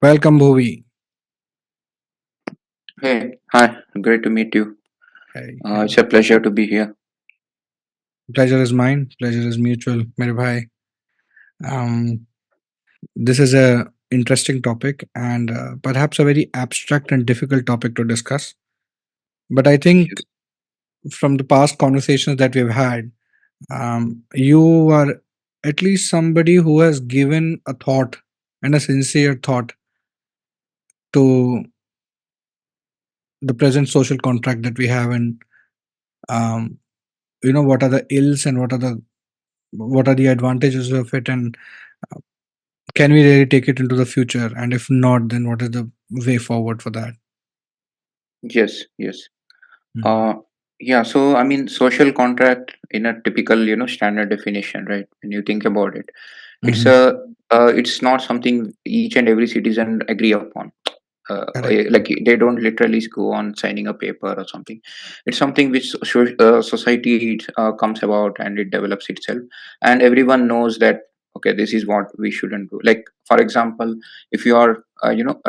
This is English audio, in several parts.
Welcome, Bhuvi. Hey, hi, great to meet you. Hey, It's hey. a pleasure to be here. Pleasure is mine. Pleasure is mutual, mere bhai. Um, this is a interesting topic and perhaps a very abstract and difficult topic to discuss. But I think Yes, from the past conversations that we've had, you are at least somebody who has given a thought and a sincere thought to the present social contract that we have, and um, what are the ills and what are the advantages of it, and can we really take it into the future, and if not, then what is the way forward for that? yes. Mhm. Uh, yeah, so I mean, social contract in a typical, standard definition, right? When you think about it, it's Mhm. it's not something each and every citizen agree upon. Correct. Like they don't literally go on signing a paper or something. It's something which society comes about and it develops itself, and everyone knows that okay, this is what we shouldn't do. Like for example, if you are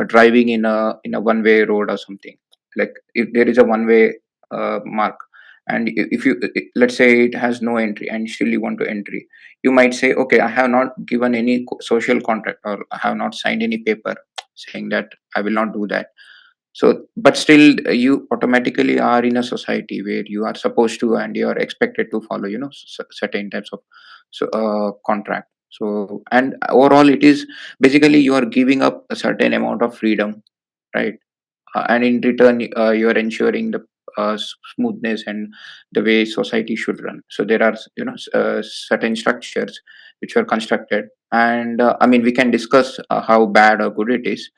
driving in a one way road or something, like if there is a one way mark, and if you let's say it has no entry and still you want to entry, you might say okay, I have not given any social contract, or I have not signed any paper saying that I will not do that. So, but still, you automatically are in a society where you are supposed to and you are expected to follow, certain types of contract. So, and overall, it is basically you are giving up a certain amount of freedom, right? And in return, you are ensuring the smoothness and the way society should run. So there are certain structures which were constructed, and I mean we can discuss how bad or good it is,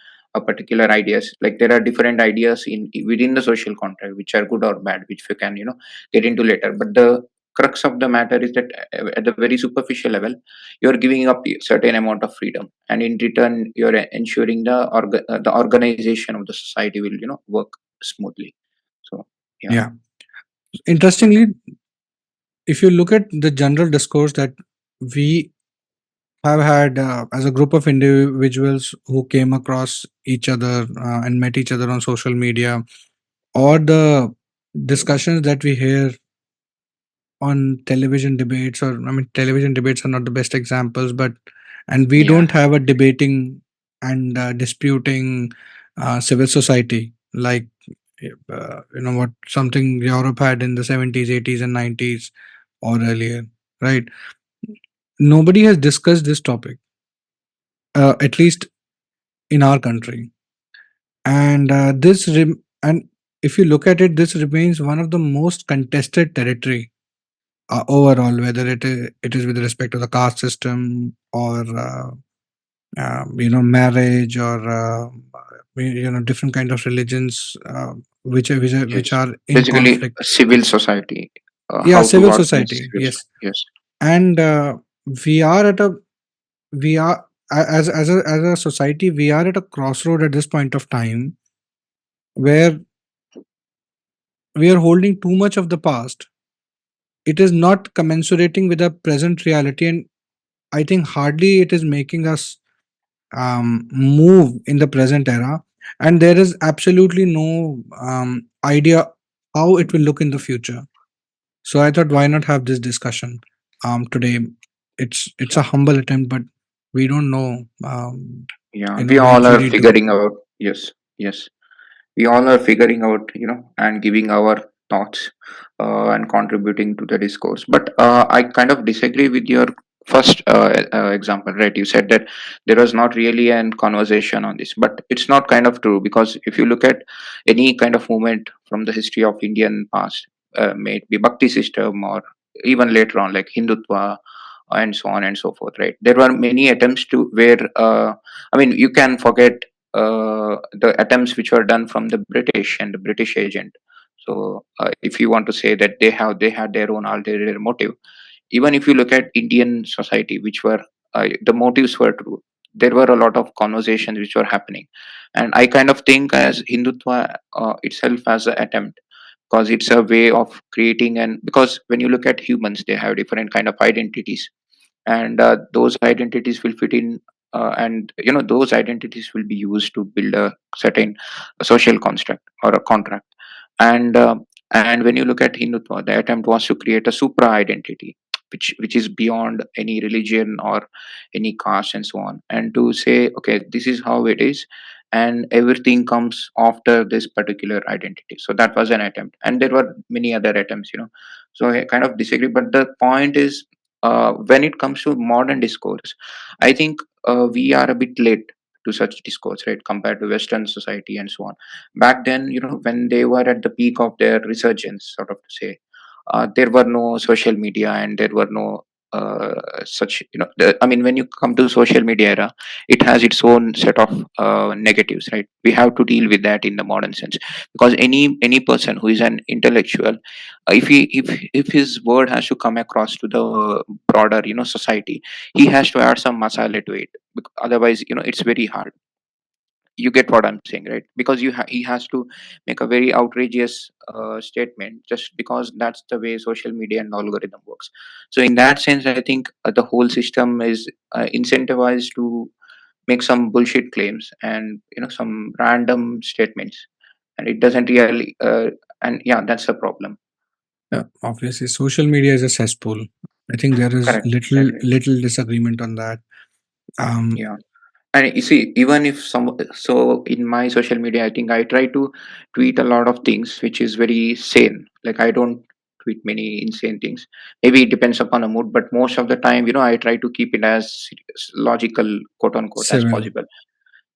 particular ideas. Like there are different ideas in within the social contract which are good or bad, which we can get into later. But the crux of the matter is that at the very superficial level, you're giving up a certain amount of freedom, and in return you're ensuring the organization of the society will work smoothly. So yeah. Yeah. Interestingly, if you look at the general discourse that we have had as a group of individuals who came across each other and met each other on social media, or the discussions that we hear on television debates, or I mean television debates are not the best examples, but and we Yeah, don't have a debating and disputing civil society like what something Europe had in the 70s, 80s, and 90s, or earlier, right? Nobody has discussed this topic, at least in our country, and and if you look at it, this remains one of the most contested territory overall, whether it is with respect to the caste system, or marriage, or different kind of religions, which yes. are in Basically, conflict. civil society, Yeah, how to civil organize society, civil yes. society. Yes, And we are at a we are as a society, we are at a crossroad at this point of time, where we are holding too much of the past. It is not commensurating with the present reality, and I think hardly it is making us move in the present era, and there is absolutely no idea how it will look in the future. So I thought, why not have this discussion today? It's a humble attempt, but we don't know yeah. We where all we are need to. figuring out. Yes, yes. We all are figuring out, and giving our thoughts and contributing to the discourse. But I kind of disagree with your first example, right? You said that there was not really an conversation on this, but it's not kind of true, because if you look at any kind of movement from the history of Indian past, may it be Bhakti system or even later on like Hindutva and so on and so forth, right? There were many attempts to where I mean you can forget the attempts which were done from the British and the British agent. So if you want to say that they had their own ulterior motive, even if you look at Indian society, which were the motives were true, there were a lot of conversations which were happening, and I kind of think as Hindutva itself as an attempt, because it's a way of creating, and because when you look at humans, they have different kind of identities, and those identities will fit in and those identities will be used to build a certain social construct or a contract. And uh, and when you look at Hindutva, the attempt was to create a supra identity, which is beyond any religion or any caste and so on, and to say, okay, this is how it is, and everything comes after this particular identity. So that was an attempt, and there were many other attempts, so I kind of disagree, but the point is, when it comes to modern discourse, I think we are a bit late to such discourse, right, compared to Western society and so on. Back then, when they were at the peak of their resurgence, sort of to say, there were no social media, and there were no such, I mean, when you come to social media era, it has its own set of negatives, right? We have to deal with that in the modern sense, because any person who is an intellectual, if his word has to come across to the broader, society, he has to add some masala to it. Otherwise, it's very hard. You get what I'm saying, right? Because he has to make a very outrageous statement, just because that's the way social media and algorithm works. So in that sense, I think the whole system is incentivized to make some bullshit claims and some random statements, and it doesn't really and yeah, that's the problem. Yeah, obviously, social media is a cesspool. I think there is Correct, little exactly. little disagreement on that. Um, Yeah. And you see, even if some, so in my social media, I think I try to tweet a lot of things which is very sane. Like, I don't tweet many insane things. Maybe it depends upon a mood, but most of the time, I try to keep it as logical, quote unquote, as Civil. possible.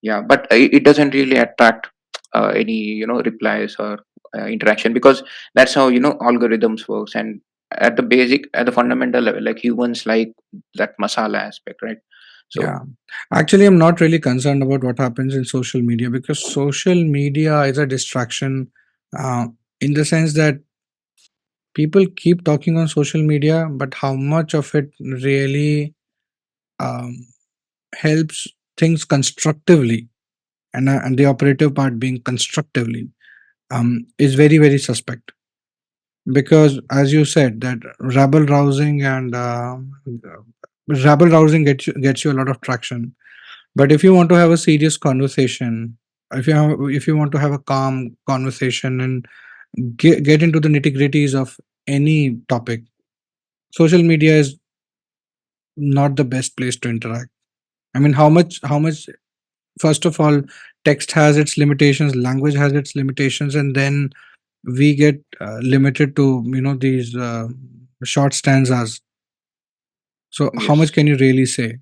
Yeah, but it doesn't really attract any replies or interaction, because that's how algorithms works. And at the fundamental level, like, humans like that masala aspect, right? So Yeah. Actually, I'm not really concerned about what happens in social media because social media is a distraction uh, in the sense that people keep talking on social media, but how much of it really um, helps things constructively, and the operative part being constructively, is very, very suspect. Because, as you said, that rabble rousing and rabble rousing gets you a lot of traction. But if you want to have a serious conversation, if you want to have a calm conversation and get into the nitty gritties of any topic, social media is not the best place to interact. I mean, how much? First of all, text has its limitations, language has its limitations, and then we get limited to these short stanzas. So how much yes. can you really say?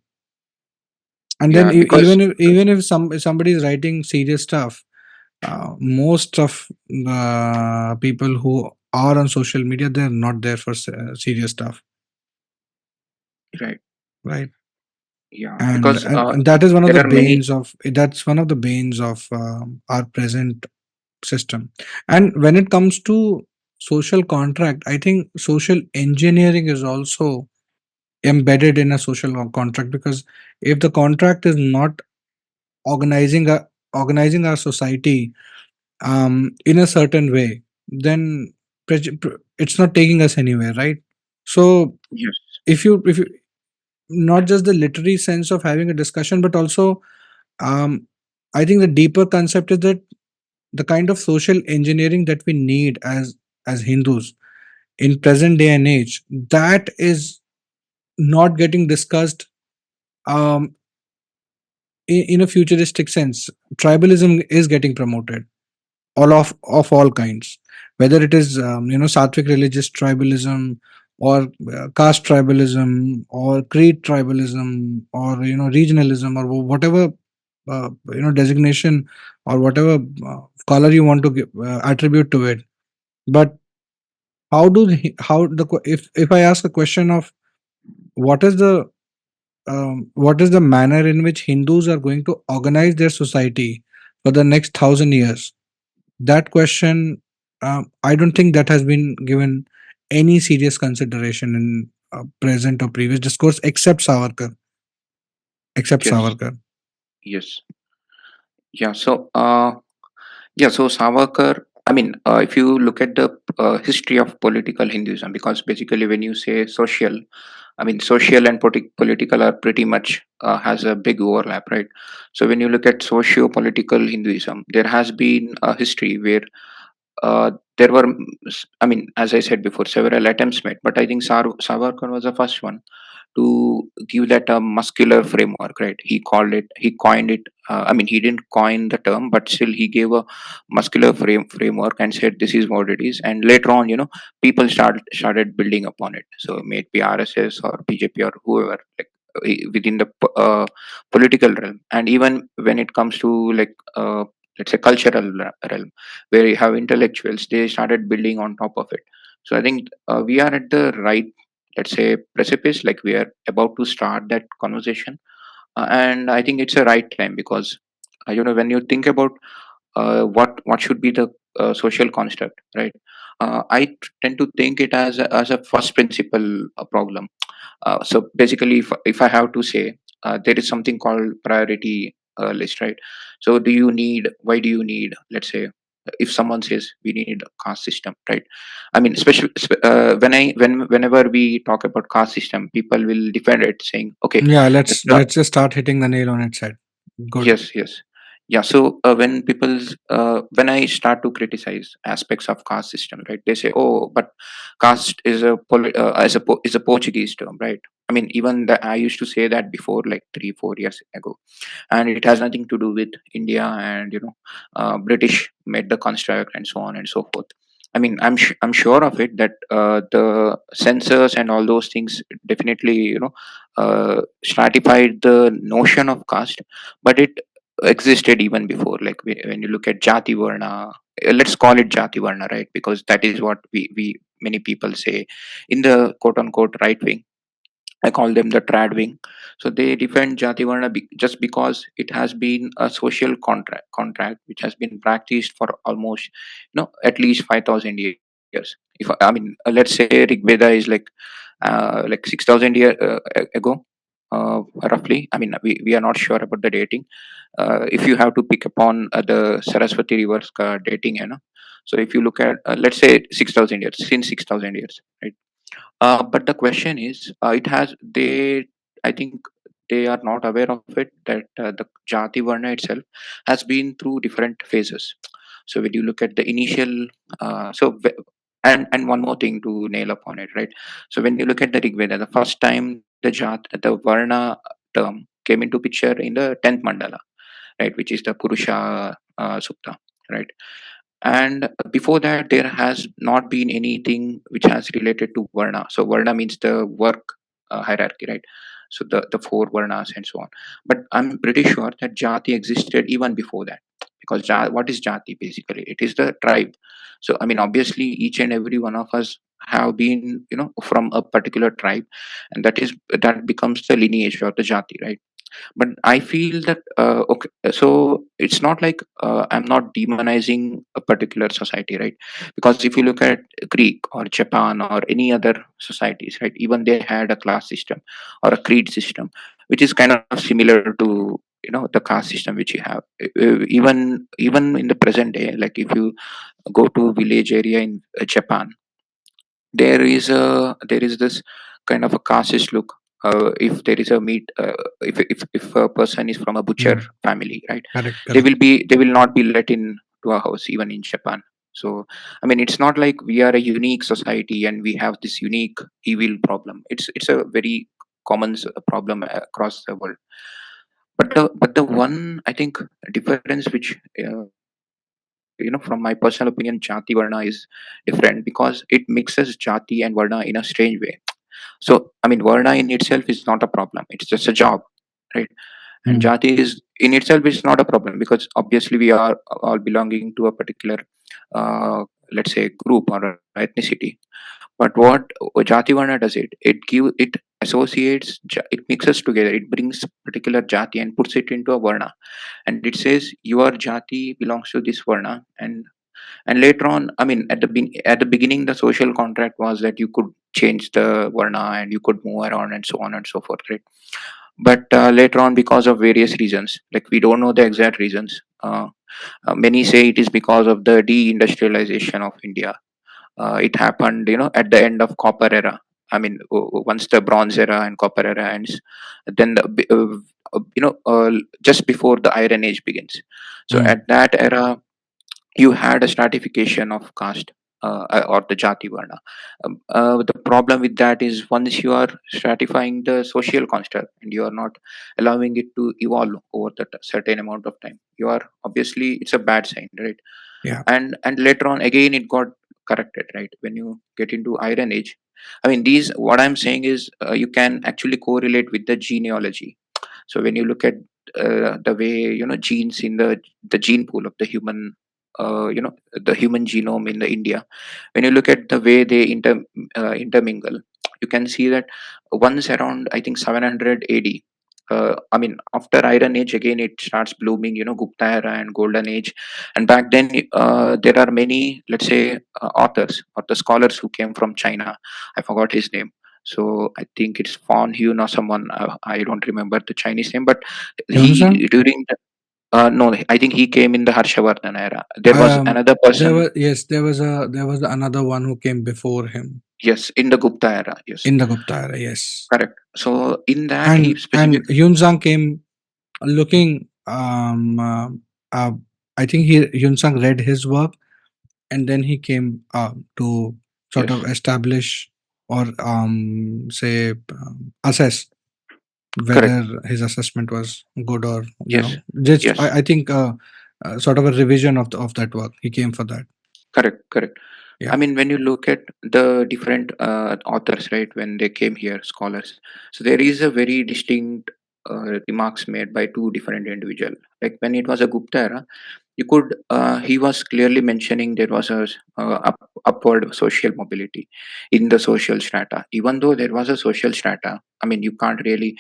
And then Yeah, because even if somebody is writing serious stuff, most of the people who are on social media, they're not there for serious stuff, right. right? Yeah, and because and, and that is one of there the are many. banes of that's one of the banes of our present system. And when it comes to social contract, I think social engineering is also embedded in a social contract, because if the contract is not organizing a, organizing our society in a certain way, then it's not taking us anywhere, right? So Yes. if you not just the literary sense of having a discussion, but also um, I think the deeper concept is that the kind of social engineering that we need as Hindus in present day and age, that is not getting discussed um, in a futuristic sense. Tribalism is getting promoted, all of all kinds, whether it is sattvic religious tribalism, or caste tribalism, or creed tribalism, or regionalism, or whatever designation, or whatever color you want to attribute to it. But if I ask a question of what is the manner in which Hindus are going to organize their society for the next 1,000 years, that question, I don't think that has been given any serious consideration in present or previous discourse, except Savarkar. Except Yes. Savarkar. Yes. Yeah. So Savarkar, if you look at the history of political Hinduism, because basically when you say social, social and political are pretty much has a big overlap, right? So when you look at socio-political Hinduism, there has been a history where there were, as I said before, several attempts made, but I think Savarkar was the first one to give that a muscular framework, right? He coined it. He didn't coin the term, but still he gave a muscular framework and said this is what it is. And later on, people started building upon it. So may it be RSS or BJP or whoever, like within the political realm, and even when it comes to like let's say cultural realm, where you have intellectuals, they started building on top of it. So I think we are at the right, let's say, precipice, like we are about to start that conversation. And I think it's a right time, because when you think about what should be the social construct, right? I tend to think it as a first principle problem. So basically, if I have to say, there is something called priority list, right? So why do you need, let's say, if someone says we need a caste system, right? Especially whenever we talk about caste system, people will defend it, saying, okay, Yeah, the let's just start hitting the nail on its head. Good. yes, yes. Yeah. So when I start to criticize aspects of caste system, right? They say, "Oh, but caste is is a Portuguese term, right?" Even I used to say that before, like 3 4 years ago, and it has nothing to do with India, and British made the construct and so on and so forth. I'm sure of it that the censors and all those things definitely stratified the notion of caste, but it existed even before. Like when you look at Jati Varna, let's call it Jati Varna, right? Because that is what we many people say in the quote unquote right wing. I call them the trad wing. So they defend Jati Varna just because it has been a social contract which has been practiced for almost, at least 5,000 years. If let's say Rig Veda is like 6,000 years ago, roughly. We are not sure about the dating. If you have to pick upon the Saraswati River's dating, so if you look at, let's say 6,000 years, since 6,000 years, right? But the question is, I think they are not aware of it, that the Jati Varna itself has been through different phases. So when you look at the initial, and one more thing to nail upon it, right? So when you look at the Rig Veda, the first time the Varna term came into picture in the 10th mandala, right, which is the Purusha Sukta, right? And before that there has not been anything which has related to Varna. So Varna means the work hierarchy, right? So the four Varnas and so on. But I'm pretty sure that Jati existed even before that, because what is Jati? Basically it is the tribe. So obviously each and every one of us have been from a particular tribe, and that becomes the lineage or the Jati, right? But I feel that okay, so it's not like I'm not demonizing a particular society, right? Because if you look at Greek or Japan or any other societies, right, even they had a class system or a creed system, which is kind of similar to the caste system which you have. Even in the present day, like if you go to village area in Japan, there is this kind of a casteist look. If there is a meat, if a person is from a butcher Hmm. family, right, Correct, correct. they will not be let in to a house even in Japan. So it's not like we are a unique society and we have this unique evil problem. It's a very common problem across the world. But the one, I think, difference which from my personal opinion, Jati Varna is different, because it mixes Jati and Varna in a strange way. So Varna in itself is not a problem, it's just a job, right? And Hmm. Jati is in itself is not a problem, because obviously we are all belonging to a particular let's say group or ethnicity. But what Jati Varna does, it associates, it mixes together, it brings particular Jati and puts it into a Varna, and it says your Jati belongs to this Varna. And later on, at the beginning, the social contract was that you could change the Varna and you could move around and so on and so forth, right? But later on, because of various reasons, like we don't know the exact reasons, Many say it is because of the deindustrialization of India. It happened, at the end of copper era. I mean, once the bronze era and copper era ends, then just before the iron age begins. So Mm. at that era, you had a stratification of caste, or the jati varna. The problem with that is, once you are stratifying the social construct and you are not allowing it to evolve over that certain amount of time, you are obviously, it's a bad sign, right? Yeah. And later on again it got corrected, right, when you get into iron age. I mean, these, what I'm saying is, you can actually correlate with the genealogy. So when you look at the way, genes in the gene pool of the human, the human genome in the India, when you look at the way they intermingle, you can see that once around, I think, 700 AD, I mean, after iron age again it starts blooming, Gupta era and golden age. And back then, there are many, let's say, authors or the scholars who came from China. I forgot his name. So I think it's Fan Hyun or someone. I don't remember the Chinese name, but Yunzang? he during the, no, I think he came in the Harshavardhan era. There was another There person, was, yes, there was another one who came before him yes, in the Gupta era, yes, in the Gupta era. Yes, correct. So in that, he and specifically, Yunzang came looking. Uh, I think Yunzang read his work, and then he came to sort yes, of establish or say assess correct, whether his assessment was good, or yes, just yes, I think sort of a revision of that work. He came for that. correct, correct. I Yeah. mean, when you look at the different authors, right, when they came here, scholars, so there is a very distinct remarks made by two different individuals. Like when it was a Gupta era, you could, he was clearly mentioning there was a upward social mobility in the social strata. Even though there was a social strata, I mean, you can't really,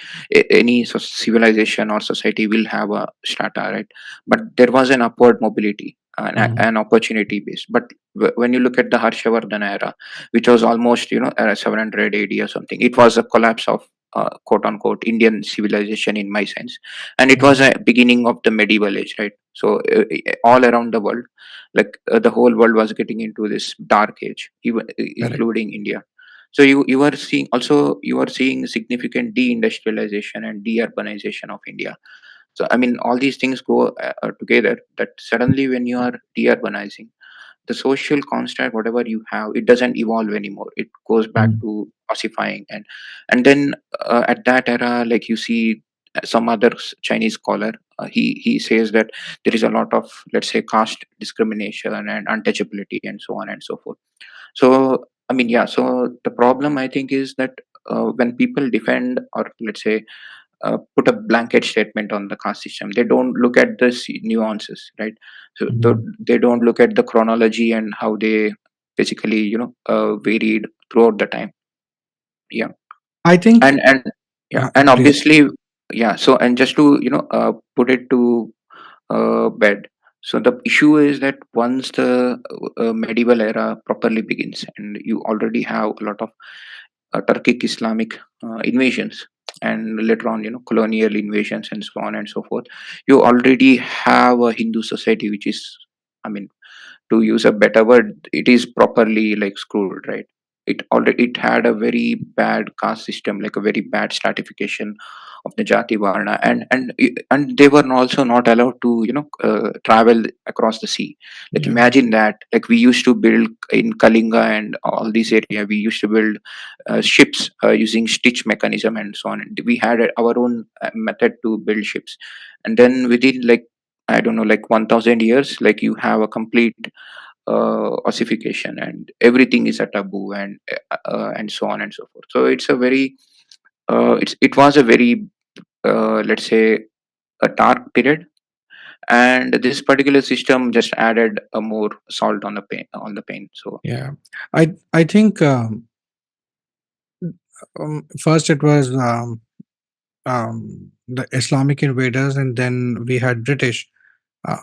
any civilization or society will have a strata, right? But there was an upward mobility, Mhm. an opportunity base. But when you look at the Harshavardhana era, which was almost, 700 AD or something, it was a collapse of, quote unquote, Indian civilization in my sense. And it was Mhm. a beginning of the medieval age, right? So all around the world, like, the whole world was getting into this dark age, even Correct. including India. So you are seeing, also you are seeing significant deindustrialization and deurbanization of India. So I mean, all these things go together, that suddenly when you are deurbanizing, the social construct, whatever you have, it doesn't evolve anymore. It goes back Mm. to ossifying. And then, at that era, like, you see some other Chinese scholar, he says that there is a lot of, let's say, caste discrimination and untouchability and so on and so forth. So I mean, yeah, so the problem, I think, is that when people defend, or let's say, put a blanket statement on the caste system, they don't look at the nuances, right? So Mhm. they don't look at the chronology and how they basically, varied throughout the time. Yeah. I think. And yeah, and Please. obviously, yeah. So, and just to, put it to bed. So the issue is that once the medieval era properly begins, and you already have a lot of Turkic Islamic invasions, and later on, colonial invasions and so on and so forth, you already have a Hindu society which is, I mean, to use a better word, it is properly, like, screwed, right? It had a very bad caste system, like a very bad stratification of the jati varna. And they were also not allowed to, travel across the sea. Like, Yeah. imagine that, like, we used to build in Kalinga and all this area, we used to build ships using stitch mechanism and so on, and we had our own method to build ships. And then within, like, I don't know, like 1000 years, like, you have a complete ossification, and everything is a taboo, and so on and so forth. So it's a very, it was a very, let's say, a dark period. And this particular system just added a more salt on the pain. So Yeah. I think first it was the Islamic invaders, and then we had British. Uh,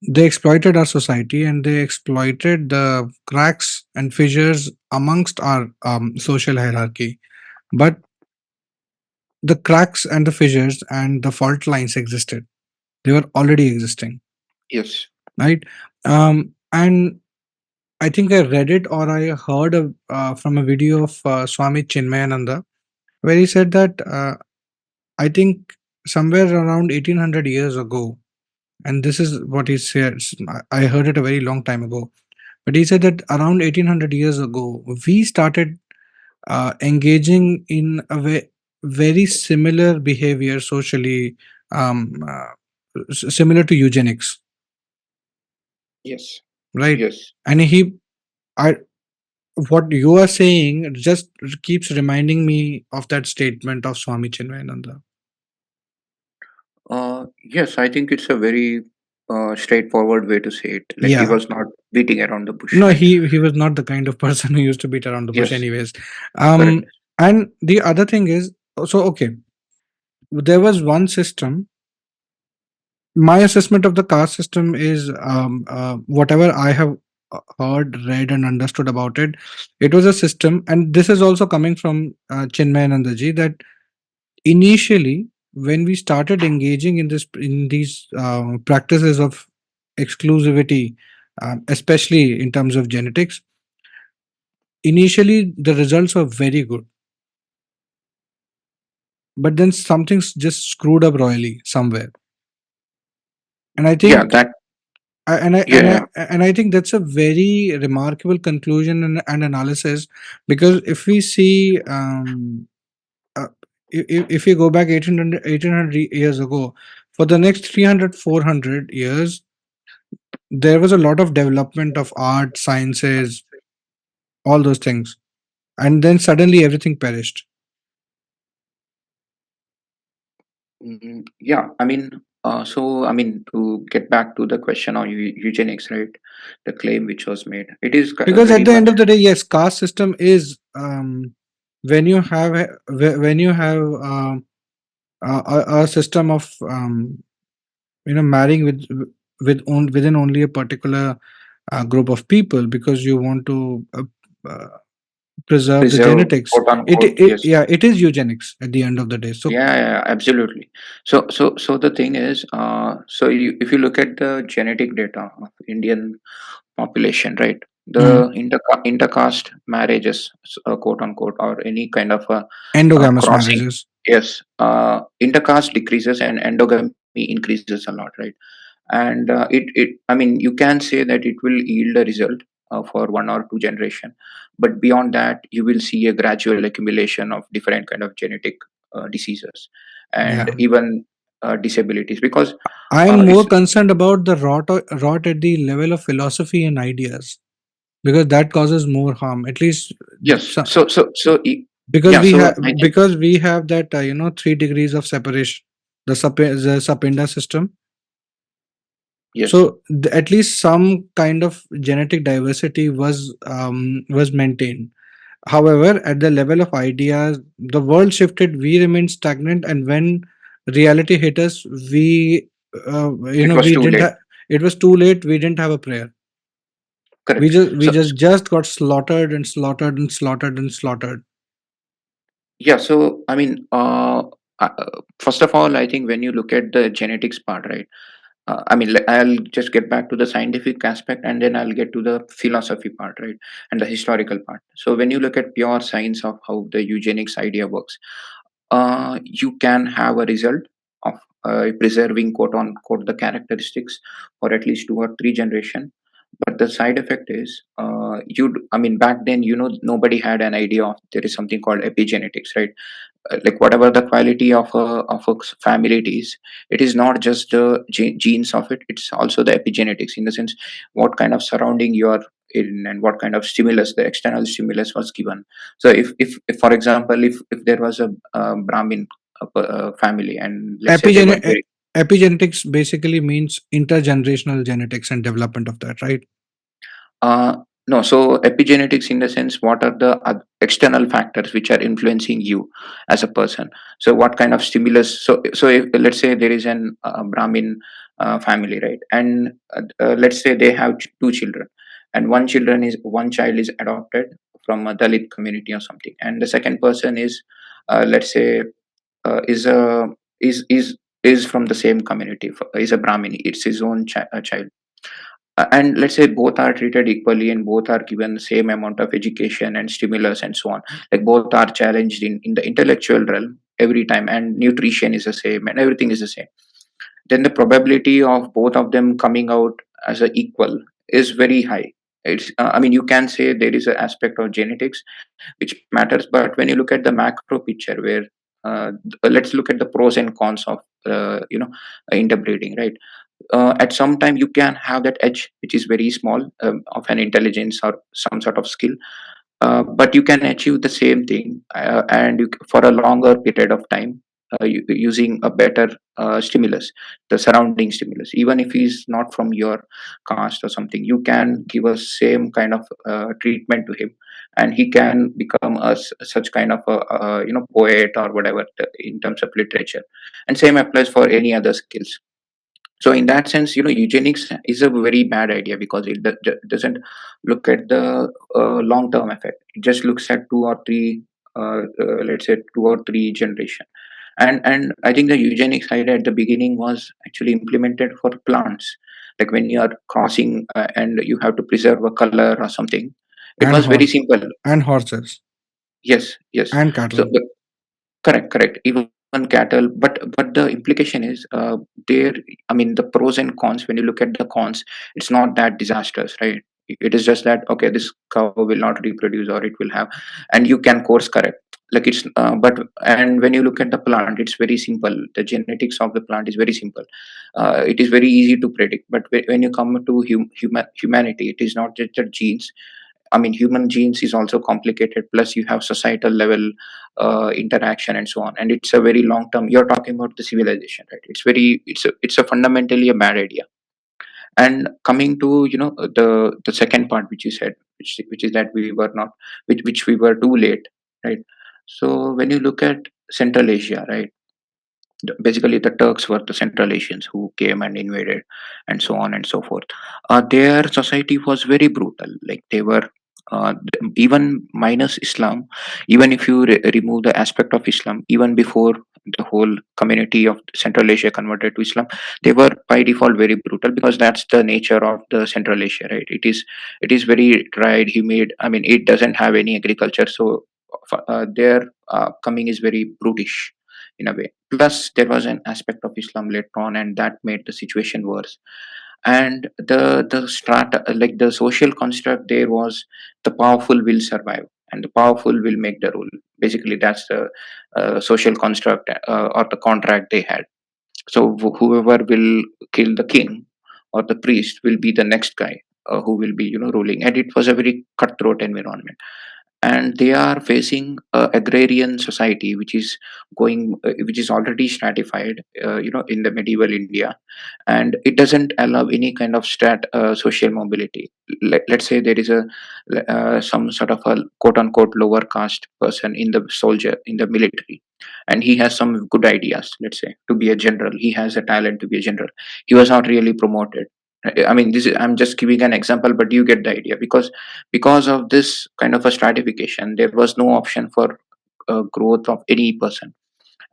they exploited our society, and they exploited the cracks and fissures amongst our social hierarchy. But the cracks and the fissures and the fault lines existed. They were already existing. Yes. right? And I think I read it or I heard from a video of Swami Chinmayananda, where he said that I think somewhere around 1800 years ago, and this is what he said. I heard it a very long time ago, but he said that around 1800 years ago, we started engaging in a very similar behavior socially, similar to eugenics, Yes. right? Yes. And I, what you are saying just keeps reminding me of that statement of Swami Chinmayananda. Yes, I think it's a very straightforward way to say it. Like he Yeah. was not beating around the bush, No, right? he was not the kind of person who used to beat around the bush, Yes, anyways. correct. And the other thing is, so okay, there was one system. My assessment of the caste system is whatever I have heard, read, and understood about it. It was a system, and this is also coming from Chinmayananda ji, that initially when we started engaging in these practices of exclusivity, especially in terms of genetics, initially the results were very good, but then something's just screwed up royally somewhere. And I Yeah, think that. I- and I and Yeah, I and I think that's a very remarkable conclusion and analysis, because if we see, uh, if you go back 1800 years ago, for the next 300 400 years, there was a lot of development of art, sciences, all those things, and then suddenly everything perished. yeah. I mean, so I mean, to get back to the question on eugenics, right? The claim which was made, it is Because very at the much. end of the day, yes, caste system is, when you have when you have a system of marrying within only a particular group of people, because you want to preserve the Preserve, genetics. quote unquote. It Yes. Yeah, it is eugenics at the end of the day. So Yeah, yeah, absolutely. So the thing is, so if you look at the genetic data of Indian population, right? mm, The intercaste marriages, quote unquote, or any kind of endogamous crossing, marriages. yes, intercaste decreases and endogamy increases a lot, right? And it I mean, you can say that it will yield a result for 1 or 2 generation, but beyond that you will see a gradual accumulation of different kind of genetic diseases and Yeah, even disabilities, because I am more it's. concerned about the rot at the level of philosophy and ideas, because that causes more harm. At least, Yes, so, yeah, so I think. because we have that 3 degrees of separation, the Sapinda system. Yes. So at least some kind of genetic diversity was maintained. However, at the level of ideas, the world shifted. We remained stagnant, and when reality hit us, we It was we too didn't late. have. It was too late. We didn't have a prayer. We Correct. just we So, just got slaughtered and slaughtered and slaughtered and slaughtered. yeah, so I mean, first of all, I think when you look at the genetics part, right? I mean, I'll just get back to the scientific aspect and then I'll get to the philosophy part, right? And the historical part. So, when you look at pure science of how the eugenics idea works, you can have a result of preserving, quote unquote, the characteristics for at least 2 or 3 generation. But the side effect is, I mean, back then, nobody had an idea of there is something called epigenetics, right? Like whatever the quality of a family it is not just the genes of it, it's also the epigenetics, in the sense what kind of surrounding you are in and what kind of stimulus, the external stimulus was given. So if for example, if there was a Brahmin family, and let's say they were Epigene- e- very. Epigenetics basically means intergenerational genetics and development of that, right? Uh, no, so epigenetics, in the sense, what are the external factors which are influencing you as a person? So, what kind of stimulus? So if, let's say there is an Brahmin family, right? And let's say they have 2 children, and one child is adopted from a Dalit community or something, and the second person is, let's say, is a is is from the same community, is a Brahmini, it's his own child. And let's say both are treated equally and both are given the same amount of education and stimulus and so on, like both are challenged in the intellectual realm every time, and nutrition is the same and everything is the same, then the probability of both of them coming out as a equal is very high. It's I mean, you can say there is an aspect of genetics which matters, but when you look at the macro picture where let's look at the pros and cons of interbreeding, right? At some time you can have that edge which is very small, of an intelligence or some sort of skill, but you can achieve the same thing, and for a longer period of time, using a better stimulus, the surrounding stimulus. Even if he's not from your caste or something, you can give a same kind of treatment to him, and he can become such kind of a poet or whatever, in terms of literature. And same applies for any other skills. So in that sense, eugenics is a very bad idea because it doesn't look at the long term effect. It just looks at two or three, let's say, two or three generation. And I think the eugenics idea at the beginning was actually implemented for plants, like when you are crossing, and you have to preserve a color or something. It and was very horse simple. and horses Yes, yes. and So cattle. correct, correct. Even cattle, but the implication is, there. I mean, the pros and cons. When you look at the cons, it's not that disastrous, right? It is just that, okay, this cow will not reproduce, or it will have, and you can course correct. Like it's, but and when you look at the plant, it's very simple. The genetics of the plant is very simple. It is very easy to predict. But when you come to humanity, it is not just the genes. I mean, human genes is also complicated. Plus, you have societal level interaction and so on, and it's a very long term. You're talking about the civilization, right? It's a fundamentally a bad idea. And coming to the second part which you said, which is that we were not, which we were too late, right? So when you look at Central Asia, right? Basically the Turks were the Central Asians who came and invaded, and so on and so forth. Their society was very brutal. Like they were, even minus Islam, even if you remove the aspect of Islam, even before the whole community of Central Asia converted to Islam, they were by default very brutal, because that's the nature of the Central Asia, right? It is very dried, humid. I mean, it doesn't have any agriculture, so their coming is very brutish in a way. Plus, there was an aspect of Islam later on, and that made the situation worse. And the strata, like the social construct, there was the powerful will survive, and the powerful will make the rule. Basically, that's the social construct, or the contract they had. So whoever will kill the king or the priest will be the next guy, who will be ruling. And it was a very cutthroat environment, and they are facing a agrarian society which is already stratified, in the medieval India, and it doesn't allow any kind of social mobility. Let's say there is a some sort of a quote unquote lower caste person in the soldier in the military, and he has some good ideas, let's say, to be a general. He has a talent to be a general. He was not really promoted. I mean, I'm just giving an example, but you get the idea. Because of this kind of a stratification, there was no option for growth of any person.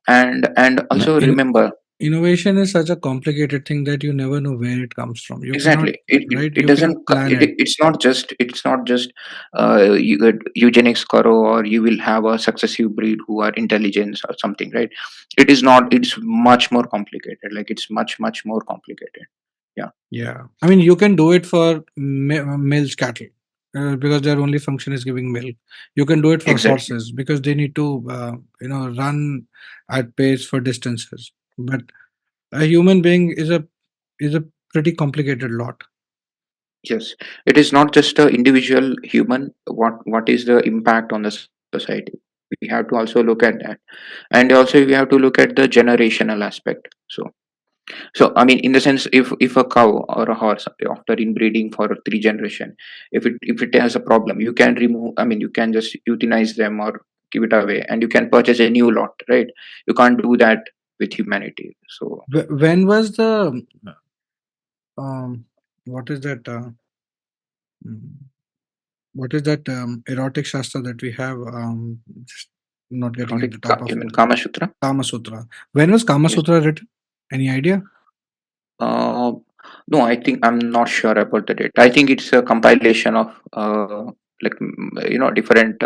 And No, also remember, innovation is such a complicated thing that you never know where it comes from. You cannot, exactly, it, it, right? it You cannot doesn't plan it. it's not just eugenics karo, or you will have a successive breed who are intelligence or something, right? It is not. It's much more complicated. Like it's much more complicated. Yeah, Yeah, I mean, you can do it for milk cattle because their only function is giving milk. You can do it for exactly. horses because they need to, run at pace for distances. But a human being is a pretty complicated lot. Yes, it is not just a individual human. What is the impact on the society? We have to also look at that, and also we have to look at the generational aspect. So I mean, in the sense, if a cow or a horse, after inbreeding for three generation, if it has a problem, you can remove. I mean, you can just euthanize them or give it away, and you can purchase a new lot, right? You can't do that with humanity. So When was the um, what is that? Mm, what is that erotic shastra that we have? Just not getting at the top of You mean Kama Sutra? Kama Sutra. When was Kama Yes. Sutra written? Any idea? Uh, no, I think I'm not sure about the date. I think it's a compilation of different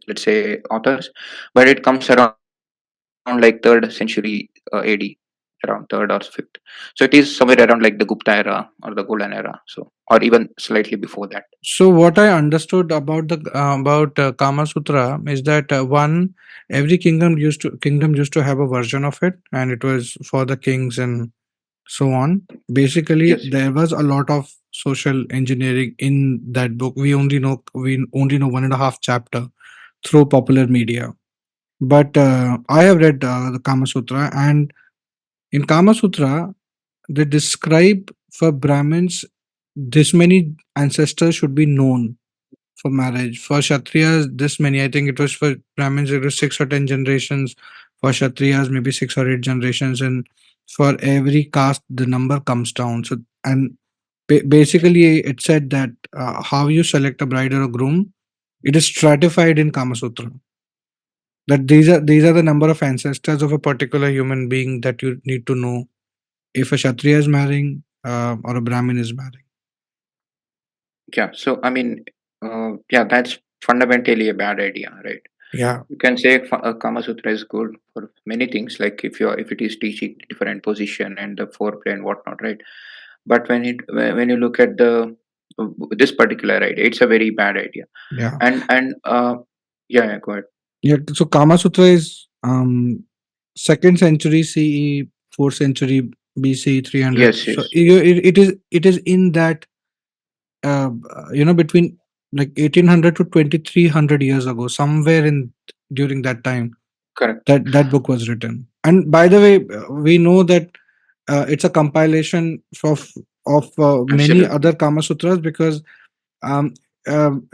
let's say authors, but it comes around like third century AD, around third or fifth. So it is somewhere around like the Gupta era or the Golden era, so or even slightly before that. So what I understood about the about Kama Sutra is that one, every kingdom used to have a version of it, and it was for the kings and so on. Basically, Yes, yes, there was a lot of social engineering in that book. We only know 1.5 chapter through popular media. But I have read the Kama Sutra, and in Kama Sutra, they describe for Brahmins this many ancestors should be known for marriage. For Kshatriyas, this many. I think it was for Brahmins, it was 6 or 10 generations. For Kshatriyas, maybe 6 or 8 generations. And for every caste, the number comes down. So, and basically, it said that how you select a bride or a groom, it is stratified in Kama Sutra. That these are the number of ancestors of a particular human being that you need to know if a Kshatriya is marrying or a Brahmin is marrying. yeah. So I mean, yeah, that's fundamentally a bad idea, right? Yeah, You can say Kama Sutra is good for many things, like if it is teaching different position and the foreplay and whatnot, right? But when you look at the this particular idea, it's a very bad idea. yeah. And yeah, yeah, go ahead. Yeah, so Kama Sutra is second century CE, fourth century BC, 300. Yes, So yes, it is in that between like 1800 to 2300 years ago, somewhere in during that time correct. that book was written. And by the way, we know that it's a compilation of many Absolutely. other Kama Sutras because um,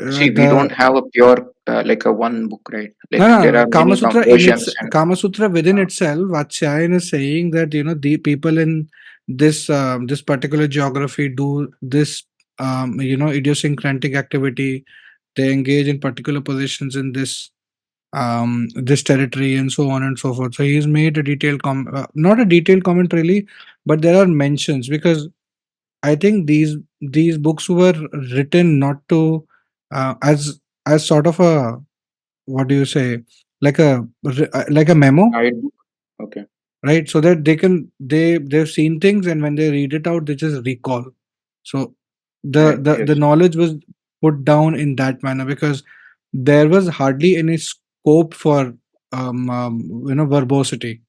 See, we the don't have a pure like a one book, right? no, Like there no, are many versions and Kama Sutra within uh, itself, Vatsyayan is saying that the people in this particular geography do this idiosyncratic activity. They engage in particular positions in this territory and so on and so forth. So he's made a not a detailed comment really, but there are mentions because I think these books were written not to as sort of a, what do you say, like a memo, guidebook. Okay. right? So that they've seen things, and when they read it out they just recall. So the Correct. the the Yes. knowledge was put down in that manner because there was hardly any scope for verbosity,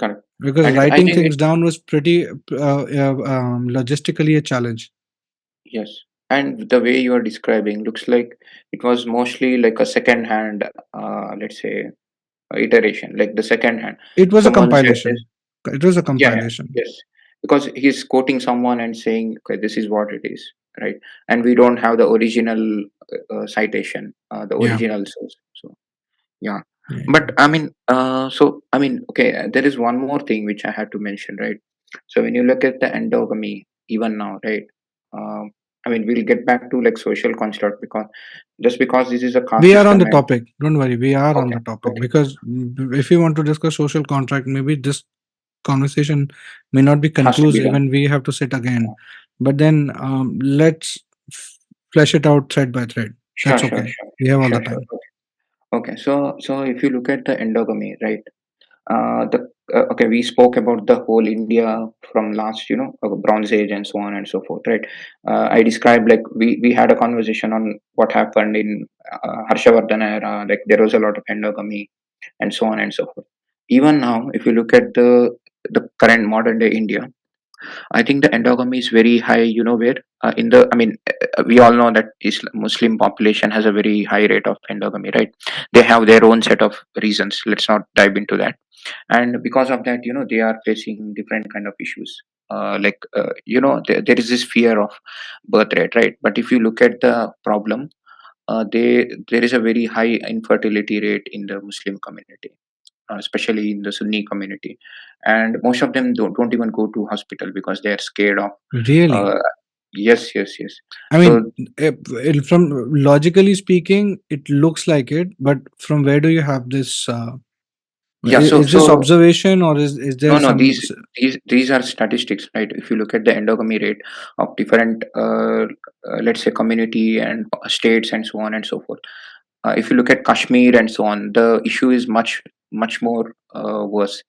Correct. because And I writing think things it's down was pretty logistically a challenge. yes. And the way you are describing looks like it was mostly like a second hand, let's say, iteration, like the second hand. It was a Someone said this. compilation. It was a Yeah, yeah, compilation. yes. Because he's quoting someone and saying, okay, this is what it is, right? And we don't have the original citation, the Yeah, original source. So yeah, yeah, but I mean, okay, there is one more thing which I had to mention, right? So when you look at the endogamy, even now, right? Um, I mean, we'll get back to like social construct because just because this is a caste we are on the system and topic. Don't worry, we are on okay, the topic okay, because if you want to discuss social contract, maybe this conversation may not be has to be conclusive, done. and we have to sit again. But then let's flesh it out thread by thread. Sure, That's sure, okay. sure, We have all the sure, sure. time. Okay, so if you look at the endogamy, right? The Okay, we spoke about the whole India from last, Bronze Age and so on and so forth, right? I described like we had a conversation on what happened in Harshavardhana era. Like there was a lot of endogamy and so on and so forth. Even now, if you look at the current modern day India, I think the endogamy is very high. You know where in the I mean we all know that Muslim population has a very high rate of endogamy, right? They have their own set of reasons. Let's not dive into that. And because of that, they are facing different kind of issues. There is this fear of birth rate, right? But if you look at the problem, there is a very high infertility rate in the Muslim community, especially in the Sunni community, and most of them don't even go to hospital because they are scared of. Really, Uh, yes, yes, yes. I So mean, from logically speaking, it looks like it. But from where do you have this? Yeah, so Is this so observation, or is no, there no, some these are statistics, right? If you look at the endogamy rate of different, let's say, community and states and so on and so forth. If you look at Kashmir and so on, the issue is much more worse.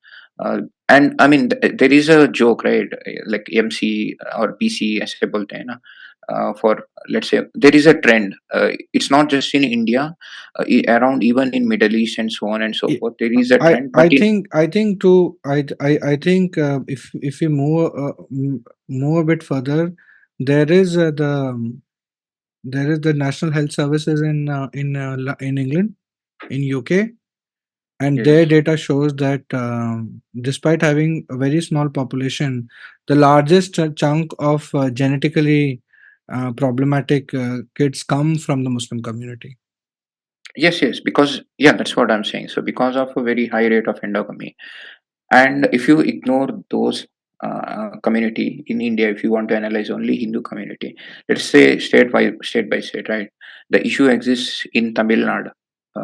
And I mean, there is a joke, right? Like MC or BC ऐसे बोलते हैं ना. For, let's say, there is a trend. It's not just in India, around even in Middle East and so on and so forth. There is a trend, but in I think to I think if we move a bit further, there is there is the National Health Services in England, in UK, and their yes. data shows that despite having a very small population, the largest chunk of genetically problematic kids come from the Muslim community. Yes, yes, because yeah, that's what I'm saying. So because of a very high rate of endogamy, and if you ignore those community in India, if you want to analyze only Hindu community, let's say state by state, right? The issue exists in Tamil Nadu,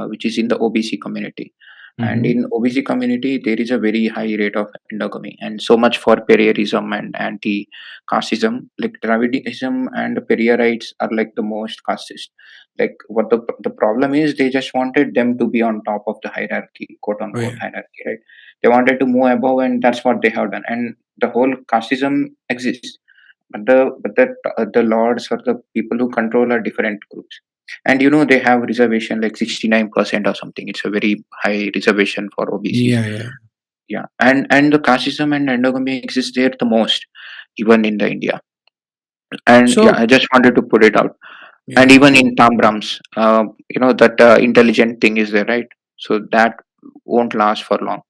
which is in the OBC community. And Hmm. in OBC community, there is a very high rate of endogamy, and so much for Perierism and anti-casteism. Like Dravidism and Perierites are like the most casteist. Like what the problem is, they just wanted them to be on top of the hierarchy, quote Oh unquote yeah, hierarchy, right? They wanted to move above, and that's what they have done. And the whole casteism exists, but the lords or the people who control are different groups. And they have reservation like 69% or something. It's a very high reservation for OBCs. yeah, yeah. Yeah, and the casteism and endogamy exists there the most, even in the India. And yeah, So I just wanted to put it out. And yeah, even in Tambrams, that intelligent thing is there, right? So that won't last for long.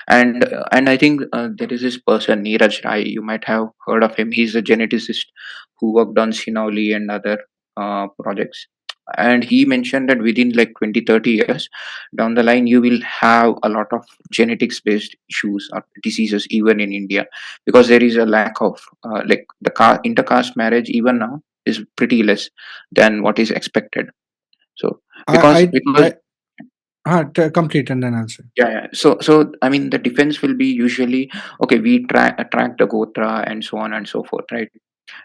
And I think there is this person Neeraj Rai. You might have heard of him. He's a geneticist who worked on Sinauli and other projects. And he mentioned that within like 20-30 years down the line, you will have a lot of genetics based issues or diseases even in India, because there is a lack of like the intercaste marriage even now is pretty less than what is expected. So because complete and then answer. yeah, yeah. So I mean, the defense will be usually, okay, we track the gotra and so on and so forth, right?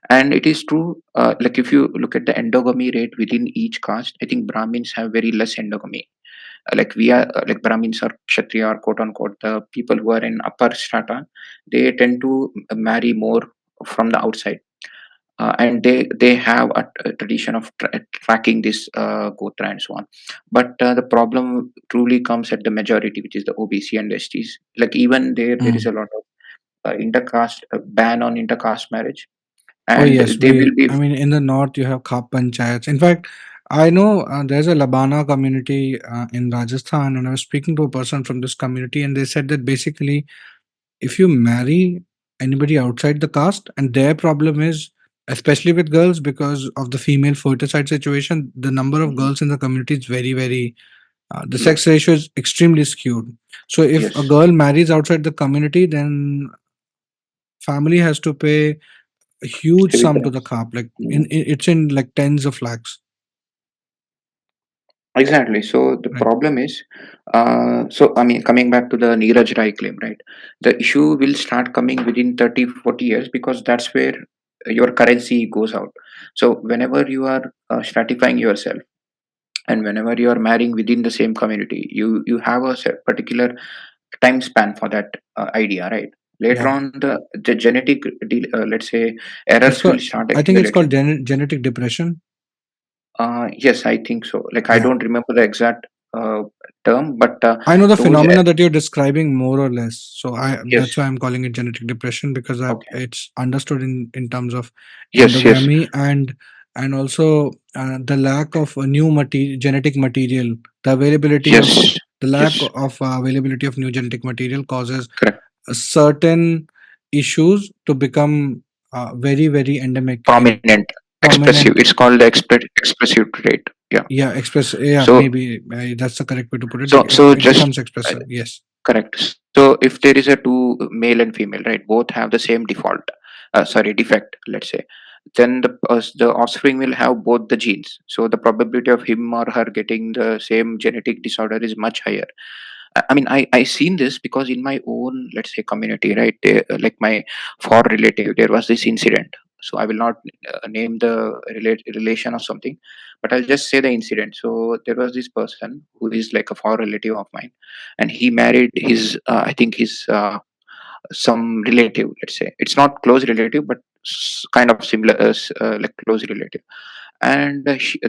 And it is true. Like if you look at the endogamy rate within each caste, I think Brahmins have very less endogamy. Like we are like Brahmins or Kshatriya or quote unquote the people who are in upper strata, they tend to marry more from the outside. And they have a tradition of tracking this gotra and so on. But the problem truly comes at the majority, which is the OBC and STs. Like even there is Mm. a lot of intercaste ban on intercaste marriage, Oh and yes, they will we. be I mean, in the north you have khap panchayats. In fact, I know there's a Labana community in Rajasthan, and I was speaking to a person from this community, and they said that basically, if you marry anybody outside the caste, and their problem is, especially with girls, because of the female foeticide situation, the number of Mhm. girls in the community is very the Low. sex ratio is extremely skewed. So if a Yes, girl marries outside the community, then family has to pay a huge heavy sum to the price. cop. Like Mhm. it's in like tens of lakhs, Exactly. So the right? problem is, so I mean, coming back to the Neeraj Rai claim, right? The issue will start coming within 30-40 years, because that's where your currency goes out. So whenever you are stratifying yourself, and whenever you are marrying within the same community, you have a particular time span for that idea, right? Later Yeah, on, the genetic, let's say, it's errors will called. start I think it's called accumulating. genetic depression. Yes, I think so. Like I Yeah, don't remember the exact uh, term, but I know the those. phenomena that you're describing more or less. So I Yes. that's why I'm calling it genetic depression because Okay. it's understood in terms of Yes. Yes. endogamy and also the lack of a new genetic material, the availability of Yes. the lack Yes. of availability of new genetic material causes Correct. certain issues to become very endemic in Prominent. Expressive. prominent. It's called the expressive trait. Yeah. Yeah, express. Yeah, So maybe that's the correct way to put it. so Like so it just becomes uh, expressive. Yes. correct. So if there is a two male and female, right, both have the same default. Sorry, defect. Let's say, then the offspring will have both the genes. So the probability of him or her getting the same genetic disorder is much higher. I mean, I seen this because in my own, let's say, community, right? Like my far relative, there was this incident. So I will not name the relation or something, but I'll just say the incident. So there was this person who is like a far relative of mine, and he married his, I think his some relative. Let's say it's not close relative, but kind of similar, like close relative. And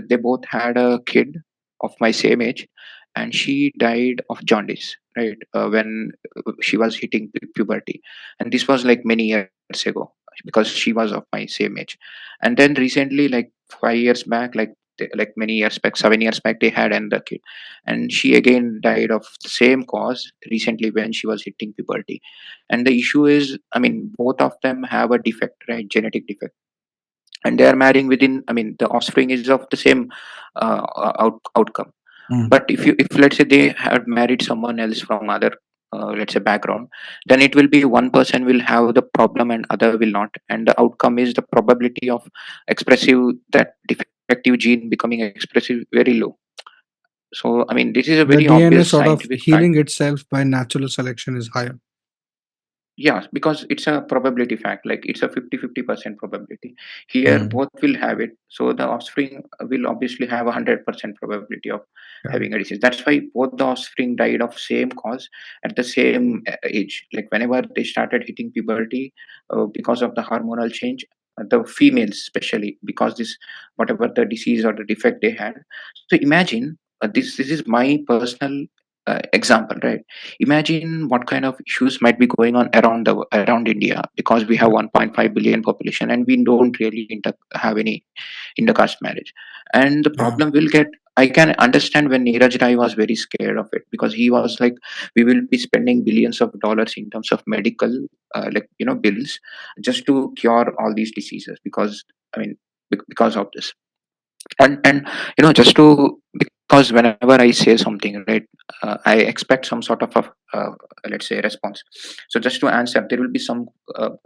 they both had a kid of my same age, and she died of jaundice, right, when she was hitting puberty. And this was like many years ago, because she was of my same age. And then recently, like 5 years back, like many years back, 7 years back, they had another kid, and she again died of the same cause recently when she was hitting puberty. And the issue is, I mean, both of them have a defect, right, genetic defect, and they are marrying within, I mean, the offspring is of the same outcome. Mm. But if let's say they had married someone else from other, let's say, background, then it will be one person will have the problem and other will not, and the outcome is the probability of expressive, that defective gene becoming expressive, very low. So I mean, this is a The very DNA obvious sort of scientific fact. healing itself by natural selection is higher. Yeah, because it's a probability fact, like it's a 50-50% probability. Here Mm. both will have it, so the offspring will obviously have 100% probability of Yeah. having a disease. That's why both the offspring died of same cause at the same age. Like whenever they started hitting puberty, because of the hormonal change, the females especially, because this, whatever the disease or the defect they had. So imagine, this is my personal example, right? Imagine what kind of issues might be going on around India, because we have Yeah. 1.5 billion population and we don't really have any intercaste marriage. And the Yeah. problem will get, I can understand when Neeraj Rai was very scared of it, because he was like, we will be spending billions of dollars in terms of medical, like, bills, just to cure all these diseases, because I mean, because of this. And just to, because whenever I say something, right, I expect some sort of a, let's say, response. So just to answer, there will be some,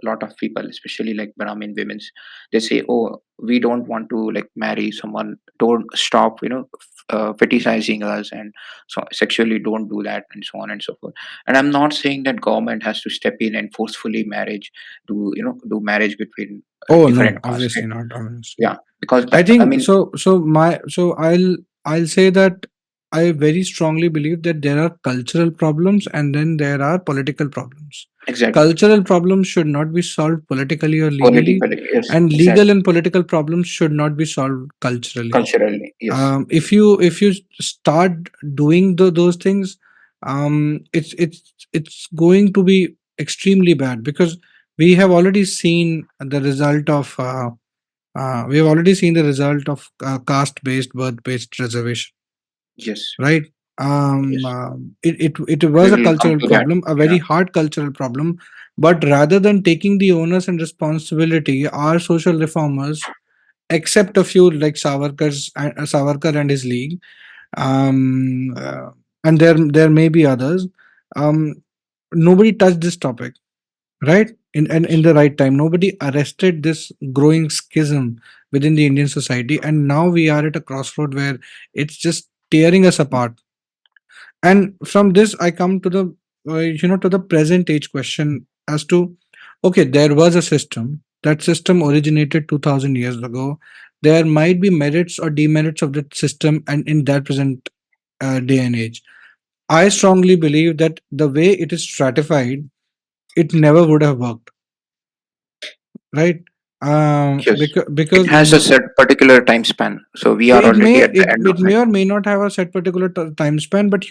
lot of people, especially like Brahmin women's, they say, oh, we don't want to like marry someone, don't stop, fetishizing us, and so sexually don't do that, and so on and so forth. And I'm not saying that government has to step in and forcefully marriage, do marriage between Oh no, different castes, obviously right? not. Obviously. Yeah, because I I think mean, so. I'll say that I very strongly believe that there are cultural problems and then there are political problems. exactly. Cultural problems should not be solved politically or legally, Politically, yes, and legal exactly. and political problems should not be solved culturally. Culturally, yes, If you start doing those things, it's going to be extremely bad, because we have already seen the result of caste based, birth based reservation, yes, right? yes. It We was a will come cultural to that. problem, a Yeah, very hard cultural problem. But rather than taking the onus and responsibility, our social reformers, except a few like Savarkar and his league, um, uh, and there may be others, um, nobody touched this topic, right? In yes. the right time, nobody arrested this growing schism within the Indian society, and now we are at a crossroad where it's just tearing us apart. And from this I come to the to the present age question as to, okay, there was a system, that system originated 2000 years ago. There might be merits or demerits of that system, and in that present day and age, I strongly believe that the way it is stratified, it never would have worked, right? Yes. It Because has a set particular time span. So we are it may already at the end it of may it. or may not have a set particular time span, but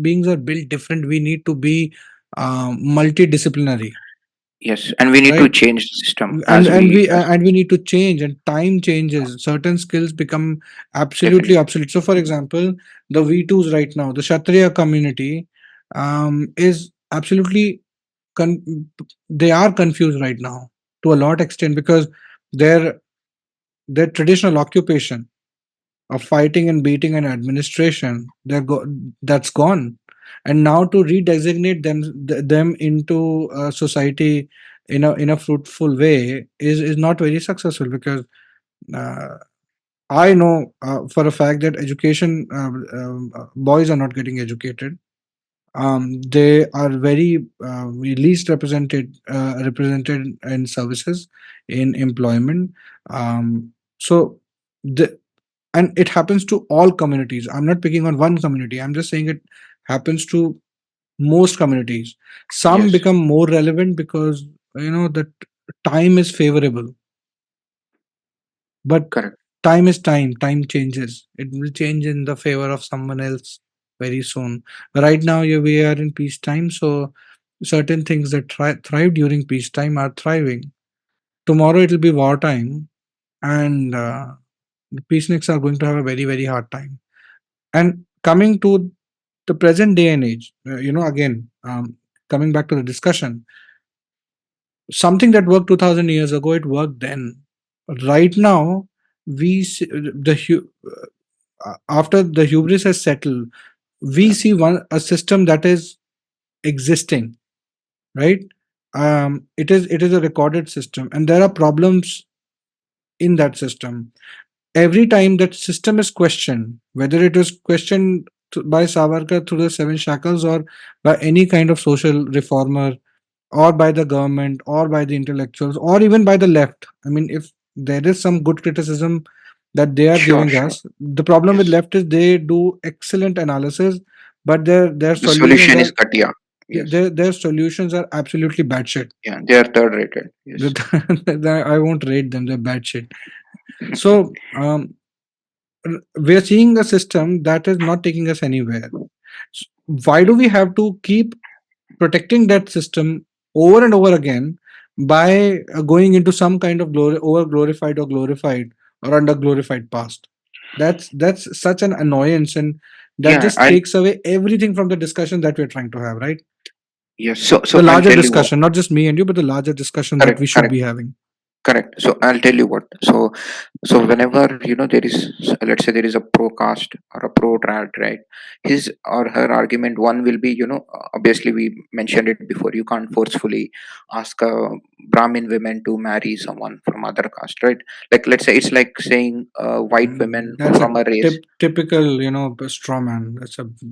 beings are built different. We need to be multidisciplinary, Yes, and we need to right? change the system and as and we we as and we need to change, and time changes, certain skills become absolutely definitely. obsolete. So for example, the V2s right now, the Kshatriya community, is absolutely they are confused right now to a lot extent, because their their traditional occupation of fighting and beating and administration, that's gone. And now to redesignate them into society in a fruitful way is not very successful, because uh, I know for a fact that boys are not getting educated. They are very least represented in services, in employment. So the and it happens to all communities. I'm not picking on one community. I'm just saying it happens to most communities. Some Yes, become more relevant because that time is favorable, but correct. time is time. Time changes. It will change in the favor of someone else very soon. Right now, we are in peacetime, so certain things that thrive during peacetime are thriving. Tomorrow it will be wartime, and the peaceniks are going to have a very very hard time. And coming to the present day and age, again, coming back to the discussion, something that worked 2000 years ago, it worked then. But right now, we see after the hubris has settled, we Yeah, see one a system that is existing, right? It is a recorded system, and there are problems in that system. Every time that system is questioned, whether it is questioned by Savarkar through the seven shackles, or by any kind of social reformer, or by the government, or by the intellectuals, or even by the left. I mean, if there is some good criticism that they are sure, giving sure. us, the problem with Yes, left is they do excellent analysis, but their the solutions solution is are Katia. Yes, their solutions are absolutely bad shit. yeah, they are third rated. Yes, I won't rate them; they're bad shit. So we are seeing a system that is not taking us anywhere. Why do yeah, we have to keep protecting that system over and over again by going into some kind of over glorified or glorified or under glorified past? That's such an annoyance, and that yeah. just I'll takes away everything from the discussion that we're trying to have, right? yes. So The I'll larger tell you what. discussion, not just me and you, but the larger discussion that Correct, we should correct. be having. Correct. So I'll tell you what. So whenever there is, let's say there is a pro caste or a pro trad, right? His or her argument one will be, obviously we mentioned it before. You can't forcefully ask a Brahmin women to marry someone from other caste, right? Like let's say it's like saying white women That's a from a race. typical, straw man.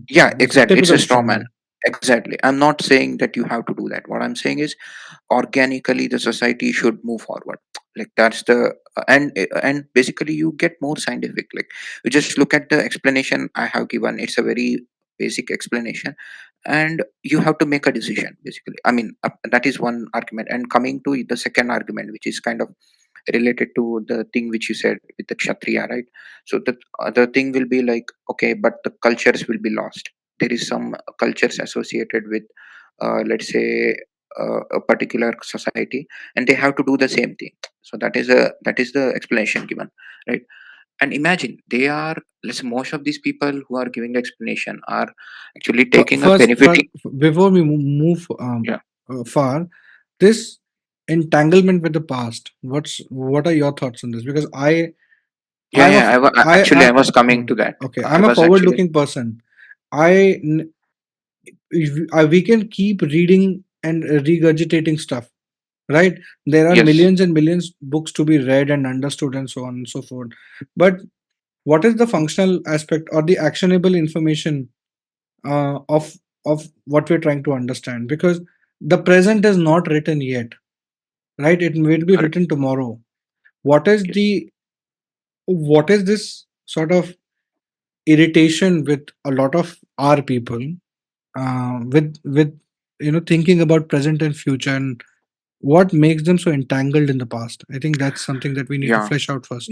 Yeah, That's a exactly. It's a typical straw straw man. man. Exactly. I'm not saying that you have to do that. What I'm saying is organically the society should move forward, like that's the and basically you get more scientific, like you just look at the explanation I have given. It's a very basic explanation, and you have to make a decision basically. I mean, that is one argument. And coming to the second argument, which is kind of related to the thing which you said with the kshatriya, right? So the other thing will be like, okay, but the cultures will be lost. There is some cultures associated with let's say a particular society, and they have to do the same thing. So that is the explanation given, right? And imagine they are, let's say most of these people who are giving the explanation are actually taking a benefiting. Before we move Yeah, far, this entanglement with the past. What are your thoughts on this? Because yeah, I'm a yeah. f- Actually, I I was coming hmm, to that. okay. I I'm a was actually forward-looking person. I, n- we can keep reading and regurgitating stuff, right? There are yes, millions and millions books to be read and understood, and so on and so forth. But what is the functional aspect or the actionable information of what we're trying to understand? Because the present is not written yet, right? It will be correct. written tomorrow. What is Yes, this sort of irritation with a lot of our people, with thinking about present and future, and what makes them so entangled in the past? I think that's something that we need to yeah. flesh out first.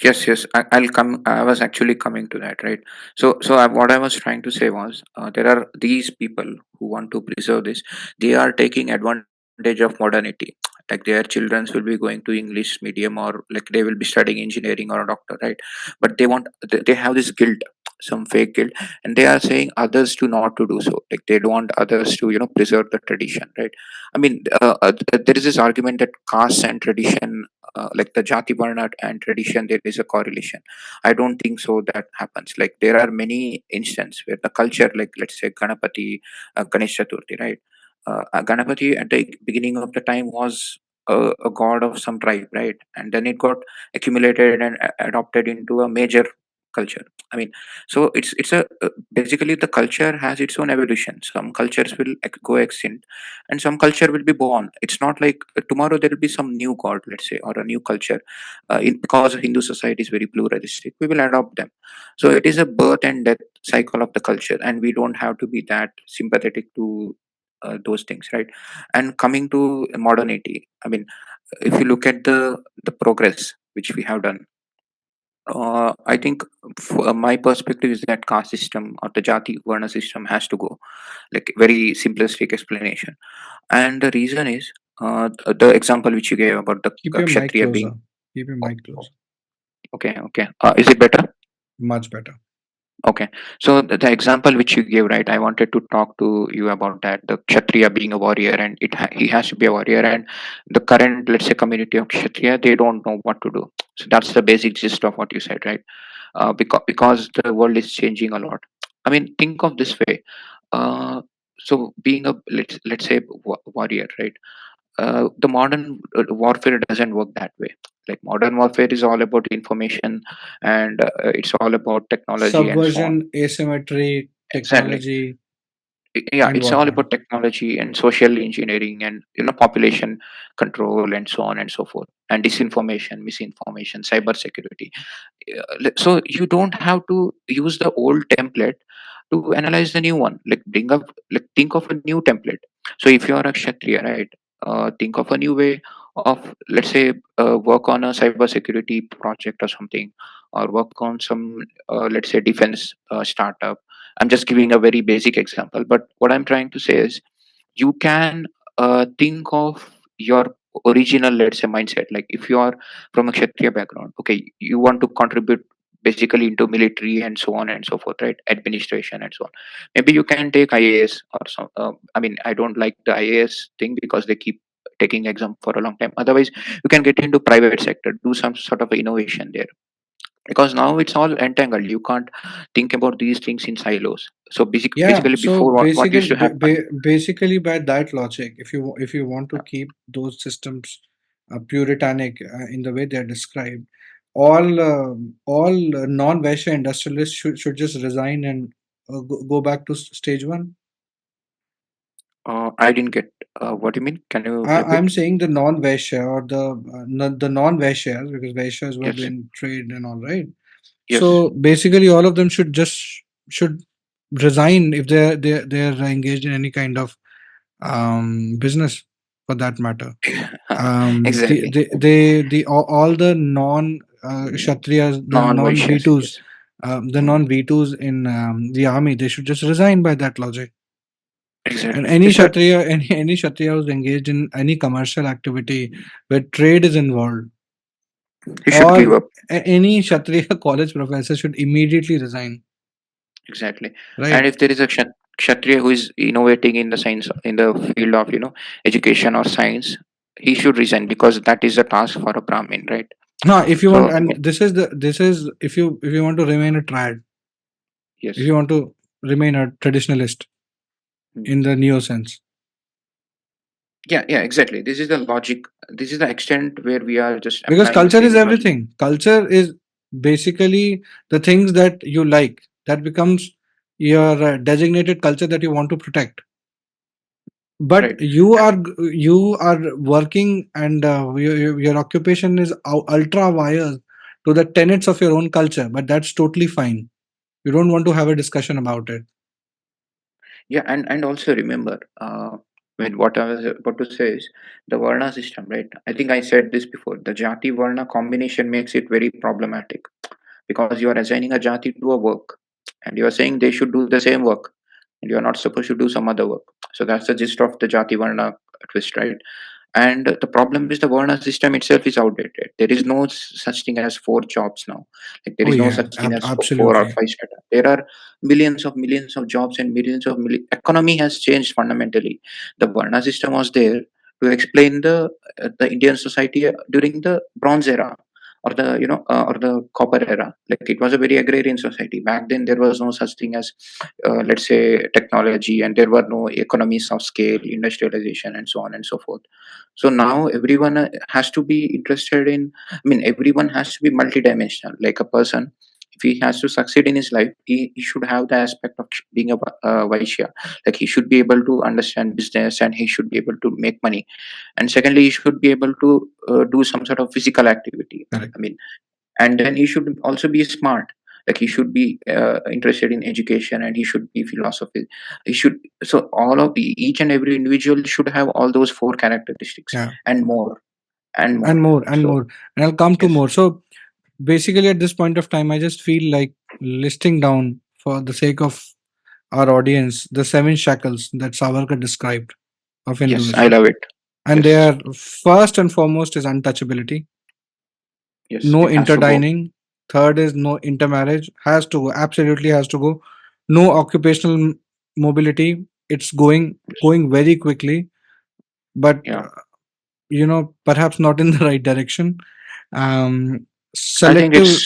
Yes, yes. I'll come. I was actually coming to that, right? What I was trying to say was, there are these people who want to preserve this. They are taking advantage of modernity. Like their children will be going to English medium, or like they will be studying engineering or a doctor, right? But they have this guilt, some fake guilt, and they are saying others to not to do so. Like they don't want others to preserve the tradition, right? I mean, there is this argument that caste and tradition, like the jati varna and tradition, there is a correlation. I don't think so that happens. Like there are many instances where the culture, like let's say Ganapati, Ganesh Chaturthi, right? Ganapati at the beginning of the time was a god of some tribe, right? And then it got accumulated and adopted into a major culture. I mean, so it's a basically the culture has its own evolution. Some cultures will go extinct, and some culture will be born. It's not like tomorrow there will be some new god, let's say, or a new culture. Because Hindu society is very pluralistic, we will adopt them. So it is a birth and death cycle of the culture, and we don't have to be that sympathetic to those things, right? And coming to modernity, I mean, if you look at the progress which we have done, I think my perspective is that caste system or the jati varna system has to go, like very simplistic explanation. And the reason is the example which you gave about the Keep your mic kshatriya closer. being. Keep your Oh, mic oh, closer. okay, okay, is it better? Much better. Okay, so the example which you gave, right? I wanted to talk to you about that. The Kshatriya being a warrior, and he has to be a warrior. And the current, let's say, community of Kshatriya, they don't know what to do. So that's the basic gist of what you said, right? Because the world is changing a lot. I mean, think of this way. Uh, so being a let's say warrior, right? The modern warfare doesn't work that way. Like modern warfare is all about information, and it's all about technology and so on. Subversion, asymmetry, Exactly. technology, Yeah, and it's all whatnot. about technology and social engineering and population control and so on and so forth, and disinformation, misinformation, cyber security. So you don't have to use the old template to analyze the new one. Like bring up, like think of a new template. So if you are a kshatriya, right, think of a new way of, let's say, work on a cyber security project or something, or work on some let's say defense startup. I'm just giving a very basic example, but what I'm trying to say is you can think of your original, let's say, mindset. Like if you are from a kshatriya background, okay, you want to contribute basically into military and so on and so forth, right? Administration and so on. Maybe you can take IAS or some. I mean, I don't like the IAS thing because they keep taking exam for a long time. Otherwise, you can get into private sector, do some sort of innovation there, because now it's all entangled. You can't think about these things in silos. So Yeah. basically So before, what used basically, to happen. basically by that logic, if you want to keep those systems puritanic in the way they are described, all non-Vaishya industrialists should just resign and go back to stage one. I didn't get what you mean. Can you I'm repeat? saying the non-Vaishya or the non-Vaishyas, because Vaishyas were Yes, doing trade and all, right? yes. So basically, all of them should resign if they're engaged in any kind of business, for that matter. Exactly. All the non Kshatriyas, Non-Vaishyas. Yes, the mhm, non V2s in the army, they should just resign by that logic. And exactly. It's a any Kshatriya who's engaged in any commercial activity where trade is involved, you should or give up. any Kshatriya college professor should immediately resign, Exactly. And right? if there is a kshatriya who is innovating in the science, in the field of education or science, he should resign because that is a task for a brahmin, right? Now, if you want, So I and mean, this is if you want to remain a trad, if yes. you want to remain a traditionalist Mm. in the neo sense, Yeah, yeah, exactly. This is the logic. This is the extent where we are just because applying the culture is same logic. everything. Culture is basically the things that you like. That becomes your designated culture that you want to protect. But Right. you are working, and your occupation is ultra wires to the tenets of your own culture. But that's totally fine. You don't want to have a discussion about it. Yeah, and also remember, when what I was about to say is the Varna system, right? I think I said this before. The Jati Varna combination makes it very problematic because you are assigning a Jati to a work, and you are saying they should do the same work, and you are not supposed to do some other work. So that's the gist of the Jati Varna twist, right? And the problem is the Varna system itself is outdated. There is no such thing as four jobs now. Like there Oh is no yeah, such thing as four or absolutely. five startup. There are millions of jobs and millions of economy has changed fundamentally. The Varna system was there to explain the Indian society during the Bronze era, or the or the copper era. Like it was a very agrarian society back then. There was no such thing as let's say technology, and there were no economies of scale, industrialization, and so on and so forth. So now everyone has to be interested in, I mean, everyone has to be multidimensional. Like a person, if he has to succeed in his life, he should have the aspect of being a vaishya. Like he should be able to understand business, and he should be able to make money. And secondly, he should be able to do some sort of physical activity. Correct. I mean, and then he should also be smart. Like he should be interested in education, and he should be philosophy. He should, so all of each and every individual should have all those four characteristics, Yeah. and more, and And more. more and So more. And I'll come to yes, more. So basically, at this point of time, I just feel like listing down, for the sake of our audience, the seven shackles that Savarkar described of yes, I Hinduism. love it. And they Yes, are, first and foremost, is untouchability, yes, no it has to go. interdining. Third is no intermarriage, has to go, absolutely has to go. No occupational mobility. It's Yes. going very quickly, but Yeah, perhaps not in the right direction. um I think Selective.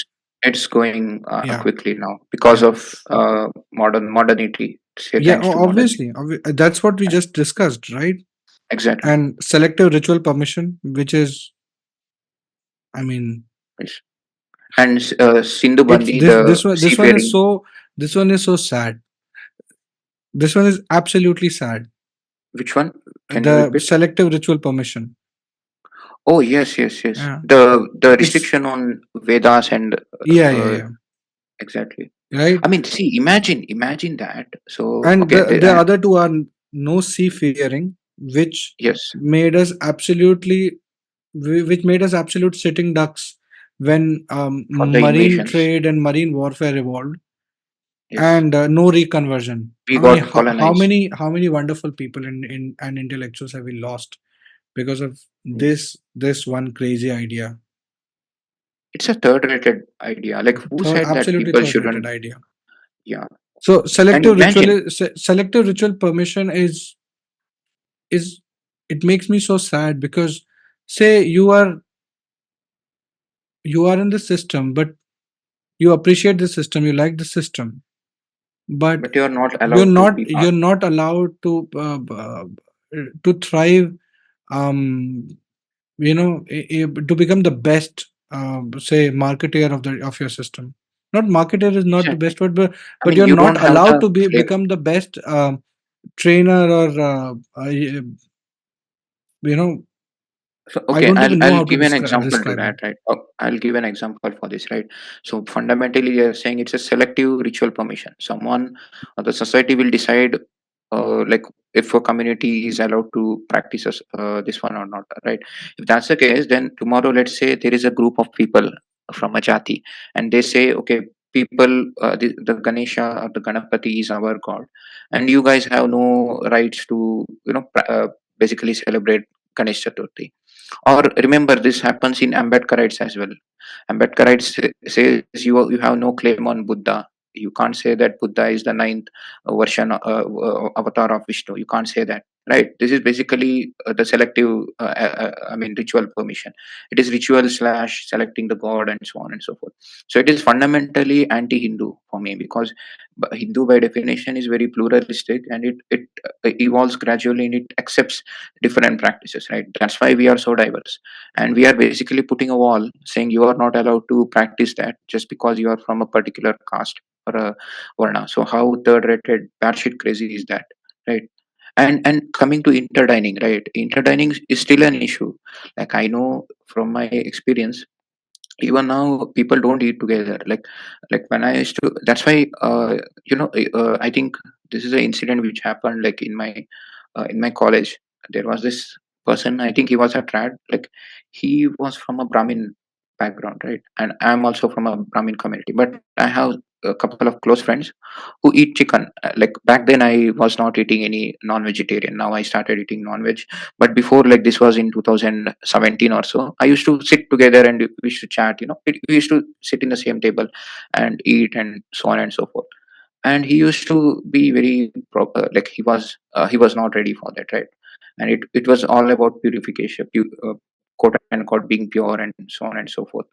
it's going Yeah, quickly now because yeah, of modernity. Say yeah, thanks to modernity. obviously, that's what we just discussed, right? Exactly. And selective ritual permission, which is, I mean, Yes. And Sindhu it's Bandi, this the this one this one is seafaring. so this one is so sad. This one is absolutely sad. Which one? Can you The repeat? selective ritual permission. Oh yes, yes, yes. Yeah, The it's, restriction on Vedas and yeah, yeah, uh, yeah, exactly. right. I mean, see, imagine that. So And okay, the other two are no seafaring, which yes, made us absolutely, which made us absolute sitting ducks when for the marine invasions. trade and marine warfare evolved. Yes, And no reconversion. we I mean, got how colonized. many wonderful people and intellectuals have we lost because of Yes. this one crazy idea? It's a third-rated idea. Like who Third, said that absolutely people third rated shouldn't? idea. Yeah, So and imagine. selective ritual permission is it makes me so sad, because say you are in the system, but you appreciate the system, you like the system, but But you are not allowed to be part. you're not allowed to thrive, um to become the best, say, marketeer of your system. Not marketer is not the Exactly. best word, I but mean, you're you not don't have allowed the to flavor. become the best trainer, or you know So I okay, don't even know I'll how to give an example to describe it. that, right? I'll give an example for this, right? So fundamentally, you're saying it's a selective ritual permission. Someone, the society will decide, like if a community is allowed to practice this one or not, right? If that's the case, then tomorrow, let's say there is a group of people from a jati, and they say, okay, people, the Ganesha or the Ganapati is our god, and you guys have no rights to, basically celebrate Ganesh Chaturthi. Or remember, this happens in Ambedkarites as well. Ambedkarites says you have no claim on Buddha. You can't say that Buddha is the ninth version, avatar of Vishnu. You can't say that, right? This is basically the selective, I mean, ritual permission. It is ritual slash selecting the god and so on and so forth. So it is fundamentally anti-Hindu for me, because Hindu by definition is very pluralistic, and it evolves gradually, and it accepts different practices, right? That's why we are so diverse, and we are basically putting a wall saying you are not allowed to practice that just because you are from a particular caste or a varna. So how third rated batshit crazy is that, right? And coming to interdining, right? Interdining is still an issue. Like I know from my experience, even now people don't eat together. Like when I used to, that's why I think this is an incident which happened like in my college. There was this person, I think he was a trad, like he was from a Brahmin background, right? And I'm also from a Brahmin community, but I have a couple of close friends who eat chicken. Like back then I was not eating any non-vegetarian, now I started eating non-veg. But before, like this was in 2017 or so, I used to sit together and we used to chat, we used to sit in the same table and eat and so on and so forth. And he used to be very proper, like he was not ready for that, right? And it was all about purification, quote unquote, being pure and so on and so forth.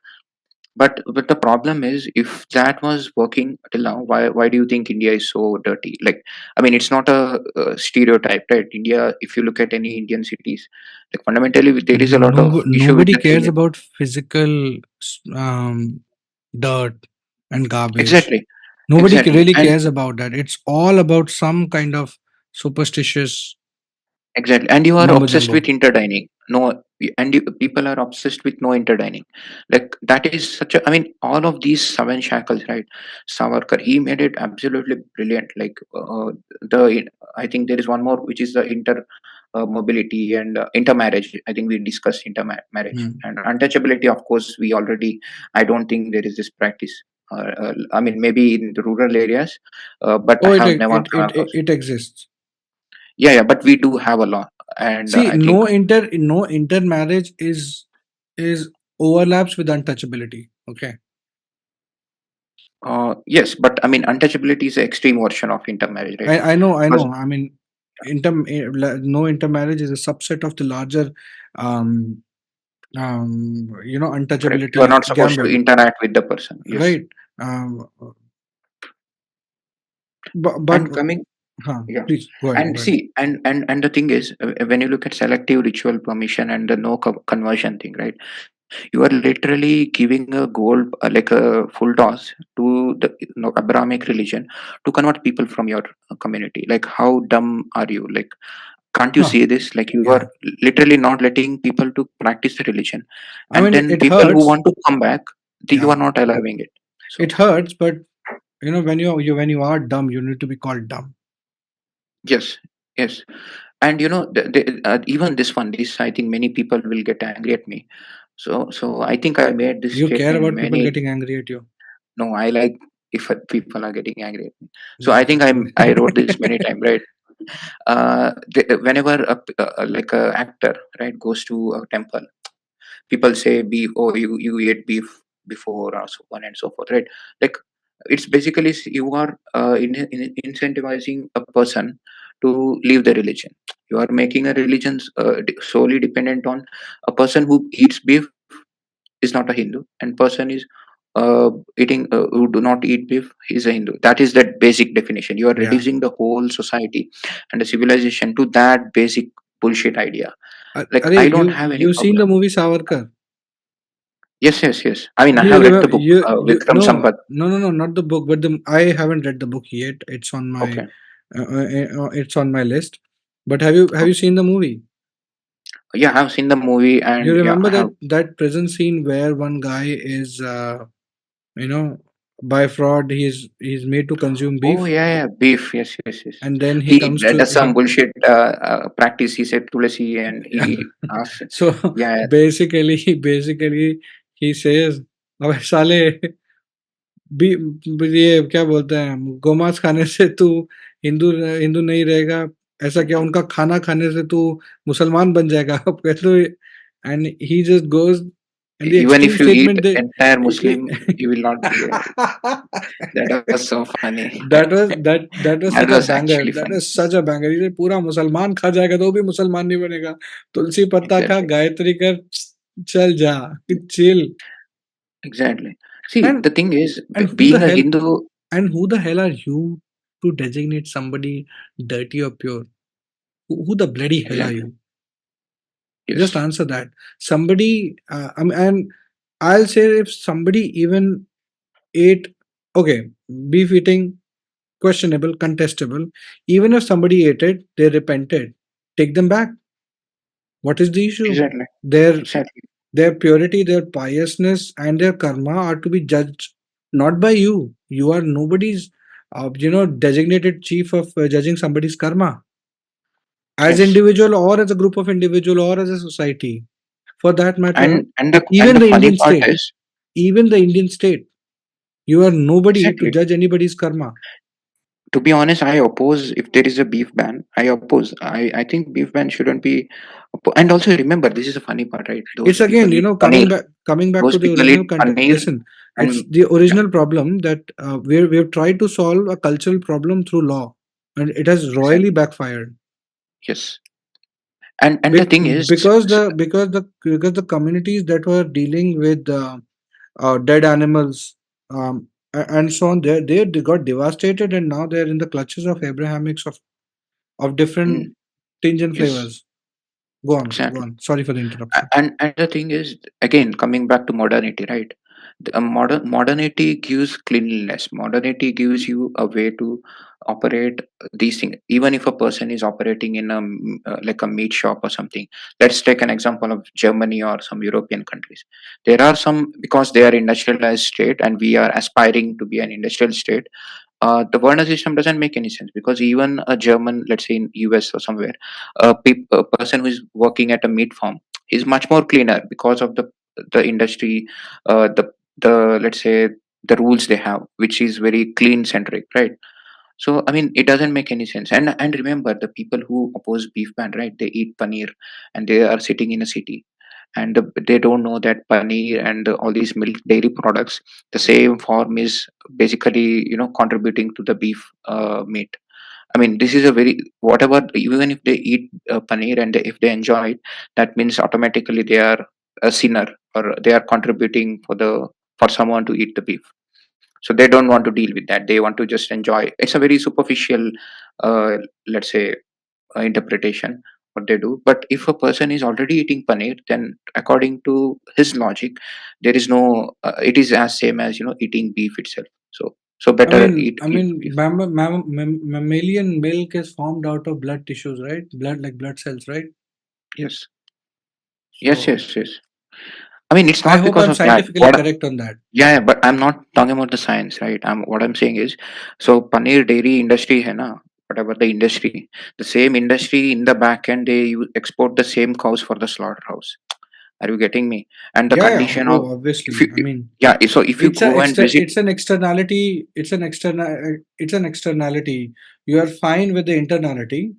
But the problem is, if that was working till now, why do you think India is so dirty? Like, I mean, it's not a stereotype, right? India, if you look at any Indian cities, like fundamentally there is a lot of issue with Nobody the cares cleaning. about physical um, dirt. and garbage. Exactly, Nobody exactly. really And cares about that. It's all about some kind of superstitious exactly, and you are mumbo obsessed jumbo. with interdining. No, and people are obsessed with no interdining. Like that is such a. I mean, all of these seven shackles, right? Savarkar, he made it absolutely brilliant. Like I think there is one more, which is the mobility and intermarriage. I think we discussed intermarriage Hmm. and untouchability. Of course, we already. I don't think there is this practice. I mean, maybe in the rural areas, but I Oh, have never come across. it exists. Yeah, yeah, but we do have a law, and See, I think no intermarriage is overlaps with untouchability. Okay, yes, but I mean, untouchability is an extreme version of intermarriage, right? I Because know. I mean, no intermarriage is a subset of the larger, um, correct, you are untouchability not supposed to gambit, interact with the person. Yes, right? Um, but and coming, yeah, please go ahead. and Go ahead. see, and the thing is, when you look at selective ritual permission and the no conversion thing, right? You are literally giving a gold, like a full toss to the Abrahamic religion to convert people from your community. Like, how dumb are you? Like, can't you Huh, see this? Like, you are yeah. literally not letting people to practice the religion, I and mean, then it people who hurts. want to come back, you Yeah, are not allowing it. it So hurts. But when when you are dumb, you need to be called dumb. yes, yes, and even this one, this I think many people will get angry at me. So I think I made this You care statement about people many. getting angry at you. No, I like if people are getting angry at me. So I That's think good. I wrote this many times, right? Whenever like a actor, right, goes to a temple, people say beef, oh, you ate beef before, or so on and so forth, right? Like it's basically you are incentivizing a person to leave the religion. You are making a religion solely dependent on a person who eats beef is not a Hindu, and person is eating who do not eat beef is a Hindu. That is that basic definition. You are Yeah. reducing the whole society and the civilization to that basic bullshit idea. Like Arey, I don't have any you've seen problem. the movie Savarkar? Yes, yes, yes. I mean, I Do you have read remember? the book, You Vikram Sampath. no, not the book, but the I haven't read the book yet. It's on my Okay, it's on my list. But have you okay. seen the movie? Yeah, I have seen the movie, You and yeah, remember I have. that prison scene where one guy is you know by fraud he's made to consume Oh beef, yeah, yeah, beef. Yes, yes, yes. and then he He comes to does some bullshit practice. He said tulasi, and he asks. so Yeah, basically he says, अबे साले भी ये क्या बोलते हैं गोमांस खाने से तू हिंदू हिंदू नहीं रहेगा ऐसा क्या उनका खाना खाने से तू मुसलमान बन जाएगा अब कहते हो and he just goes and the even extreme if you eat statement they entire Muslim, you will not be. That was so funny. that was That such a was banger actually that funny. was such a banger ये पूरा मुसलमान खा जाएगा तो भी मुसलमान नहीं बनेगा तुलसी पत्ता खा Exactly. गायत्री कर चल जा chill Exactly. See, and the thing is, and who the being a hell Hindu, and who the hell are you to designate somebody dirty or pure? Who the bloody hell are exactly. you? Just Yes. answer that. Somebody, and I'll say if somebody even ate, okay, beef eating, questionable, contestable. Even if somebody ate it, they repented. Take them back. What is the issue? Exactly. Their Exactly. their purity, their piousness, and their karma are to be judged not by you. You are nobody's, designated chief of judging somebody's karma as Yes. individual or as a group of individual or as a society for that matter And the even the funny indian part state is, even the indian state you are nobody to exactly. judge anybody's karma. To be honest, I oppose if there is a beef ban. I oppose. I think beef ban shouldn't be. And also remember, this is a funny part, right? It's Those again people eat paneer. coming back to Those the people original eat content. paneer, Listen, it's and the yeah, original problem that we've tried to solve a cultural problem through law and it has royally exactly. backfired. Yes. And the Bec- thing is, because the communities that were dealing with dead animals and so on they got devastated and now they're in the clutches of abrahamics of different mm, tinge and yes, flavors. Go exactly. on, sorry for the interruption. And the thing is, again, coming back to modernity, right? Modernity gives cleanliness. Modernity gives you a way to operate these things. Even if a person is operating in a like a meat shop or something, let's take an example of Germany or some European countries. There are some, because they are industrialized state and we are aspiring to be an industrial state. The Werner system doesn't make any sense, because even a German, let's say in US or somewhere, a person who is working at a meat farm is much more cleaner because of the industry, the let's say the rules they have, which is very clean centric, right? So I mean, it doesn't make any sense. And remember, the people who oppose beef ban, right? They eat paneer, and they are sitting in a city, and they don't know that paneer and all these milk dairy products, the same farm is basically contributing to the beef meat. I mean, this is a very, whatever, even if they eat paneer and if they enjoy it, that means automatically they are a sinner, or they are contributing for someone to eat the beef. So they don't want to deal with that. They want to just enjoy. It's a very superficial, uh, let's say, interpretation what they do. But if a person is already eating paneer, then according to his logic, there is no. It is as same as eating beef itself. So better eat beef. Mammalian milk is formed out of blood tissues, right? Blood, like blood cells, right? Yes, yes, So yes, yes. I mean, it's I not hope because I'm of that. scientifically correct on that. Yeah, yeah, but I'm not talking about the science, right? What I'm saying is, so paneer dairy industry, hai na, whatever the industry, the same industry in the back end, they export the same cows for the slaughterhouse. Are you getting me? And the Yeah, yeah. condition of, Oh, if obviously. you, I mean, yeah, so if you go and visit, it's an externality. It's an externality. You are fine with the internality,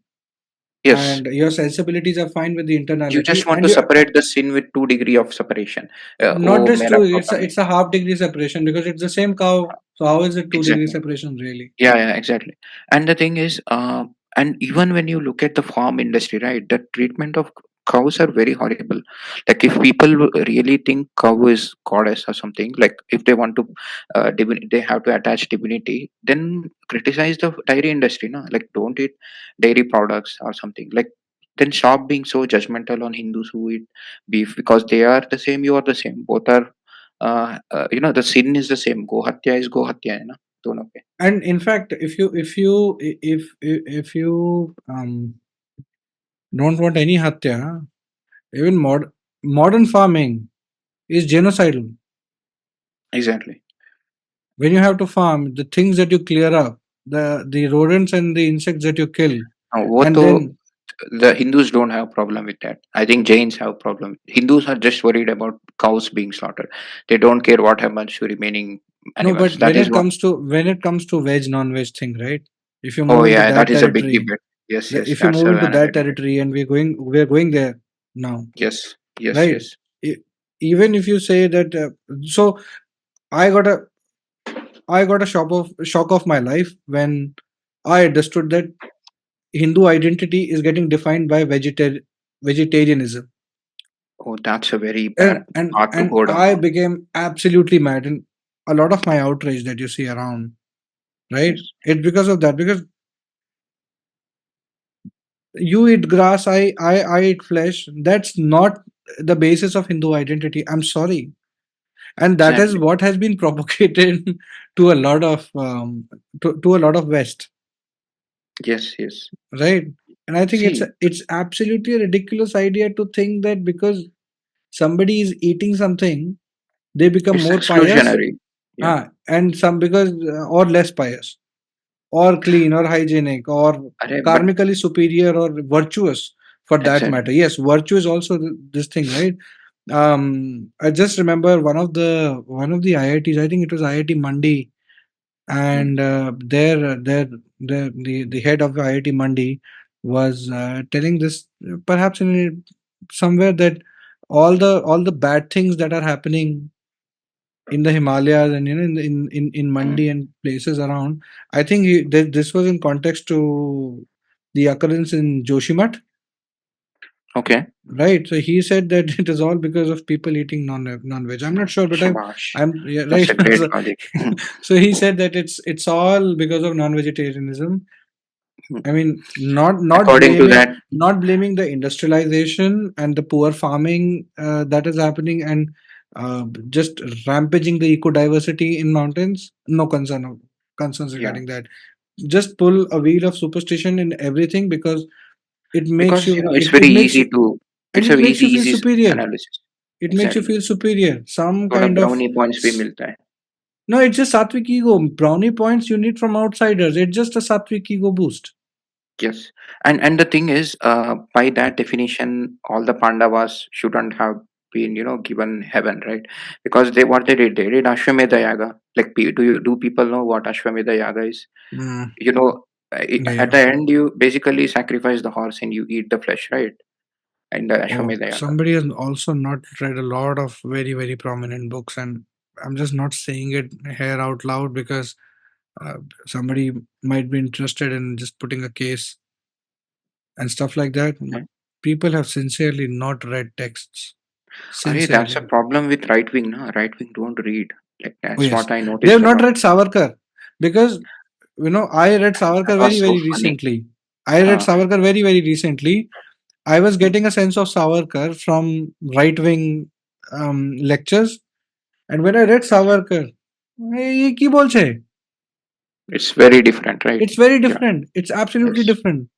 yes, and your sensibilities are fine with the you just internality, want and to you separate the sin with 2 degree of separation. not Oh, just mera two. cow It's paneer. a half degree separation because it's the same cow. So how is it 2 degree Exactly. separation really? Yeah, yeah, exactly. And the thing is, and even when you look at the farm industry, right, the treatment of cows are very horrible. Like if people really think cow is goddess or something, like if they want to, they have to attach divinity, then criticize the dairy industry, no? Like don't eat dairy products or something. Like then stop being so judgmental on Hindus who eat beef, because they are the same, you are the same. Both are, the sin is the same. Go hatya is go hatya, hai na? Dono pe. And in fact, if you don't want any hatya, even modern farming is genocidal. Exactly. When you have to farm, the things that you clear up, the rodents and the insects that you kill, वो and तो then the Hindus don't have problem with that. I think Jains have problem. Hindus are just worried about cows being slaughtered. They don't care what happens to remaining no, animals. but That is what. when it comes to veg non-veg thing, right? If you Oh move into yeah, that that is a big territory, debate. Yes, yes, if you that's move into another that debate. territory, and we're going there now, Yes, yes, right? yes. E- Even if you say that, so I got a I got a shock of my life when I understood that Hindu identity is getting defined by vegetarianism, Oh, that's a very bad path to and go down. I became absolutely mad, and a lot of my outrage that you see around, right? Yes, It's because of that, because you eat grass, I eat flesh. That's not the basis of Hindu identity. I'm sorry, and that is exactly. what has been propagated to a lot of to a lot of West, Yes, yes. right? And I think See, it's absolutely a ridiculous idea to think that because somebody is eating something, they become it's more pious, exclusionary. Yeah. and some because or less pious, or clean, or hygienic, or Arey, but karmically superior, or virtuous for that exactly. matter. Yes, virtue is also this thing, right? I just remember one of the IITs. I think it was IIT Mandi, Mm, and the head of IIT Mandi was telling this, perhaps in somewhere, that all the bad things that are happening in the Himalayas, and in mm. Mandi and places around. I think this was in context to the occurrence in Joshimath, Okay. right? So he said that it is all because of people eating non-veg. I'm not sure, but Shabash. I'm yeah, That's right. a great So, logic. so he said that it's all because of non-vegetarianism. I mean, According to that, not blaming the industrialization and the poor farming that is happening, and just rampaging the eco diversity in mountains. No concerns Yeah, regarding that. Just pull a wheel of superstition in everything because it makes because you it's it, very it makes easy you to. and It's it a makes easy, you feel easy superior. analysis. It makes you Exactly. feel superior. Some थोड़ा kind of brownie points भी मिलता है. no, it's just sattvic ego. Brownie points you need from outsiders. It's just a sattvic ego boost. Yes, and the thing is, by that definition, all the Pandavas shouldn't have been, given heaven, right? Because they did Ashwamedha Yaga. Like, do people know what Ashwamedha Yaga is? Mm, You know, yeah, at yeah. the end, you basically sacrifice the horse and you eat the flesh, right? And the Oh, Ashwamedha Yaga. somebody has also not read a lot of very, very prominent books, and I'm just not saying it here out loud because uh, somebody might be interested in just putting a case and stuff like that. But Okay. people have sincerely not read texts. Arey, that's a Sincerely. problem with right wing, no? Right wing don't read. Like Oh, that's yes. what I They have noticed a not lot. read Savarkar because, I read That Savarkar was very, so very funny. recently. I read Uh, Savarkar very, very recently. I was getting a sense of Savarkar from right wing lectures. And when I read Savarkar, ये की बोलছে? it's very different, right? It's very Yeah. different. It's absolutely Yes. different.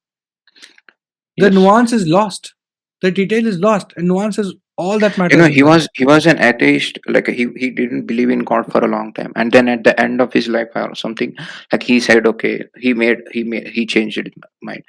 The Yes. nuance is lost. The detail is lost, and nuance is all that matters in He life. was an atheist. Like he didn't believe in God for a long time, and then at the end of his life or something, like he said, okay, he changed his mind.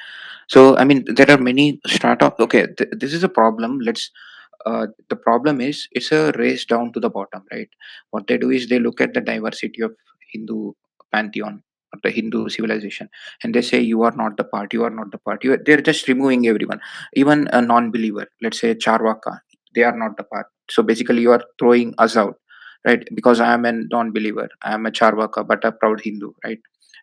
So I mean, there are many startup. Okay, this is a problem. The problem is it's a race down to the bottom, right? What they do is they look at the diversity of Hindu pantheon or the Hindu civilization, and they say you are not the part, you are not the part. They're just removing everyone, even a non-believer. Let's say Charvaka, they are not the part. So basically, you are throwing us out, right? Because I am a non-believer, I am a Charvaka, but a proud Hindu, right?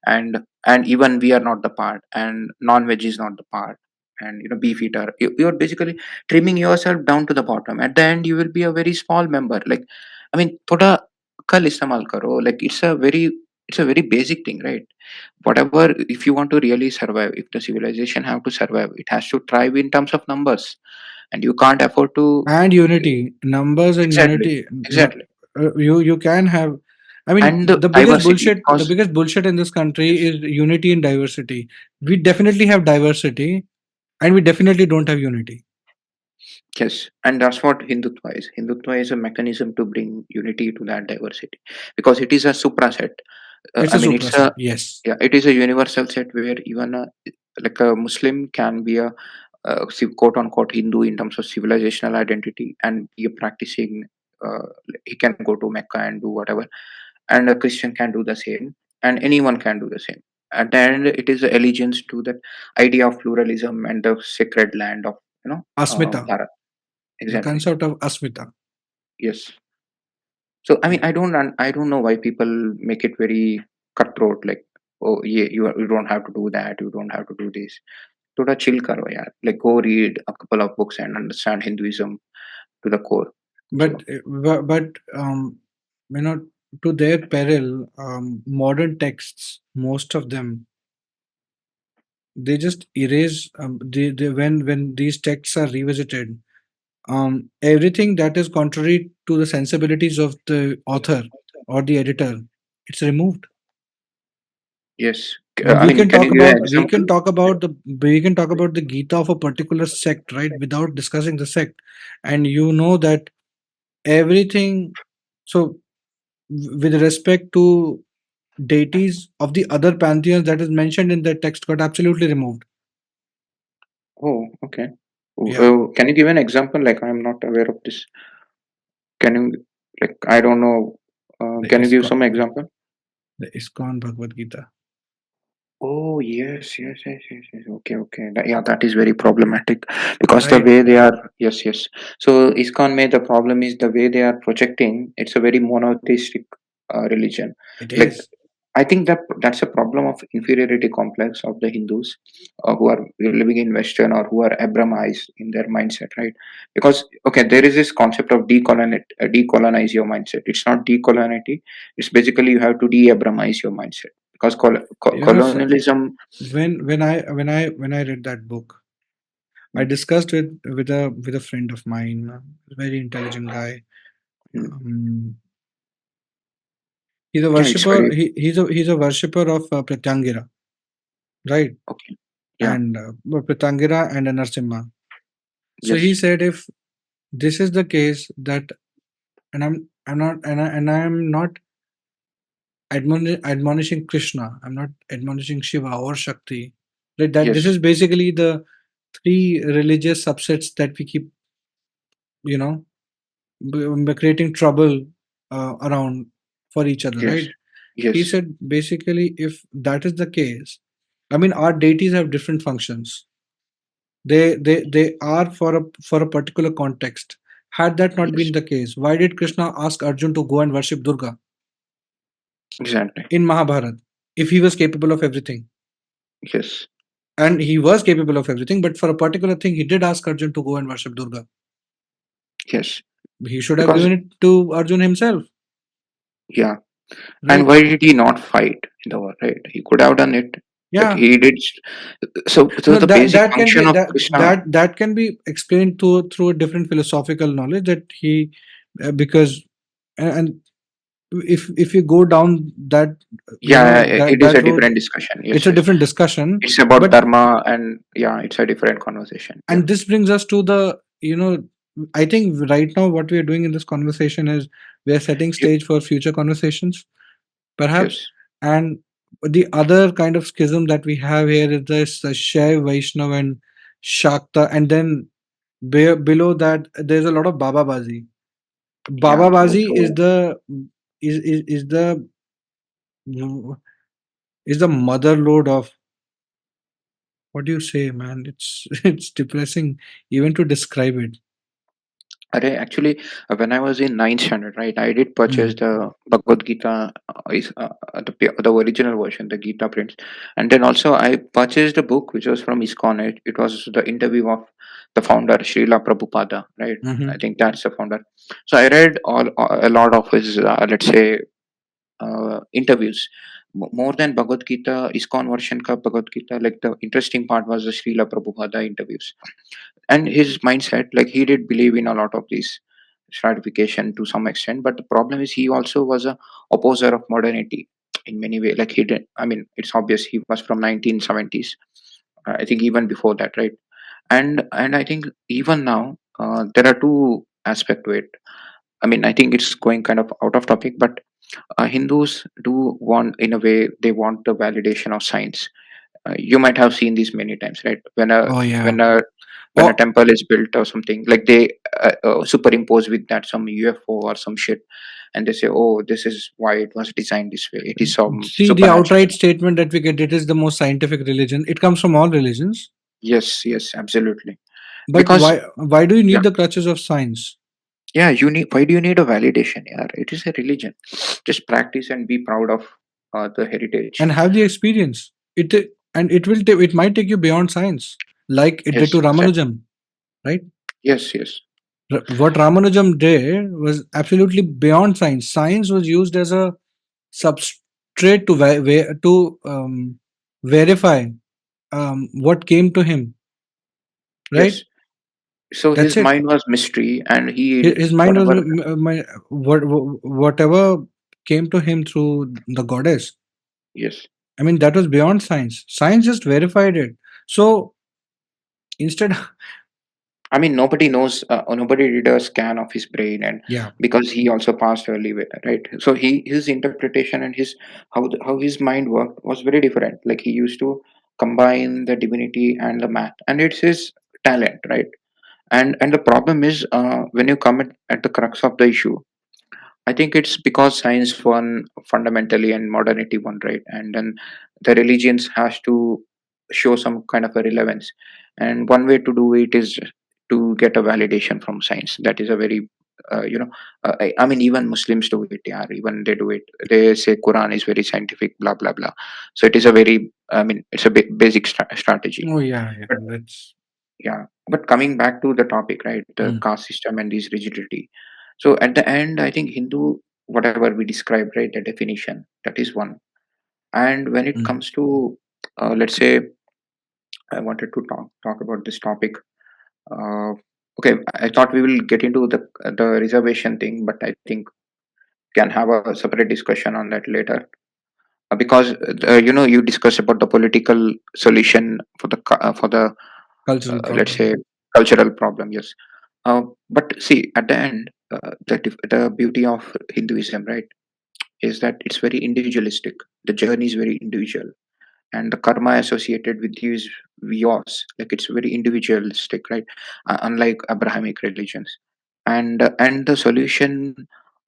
And even we are not the part, and non-veg is not the part, and beef eater. You're basically trimming yourself down to the bottom. At the end, you will be a very small member. Like, I mean, thoda kal istemal karo. Like, it's a very basic thing, right? Whatever, if you want to really survive, if the civilization have to survive, it has to thrive in terms of numbers, and you can't afford to. And unity, numbers and Exactly, unity. No, exactly, you can have. I mean, and the the biggest diversity bullshit. The because biggest bullshit in this country yes. is unity and diversity. We definitely have diversity, and we definitely don't have unity. Yes, and that's what Hindutva is. Hindutva is a mechanism to bring unity to that diversity because it is a supraset. It's I a mean, it's supraset. a Yes. yeah, it is a universal set where even like a Muslim can be a quote unquote Hindu in terms of civilizational identity and be a practicing. He can go to Mecca and do whatever, and a Christian can do the same, and anyone can do the same. At the end, it is allegiance to that idea of pluralism and the sacred land of Asmita. Bharat. The Exactly. concept of asmita. Yes. So I mean, Yeah. I don't know why people make it very cutthroat. Like, oh yeah, you don't have to do that. You don't have to do this. Thoda chill karo yaar. Like, go read a couple of books and understand Hinduism to the core. So But you know, to their peril, modern texts, most of them, they just erase. When these texts are revisited, everything that is contrary to the sensibilities of the author or the editor, it's removed. yes, I We mean, can can talk you give an about we example? can talk about the we can talk about the Gita of a particular sect, right? Without discussing the sect, and you know that everything. So, with respect to deities of the other pantheons that is mentioned in that text, got absolutely removed. Oh, okay. Yeah, Can you give an example? Like, I'm not aware of this. Can you, like, I don't know. the Can you give ISKCON, some example? the ISKCON Bhagavad Gita. Oh yes, yes, yes, yes, yes. Okay, okay. Yeah, that is very problematic because the Right. way they are. Yes, yes. So ISKCON may the problem is the way they are projecting. It's a very monotheistic religion. It Like is. I think that that's a problem of inferiority complex of the Hindus who are living in Western or who are Abramized in their mindset, right? Because okay, there is this concept of decolonize your mindset. It's not decolonity. It's basically you have to de-Abramize your mindset because So colonialism. when I read that book, I Mm, discussed with a friend of mine, a very intelligent guy. Mm. Um, he's a Yeah, it's worshipper. very He's a worshipper of Prityangira, right? okay. Yeah. And Prityangira and Narasimha. So he Yes. said, if this is the case, that, and I'm not, and I am not admonishing Krishna. I'm not admonishing Shiva or Shakti. Right? That this Yes. is basically the three religious subsets that we keep, you know, creating trouble around for each other, Yes. right? He Yes. said basically, if that is the case, I mean, our deities have different functions. They are for a particular context. Had that not been Yes. the case, why did Krishna ask Arjun to go and worship Durga Exactly. in Mahabharata if he was capable of everything? Yes. And he was capable of everything, but for a particular thing, he did ask Arjun to go and worship Durga. Yes. He should have Because given it to Arjun himself, yeah. And right? why did he not fight in the war? Right. He could have done it. Like Yeah. he did. So No, the that basic that can be function of Krishna. that can be explained through a different philosophical knowledge that he because and if you go down that Yeah, that it is a that road, different discussion. it's Yes. a Yes. different discussion. It's about But dharma, and yeah, it's a different conversation. Yeah. and this brings us to the, I think right now what we are doing in this conversation is we are setting You, stage for future conversations, perhaps. yes. And the other kind of schism that we have here is this Shaiv, Vaishnav, and Shakta, and then below that there's a lot of Baba Bazi. Yeah. Baba Bazi is So the is the mother lode of, what do you say, man? It's it's depressing even to describe it. Actually, when I was in ninth standard, right, I did purchase Mm. the Bhagavad Gita, the original version, the Gita prints, and then also I purchased a book which was from ISKCON. It was the interview of the founder, Srila Prabhupada, right? I Hmm. think that's the founder. So I read a lot of his, let's say, interviews. More than Bhagavad Gita, ISKCON version ka Bhagavad Gita, like the interesting part was the Srila Prabhupada interviews and his mindset. Like he did believe in a lot of these stratification to some extent, but the problem is he also was a opposer of modernity in many ways. Like he did, I mean, it's obvious he was from 1970s. I think even before that, right? And I think even now there are two aspect to it. I mean, I think it's going kind of out of topic, but Hindus do want, in a way, they want the validation of science. You might have seen this many times, right? Oh yeah. When a Oh, temple is built or something, like they superimpose with that some UFO or some shit, and they say, "Oh, this is why it was designed this way. It is some see, the supernatural." outright statement that we get, it is the most scientific religion. It comes from all religions. Yes, yes, absolutely. But Because why do you yeah, need the crutches of science? yeah, you need. Why do you need a validation? Yeah, it is a religion. Just practice and be proud of the heritage. And have the experience. And it might take you beyond science, like it did Yes, to exactly. Ramanujam, right? Yes, yes, What Ramanujam did was absolutely beyond science. Science was used as a substrate to verify what came to him, right? yes. So That's his it. mind was mystery, and he His mind was whatever. whatever came to him through the goddess. Yes. I mean, that was beyond science. Science just verified it. So instead, I mean, nobody knows, or nobody did a scan of his brain, and yeah. because he also passed early, right? So his interpretation and his how his mind worked was very different. Like he used to combine the divinity and the math, and it's his talent, right? And the problem is when you come at the crux of the issue, I think it's because science won fundamentally and modernity won, right? And then the religions has to show some kind of a relevance. And one way to do it is to get a validation from science. That is a very I mean, even Muslims do it. Yeah, even they do it. They say Quran is very scientific, blah blah blah. So it is a very, I mean, it's a basic strategy. Oh yeah, yeah. But That's yeah, but coming back to the topic, right? The mm, caste system and this rigidity. So at the end, I think Hindu, whatever we described, right, the definition, that is one. And when it mm, comes to, let's say, I wanted to talk about this topic. Uh, Okay, I thought we will get into the reservation thing, but I think we can have a separate discussion on that later. Because you discuss about the political solution for the Cultural let's problem. say cultural problem. Yes, but see, at the end, the beauty of Hinduism, right, is that it's very individualistic. The journey is very individual, and the karma associated with you is yours. Like, it's very individualistic, right? Unlike Abrahamic religions, and the solution,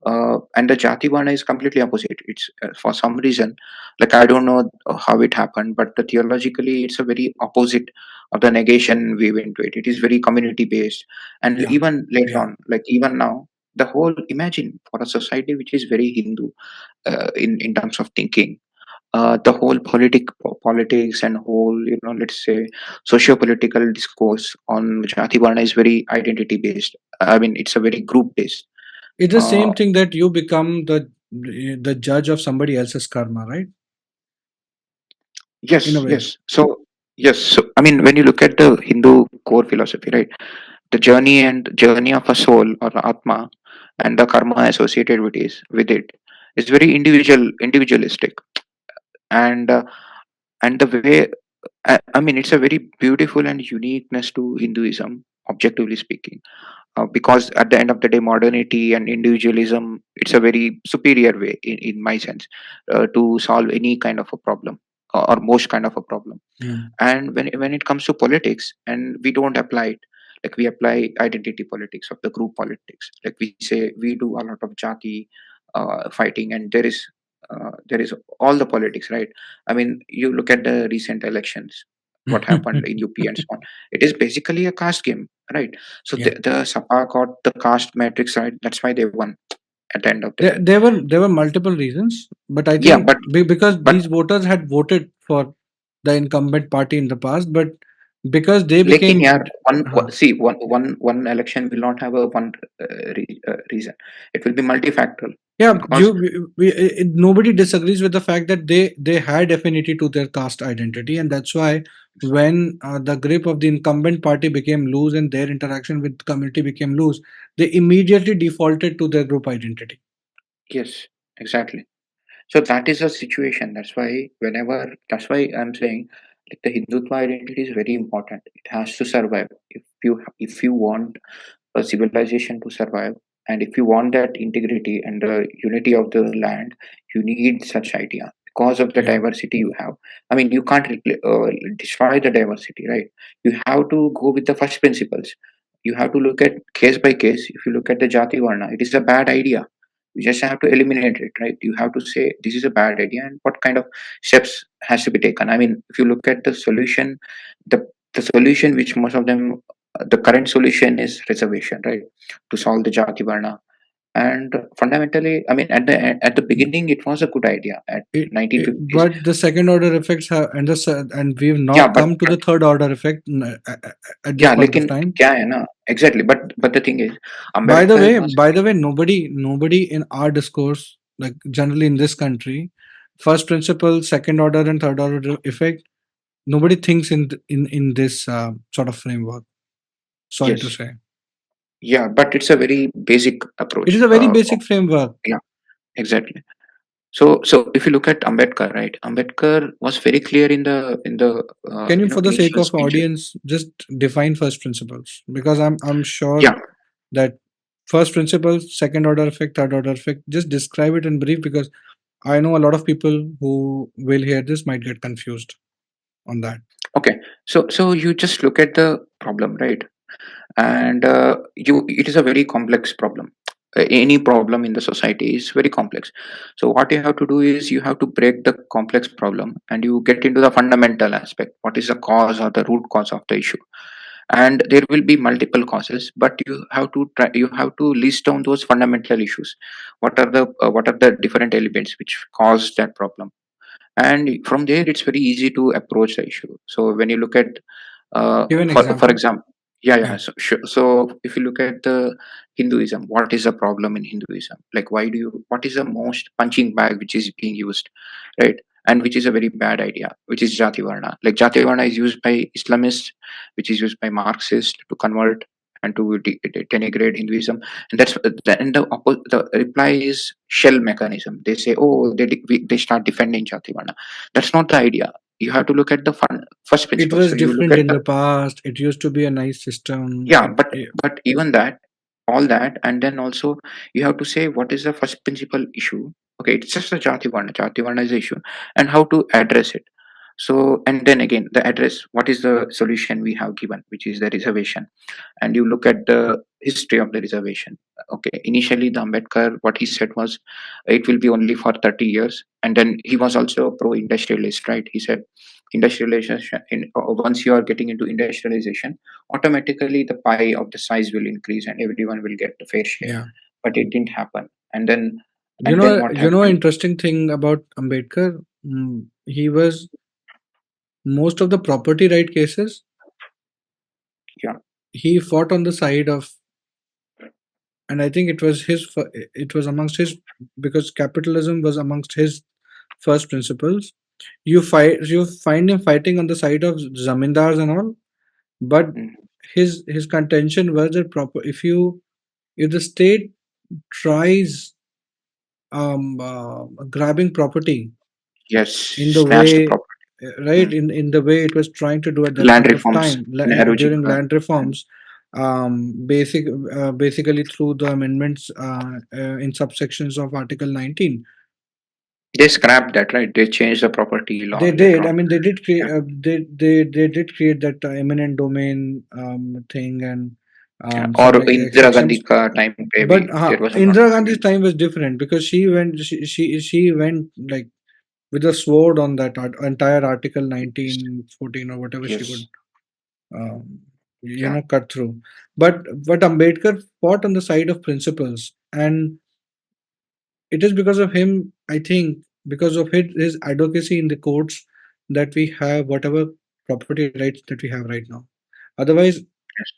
and the jati varna is completely opposite. It's for some reason, like, I don't know how it happened, but the theologically it's a very opposite of the negation weave into it. It is very community based, and Yeah. even later Yeah. on, like even now, the whole, imagine, for a society which is very Hindu, in terms of thinking, the whole politics and whole, let's say, socio-political discourse on jati varna is very identity based. I mean, it's a very group based. It's the uh, same thing that you become the judge of somebody else's karma, right? In a yes, way. yes. So I mean, when you look at the Hindu core philosophy, right, the journey of a soul or atma, and the karma associated with it is very individualistic. And uh, and the way, I mean, it's a very beautiful and uniqueness to Hinduism, objectively speaking, because at the end of the day, modernity and individualism, it's a very superior way, in my sense, to solve any kind of a problem, or most kind of a problem. Mm. And when it comes to politics, and we don't apply it, like we apply identity politics of the group politics. Like we say, we do a lot of jati fighting, and there is all the politics, right? I mean, you look at the recent elections, what happened in UP and so on. It is basically a caste game, right? So Yeah. the Sapa got the caste matrix, right? That's why they won at the end of the day. There were multiple reasons, but I Yeah, think but because but these voters had voted for the incumbent party in the past, but because they Lekin yaar, became see, one election will not have a one reason. It will be multifactorial, yeah, because nobody disagrees with the fact that they had affinity to their caste identity, and that's why when the grip of the incumbent party became loose and their interaction with the community became loose, they immediately defaulted to their group identity. yes, exactly. So that is a situation. That's why I'm saying, like, the Hindutva identity is very important. It has to survive. If you want a civilization to survive, and if you want that integrity and the unity of the land, you need such idea, because of the Yeah. diversity you have. I mean, you can't destroy the diversity, right? You have to go with the first principles. You have to look at case by case. If you look at the jati varna, it is a bad idea. You just have to eliminate it, right? You have to say this is a bad idea, and what kind of steps has to be taken. I mean, if you look at the solution, the the solution which most of them, the current solution is reservation, right, to solve the jati varna. And fundamentally, I mean, at the beginning it was a good idea at 1950s. But the second order effects have, and we've Yeah, not but come to the third order effect at this yeah, point of lekin time. kya hai na, exactly. But the thing is, By the Ambedkar way, was, nobody in our discourse, like generally in this country, first principle, second order, and third order effect, nobody thinks in this sort of framework. Sorry to yes, say, yeah, but it's a very basic it approach. is a very basic framework. Yeah, exactly. So if you look at Ambedkar, right, Ambedkar was very clear in the Can you, for the sake initial of speeches. audience, just define first principles? Because I'm sure Yeah, that first principles, second order effect, third order effect, just describe it in brief because I know a lot of people who will hear this might get confused on that. okay. So you just look at the problem, right? And it is a very complex problem. Any problem in the society is very complex. So what you have to do is you have to break the complex problem, and you get into the fundamental aspect. What is the cause or the root cause of the issue? And there will be multiple causes, but you have to list down those fundamental issues. What are the different elements which cause that problem? And from there it's very easy to approach the issue. So when you look at, Give an for example. example, yeah, yeah, Yeah. so sure. So if you look at the Hinduism, what is the problem in Hinduism? Like, what is the most punching bag which is being used, right? And which is a very bad idea, which is jati varna. Like, jati varna is used by Islamists, which is used by Marxists to convert and to denigrate Hinduism. And that's the reply is shell mechanism. They say, oh, they start defending Jati Varna. That's not the idea. You have to look at the first It principle. So was you look different at in the, the past. It used to be a nice system. yeah, but even that, all that, and then also you have to say what is the first principle issue. Okay, it's just a Jati Varna is the issue, and how to address it. So, and then again, the address, what is the solution we have given, which is the reservation. And you look at the history of the reservation. Okay, initially the Ambedkar, what he said was it will be only for 30 years. And then he was also a pro industrialist, right? He said industrialization, once you are getting into industrialization, automatically the pie of the size will increase and everyone will get the fair share. Yeah. But it didn't happen. And then what happened? Interesting thing about Ambedkar, he was most of the property right cases, Yeah. he fought on the side of, and I think it was amongst his, because capitalism was amongst his first principles. You find him fighting on the side of zamindars and all, but Mhm. his contention was that proper if the state tries grabbing property Yes, in the snatch the way, property. right, Mm. in the way it was trying to do at that Land point of reforms, time, Nehruji. during land Mm. reforms, basically through the amendments in subsections of article 19. They scrapped that, right? They changed the property law They later did. I on. mean, they did create. Yeah. They did create that eminent domain thing, and Yeah. Or some Indira Gandhi exceptions. time, But maybe there was a lot of Indira Gandhi's amendments. time was different because she went like with a sword on that entire Article 1914 or whatever she could, Yes. um, Yeah. cut through. But Ambedkar fought on the side of principles, and it is because of him, I think, because of his advocacy in the courts, that we have whatever property rights that we have right now. Otherwise, Yes.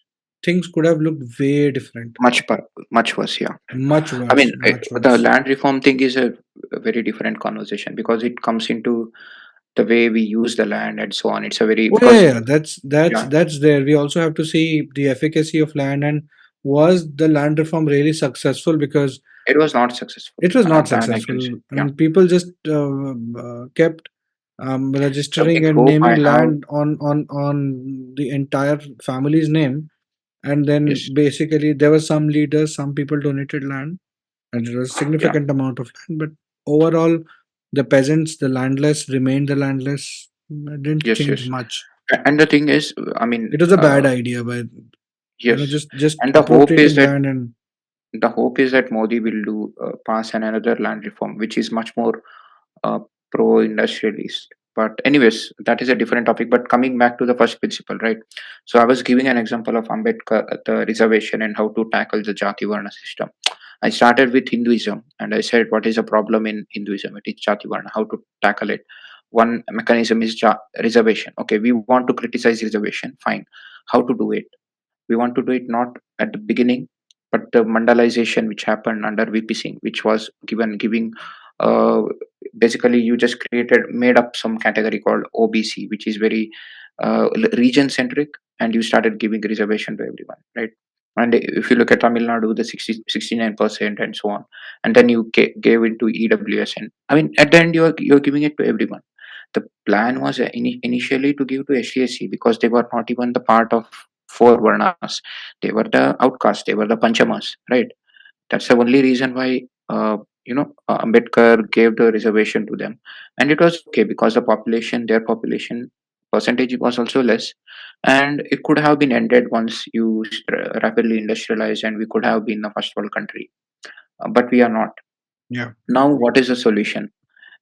things could have looked way different, Much worse. Yeah. much I mean, worse, much the worse. land reform thing is a very different conversation because it comes into the way we use the land and so on. It's a very Oh yeah, because yeah, yeah, that's there. We also have to see the efficacy of land, and was the land reform really successful? Because it was not successful, it was not and I can say successful. I yeah, mean, people just kept the registering big and hope naming I have. land on the entire family's name, and then Yes. basically there were some leaders, some people donated land, and it was a Yeah. significant amount of land. But overall, the peasants, the landless, remained the landless. It didn't Yes. change Yes. much. And the thing is, I mean, It was a bad idea, but yes. just And appropriating land and the hope is that Modi will do pass another land reform, which is much more pro-industrialist. But anyways, that is a different topic. But coming back to the first principle, right? So I was giving an example of Ambedkar, the reservation, and how to tackle the Jati Varna system. I started with Hinduism, and I said, what is the problem in Hinduism? It is Jati Varna. How to tackle it? One mechanism is reservation. Okay, we want to criticize reservation. Fine. How to do it? We want to do it not at the beginning, but the mandalization which happened under VP Singh, which was giving uh, basically you just made up some category called OBC, which is very region centric, and you started giving reservation to everyone, right? And if you look at Tamil Nadu, the 69% and so on, and then you gave it to EWS, and I mean at the end you're giving it to everyone. The plan was initially to give to STSC because they were not even the part of four Varnas. They were the outcasts, they were the Panchamas, right? That's the only reason why Ambedkar gave the reservation to them, and it was okay because their population percentage was also less, and it could have been ended once you rapidly industrialize, and we could have been a first world country, but we are not. yeah. Now, what is the solution?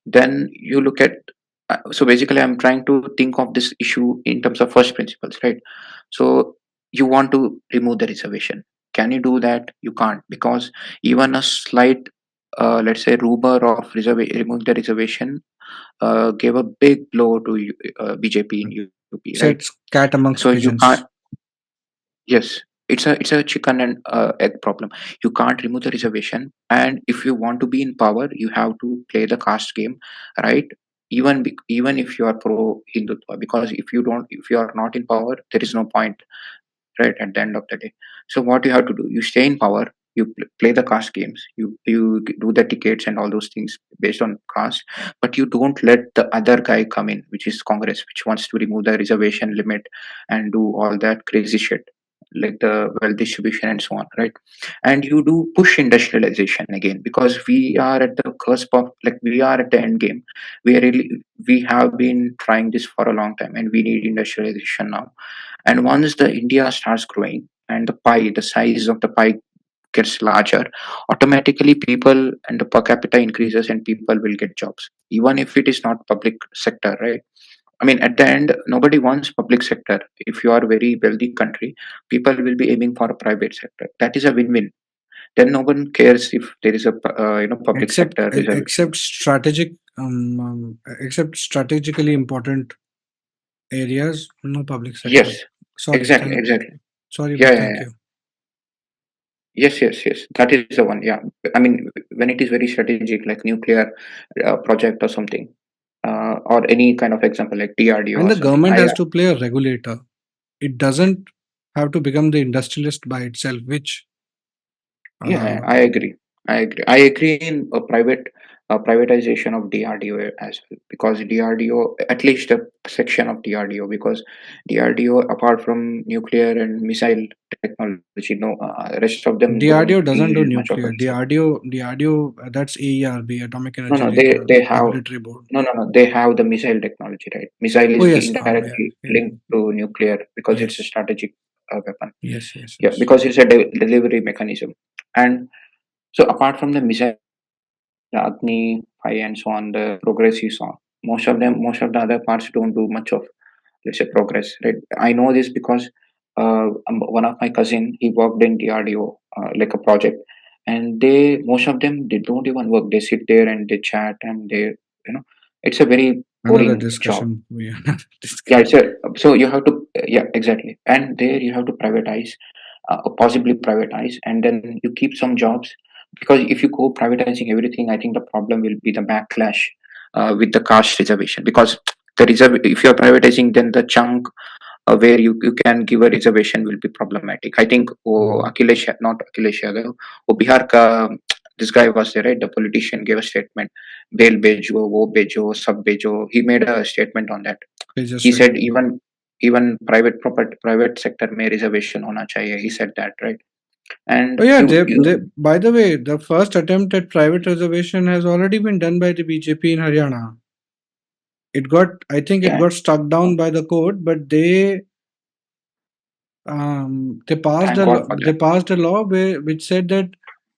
Then you look at so basically I'm trying to think of this issue in terms of first principles, right? So you want to remove the reservation. Can you do that? You can't, because even a slight let's say rumor of removing the reservation gave a big blow to BJP in UP, right? Sets cat amongst So you can't. pigeons. Yes, it's a chicken and egg problem. You can't remove the reservation, and if you want to be in power, you have to play the caste game, right? Even if you are pro Hindutva, because if you are not in power, there is no point, right? At the end of the day, so what you have to do, you stay in power, you play the caste games, you do the tickets and all those things based on caste, but you don't let the other guy come in, which is Congress, which wants to remove the reservation limit and do all that crazy shit, like the wealth distribution and so on, right? And you do push industrialization again, because we are at the cusp of, like, we are at the end game. We have been trying this for a long time, and we need industrialization now. And once the India starts growing and the size of the pie gets larger, automatically people and the per capita increases and people will get jobs, even if it is not public sector, right? I mean, at the end, nobody wants public sector. If you are a very wealthy country, people will be aiming for a private sector. That is a win-win. Then no one cares if there is a public except sector reservation. except strategic except strategically important areas, no public sector. Yes, Sorry, exactly, thank exactly. sorry, Yeah, but yeah, thank yeah. you. Yes, yes, yes. That is the one. Yeah. I mean, when it is very strategic, like nuclear project or something, or any kind of example like DRDO And or the something. government has to play a regulator. It doesn't have to become the industrialist by itself, which Yeah, uh, I agree. I agree. I agree in a privatization of DRDO as well, because DRDO, at least a section of DRDO, because DRDO, apart from nuclear and missile technology, no, rest of them don't DRDO doesn't do yield much of a nuclear. result. DRDO, that's AERB, Atomic No, Energy no, they have, Regulatory Board. no, they have the missile technology, right? Missile Oh is yes, yeah, indirectly yeah, linked to nuclear because it's a yes, strategic weapon. yes, yes, Yeah, yes. because it's a delivery mechanism. And so apart from the missile, the Agni 5 and so on, the progress you saw, most of the other parts don't do much of, let's say, progress, right? I know this because one of my cousin, he worked in DRDO, like a project, and most of them, they don't even work. They sit there and they chat and you know, it's a very Another boring job. discussion. Another Yeah, discussion. it's a, so you have to, yeah, exactly. And there you have to privatize, possibly privatize, and then you keep some jobs, because if you go privatizing everything, I think the problem will be the backlash with the caste reservation, because the reserve, if you're privatizing, then the chunk where you can give a reservation will be problematic. I think, oh, Mhm. Not Akhilesh Yadav, oh, Bihar ka, this guy was there, right? The politician gave a statement, bail bejo, wo bejo, sab bejo. He made a statement on that. He Tejas said Reddy. even private sector में reservation होना चाहिए. He said that, right? And Oh yeah, they. you By the way, the first attempt at private reservation has already been done by the BJP in Haryana. I think it yeah, got struck down by the court, but they passed thank God for they that. passed a law which said that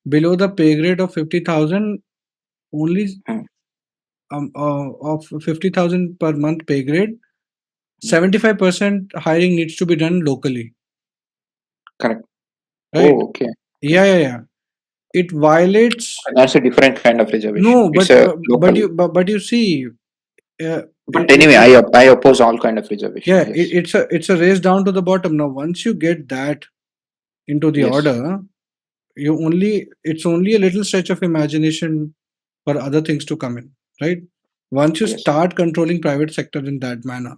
below the pay grade of 50,000, only Mm, of 50,000 per month pay grade, mm, 75% hiring needs to be done locally, correct. right? Oh, okay. Yeah, yeah, yeah. It violates. That's a different kind of reservation. No, It's but a local. but you see, uh, But anyway, I oppose all kind of reservation. yeah, Yes, it's a race down to the bottom. Now, once you get that into the yes, order, it's only a little stretch of imagination for other things to come in, right? Once you yes, start controlling private sector in that manner,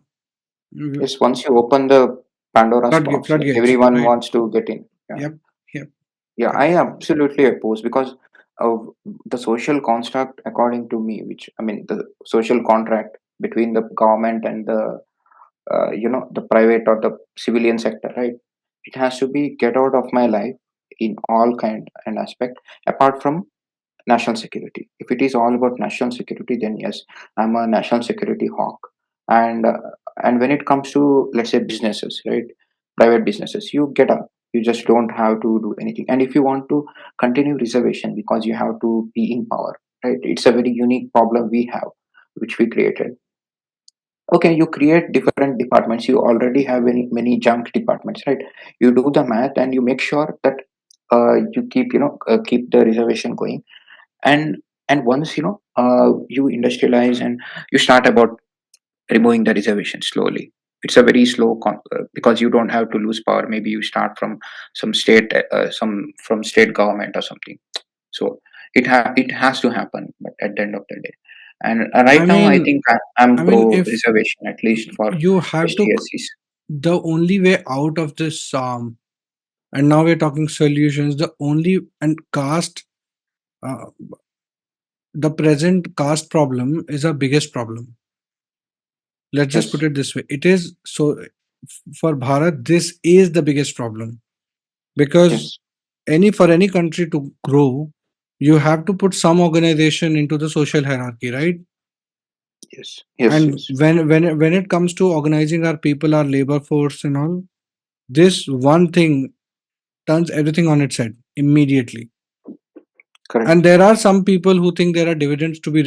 yes. Once you open the Pandora's box, like floodgates, everyone right? wants to get in. Yeah. Yep, yep, Yeah, I correct. absolutely oppose, because of the social construct, according to me, which, I mean, the social contract between the government and the the private or the civilian sector, right? It has to be get out of my life in all kind and aspect, apart from national security. If it is all about national security, then yes, I'm a national security hawk. And when it comes to, let's say, businesses, right, private businesses, you get up, you just don't have to do anything. And if you want to continue reservation, because you have to be in power, right, it's a very unique problem we have, which we created. Okay, you create different departments, you already have many junk departments, right? You do the math and you make sure that you keep, keep the reservation going. and and once you industrialize and you start about removing the reservation slowly, it's a very slow because you don't have to lose power. Maybe you start from some from state government or something. So it has to happen, but at the end of the day. And I right now I mean, think I'm I mean, pro if reservation, at least for you have to STSCs. the only way out of this, and now we're talking solutions, the only, and caste, uh, the present caste problem is our biggest problem. Let's just put Yes. it this way. It is so, for Bharat, this is the biggest problem, because Yes. for any country to grow, you have to put some organization into the social hierarchy, right? Yes. Yes. And Yes. when it comes to organizing our people, our labor force and all, this one thing turns everything on its head immediately. And Correct. there are some people who think there are dividends to be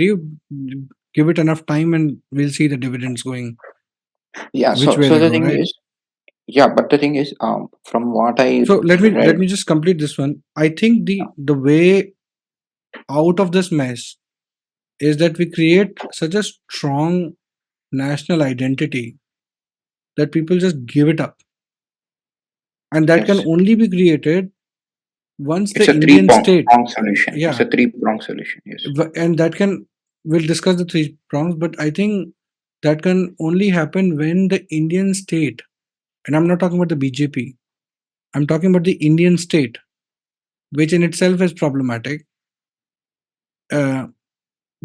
give it enough time and we'll see the dividends going Yeah. which So way so they the go, thing right? is, yeah. But the thing is, from what I So let read, me just complete this one. I think the way out of this mess is that we create such a strong national identity that people just give it up, and that can yes, only be created once it's the a three Indian state, prong solution. It's yeah, a three-prong solution. Yes. and that can, we'll discuss the three prongs, but I think that can only happen when the Indian state, and I'm not talking about the BJP, I'm talking about the Indian state, which in itself is problematic. Uh,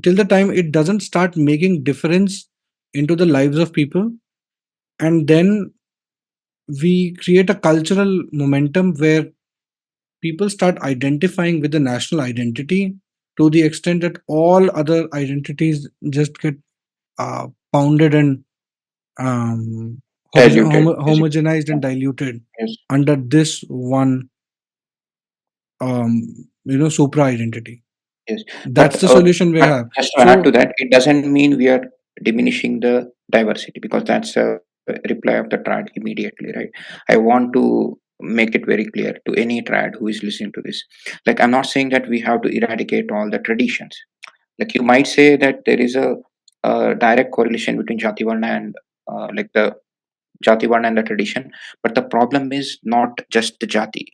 till the time it doesn't start making difference into the lives of people, and then we create a cultural momentum where people start identifying with the national identity to the extent that all other identities just get pounded and Diluted, basically. homogenized Yeah. and diluted Yes. under this one, supra identity. Yes. That's But the solution we have. just to add to So that, it doesn't mean we are diminishing the diversity, because that's a reply of the trad immediately, right? I want to make it very clear to any trad who is listening to this. Like, I'm not saying that we have to eradicate all the traditions. Like, you might say that there is a direct correlation between Jati Varna and like the Jati Varna and the tradition, but the problem is not just the Jati.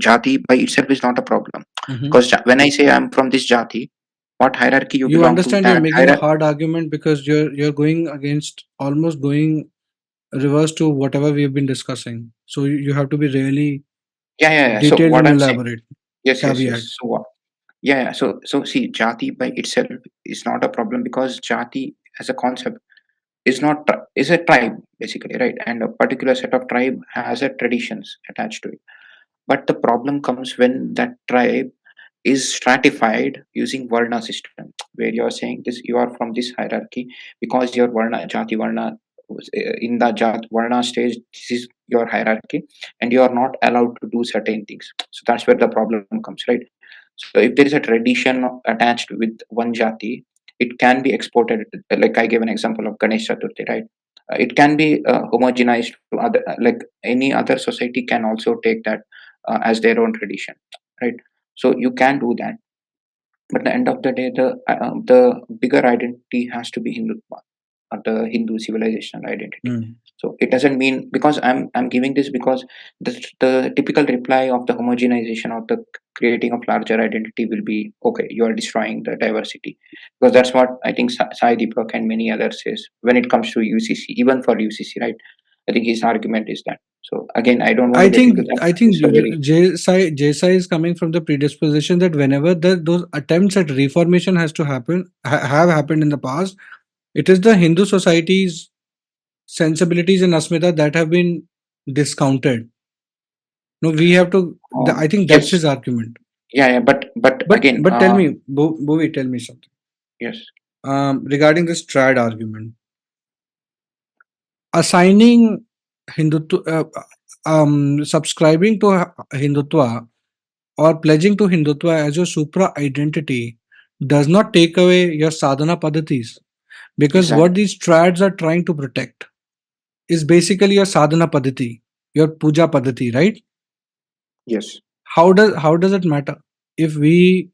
Jati by itself is not a problem, mhm. because when I say I'm from this Jati, what hierarchy you You belong to, understand, you're that making a hierarchy. hard argument because you're going against, almost going reverse to whatever we've been discussing. So you have to be really Yeah, yeah, yeah. So detailed what and I'm saying, elaborate. yes, yes, Caveat. yes. So what? Yeah, yeah. So see, Jati by itself is not a problem, because Jati as a concept is not is a tribe basically, right? And a particular set of tribe has a traditions attached to it. But the problem comes when that tribe is stratified using varna system, where you're saying this, you are from this hierarchy because your varna, jati varna, in the jat varna stage, this is your hierarchy, and you are not allowed to do certain things. So that's where the problem comes, right? So if there is a tradition attached with one jati, it can be exported. Like I gave an example of Ganesh Chaturthi, right? It can be homogenized to other, like any other society can also take that as their own tradition, right? So you can do that, but at the end of the day, the bigger identity has to be Hindutva, or the Hindu civilizational identity. Mm. So it doesn't mean, because I'm giving this because the typical reply of the homogenization of the creating of larger identity will be, okay, you are destroying the diversity, because that's what I think Sai Deepak and many others says when it comes to UCC, even for UCC, right? I think his argument is that. So again, I don't want to get into that. I It's think a very JSI is coming from the predisposition that whenever those attempts at reformation has to happen, have happened in the past, it is the Hindu society's sensibilities and asmita that have been discounted. No, we have to. I think that's yes, his argument. yeah, yeah, but again, But tell me, Bhuvi, tell me something. yes, Regarding this trad argument, assigning Hindutva, subscribing to Hindutva or pledging to Hindutva as your supra identity does not take away your sadhana padhatis, because what exactly, these trads are trying to protect is basically your sadhana padhati, your puja padhati, right? yes, How does it matter if we,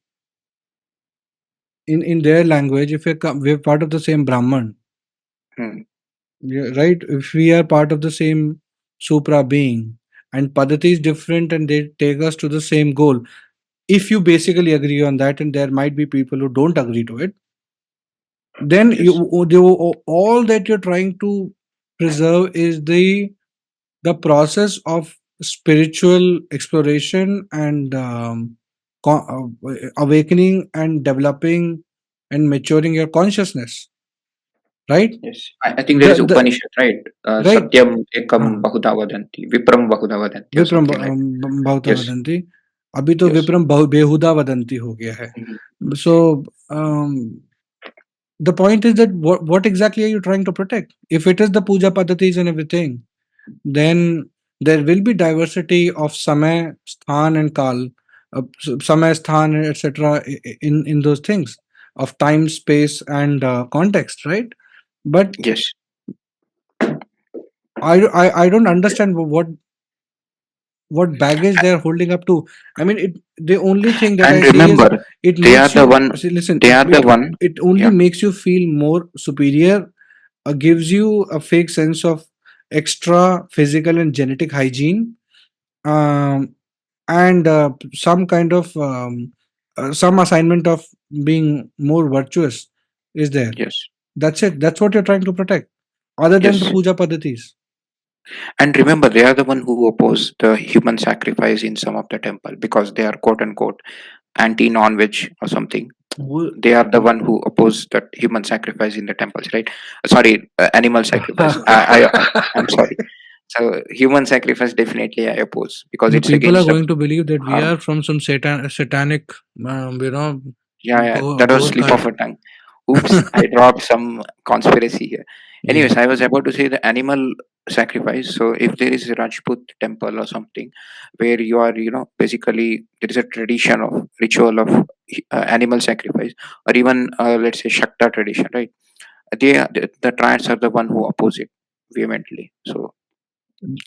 in their language, if we're part of the same Brahman, hmm, yeah, right? If we are part of the same supra being, and padhati is different and they take us to the same goal, if you basically agree on that, and there might be people who don't agree to it, then yes, all that you're trying to preserve is the the process of spiritual exploration and awakening and developing and maturing your consciousness, right? Yes, I think there is The Upanishad, right? right. Satyam ekam हाँ, bahuda vadanti, Vipram bahuda vadanti, or विप्रम something like that. बहुधा Yes, वदंती. अभी तो yes. विप्रम बेहुदा वदंती हो गया है. Mhm. So the point is that what exactly are you trying to protect? If it is the puja padhatis and everything, then there will be diversity of samay, sthan, and kal, samay, sthan, etc. In those things of time, space, and context, right? But Yes, I don't understand what baggage they're holding up to. I mean, the only thing that I and see is remember, it they are makes the you one. see. Listen, They are the one. it only Yeah. makes you feel more superior, gives you a fake sense of extra physical and genetic hygiene, um, and some kind of some assignment of being more virtuous is there. Yes. That's it. That's what you're trying to protect, other than the Yes. puja padhatis. And remember, they are the one who oppose the human sacrifice in some of the temple because they are quote unquote anti non-veg or something. Wo- They are the one who oppose that human sacrifice in the temples, right? Sorry, animal sacrifice. I'm sorry. So human sacrifice definitely I oppose because The it's people are against the. going to believe that we Uh, are from some satanic, yeah, yeah, that was gore slip cult. of a tongue. Oops, I dropped some conspiracy here. Yeah. Anyways, I was about to say the animal sacrifice. So if there is a Rajput temple or something where you are, basically there is a tradition of ritual of animal sacrifice, or even let's say Shakta tradition, right? The tribes are the one who oppose it vehemently. So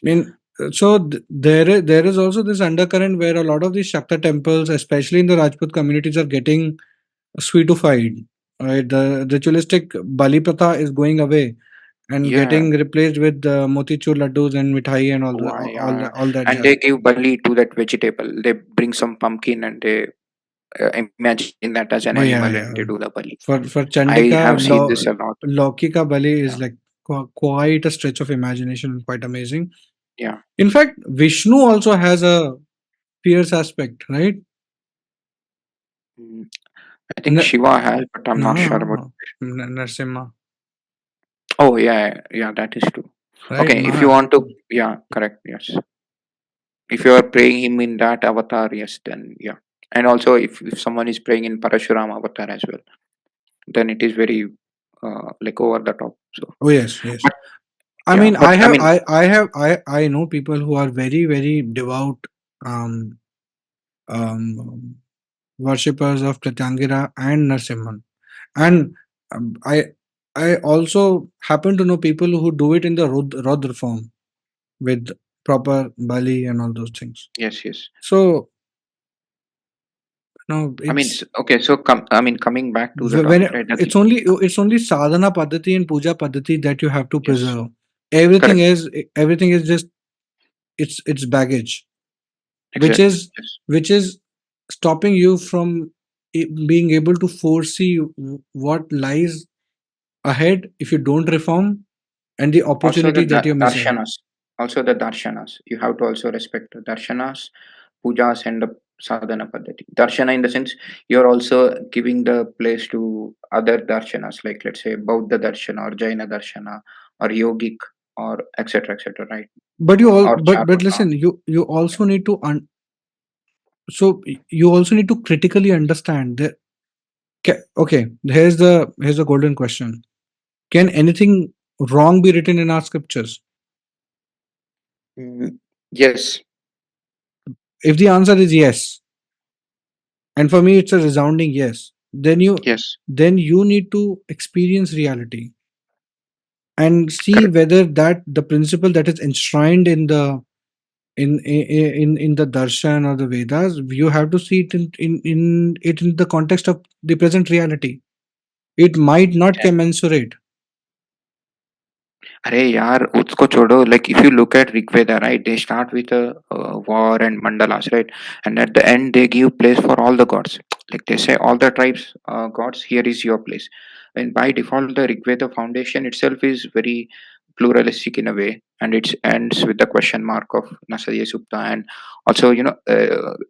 In so there is also this undercurrent where a lot of these Shakta temples, especially in the Rajput communities, are getting sweetified. Right, the ritualistic Bali Pratha is going away and yeah, getting replaced with motichur laddus and mithai and why? all that And they jazz. give bali to that vegetable. They bring some pumpkin and they imagine that as an Oh animal yeah, and they yeah. do the bali. For I Chandika, have seen this a lot. Lauki ka Bali is Yeah, like quite a stretch of imagination, quite amazing. yeah. In fact, Vishnu also has a fierce aspect, right? Mm, I think Shiva has, but I'm No, not sure no, about. no. Narsimha, Oh yeah, yeah, yeah, that is true. right? Okay, if you want to, yeah, correct, yes. If you are praying him in that avatar, yes, then yeah. And also, if someone is praying in Parashuram avatar as well, then it is very like over the top. So, Oh yes, yes. but I yeah, mean, but I mean, I know people who are very, very devout um, um, worshippers of Pratyangira and Narsimhan, and I also happen to know people who do it in the Rudra form with proper Bali and all those things. yes, yes. So no, I mean, it's okay. So I mean, coming back to the when topic, right? That, it's only sadhana paddhati and puja paddhati that you have to yes, preserve. Everything correct, is everything is just it's baggage, which exactly. is Yes, which is stopping you from being able to foresee what lies ahead if you don't reform and the also the opportunity that you're missing. darshanas, also the darshanas. You have to also respect the darshanas, pujas, and the sadhana paddhati. Darshana in the sense you're also giving the place to other darshanas, like let's say Bauddha darshana or Jaina darshana or yogic or etc., right? But you all Or but charvaka. listen, you Yeah. also need to you also need to critically understand that. Okay, here's the golden question: can anything wrong be written in our scriptures? Mm, yes, If the answer is yes, and for me it's a resounding yes, yes, then you need to experience reality and see correct. whether that the principle that is enshrined in the in the darshan or the Vedas, you have to see it in the context of the present reality. It might not commensurate. अरे यार उसको छोड़ो like if you look at Rigveda right they start with a war and mandalas right and at the end they give place for all the gods like they say all the tribes gods here is your place and by default the Rigveda foundation itself is very pluralistic in a way, and it ends with the question mark of Nasariya Supta, and also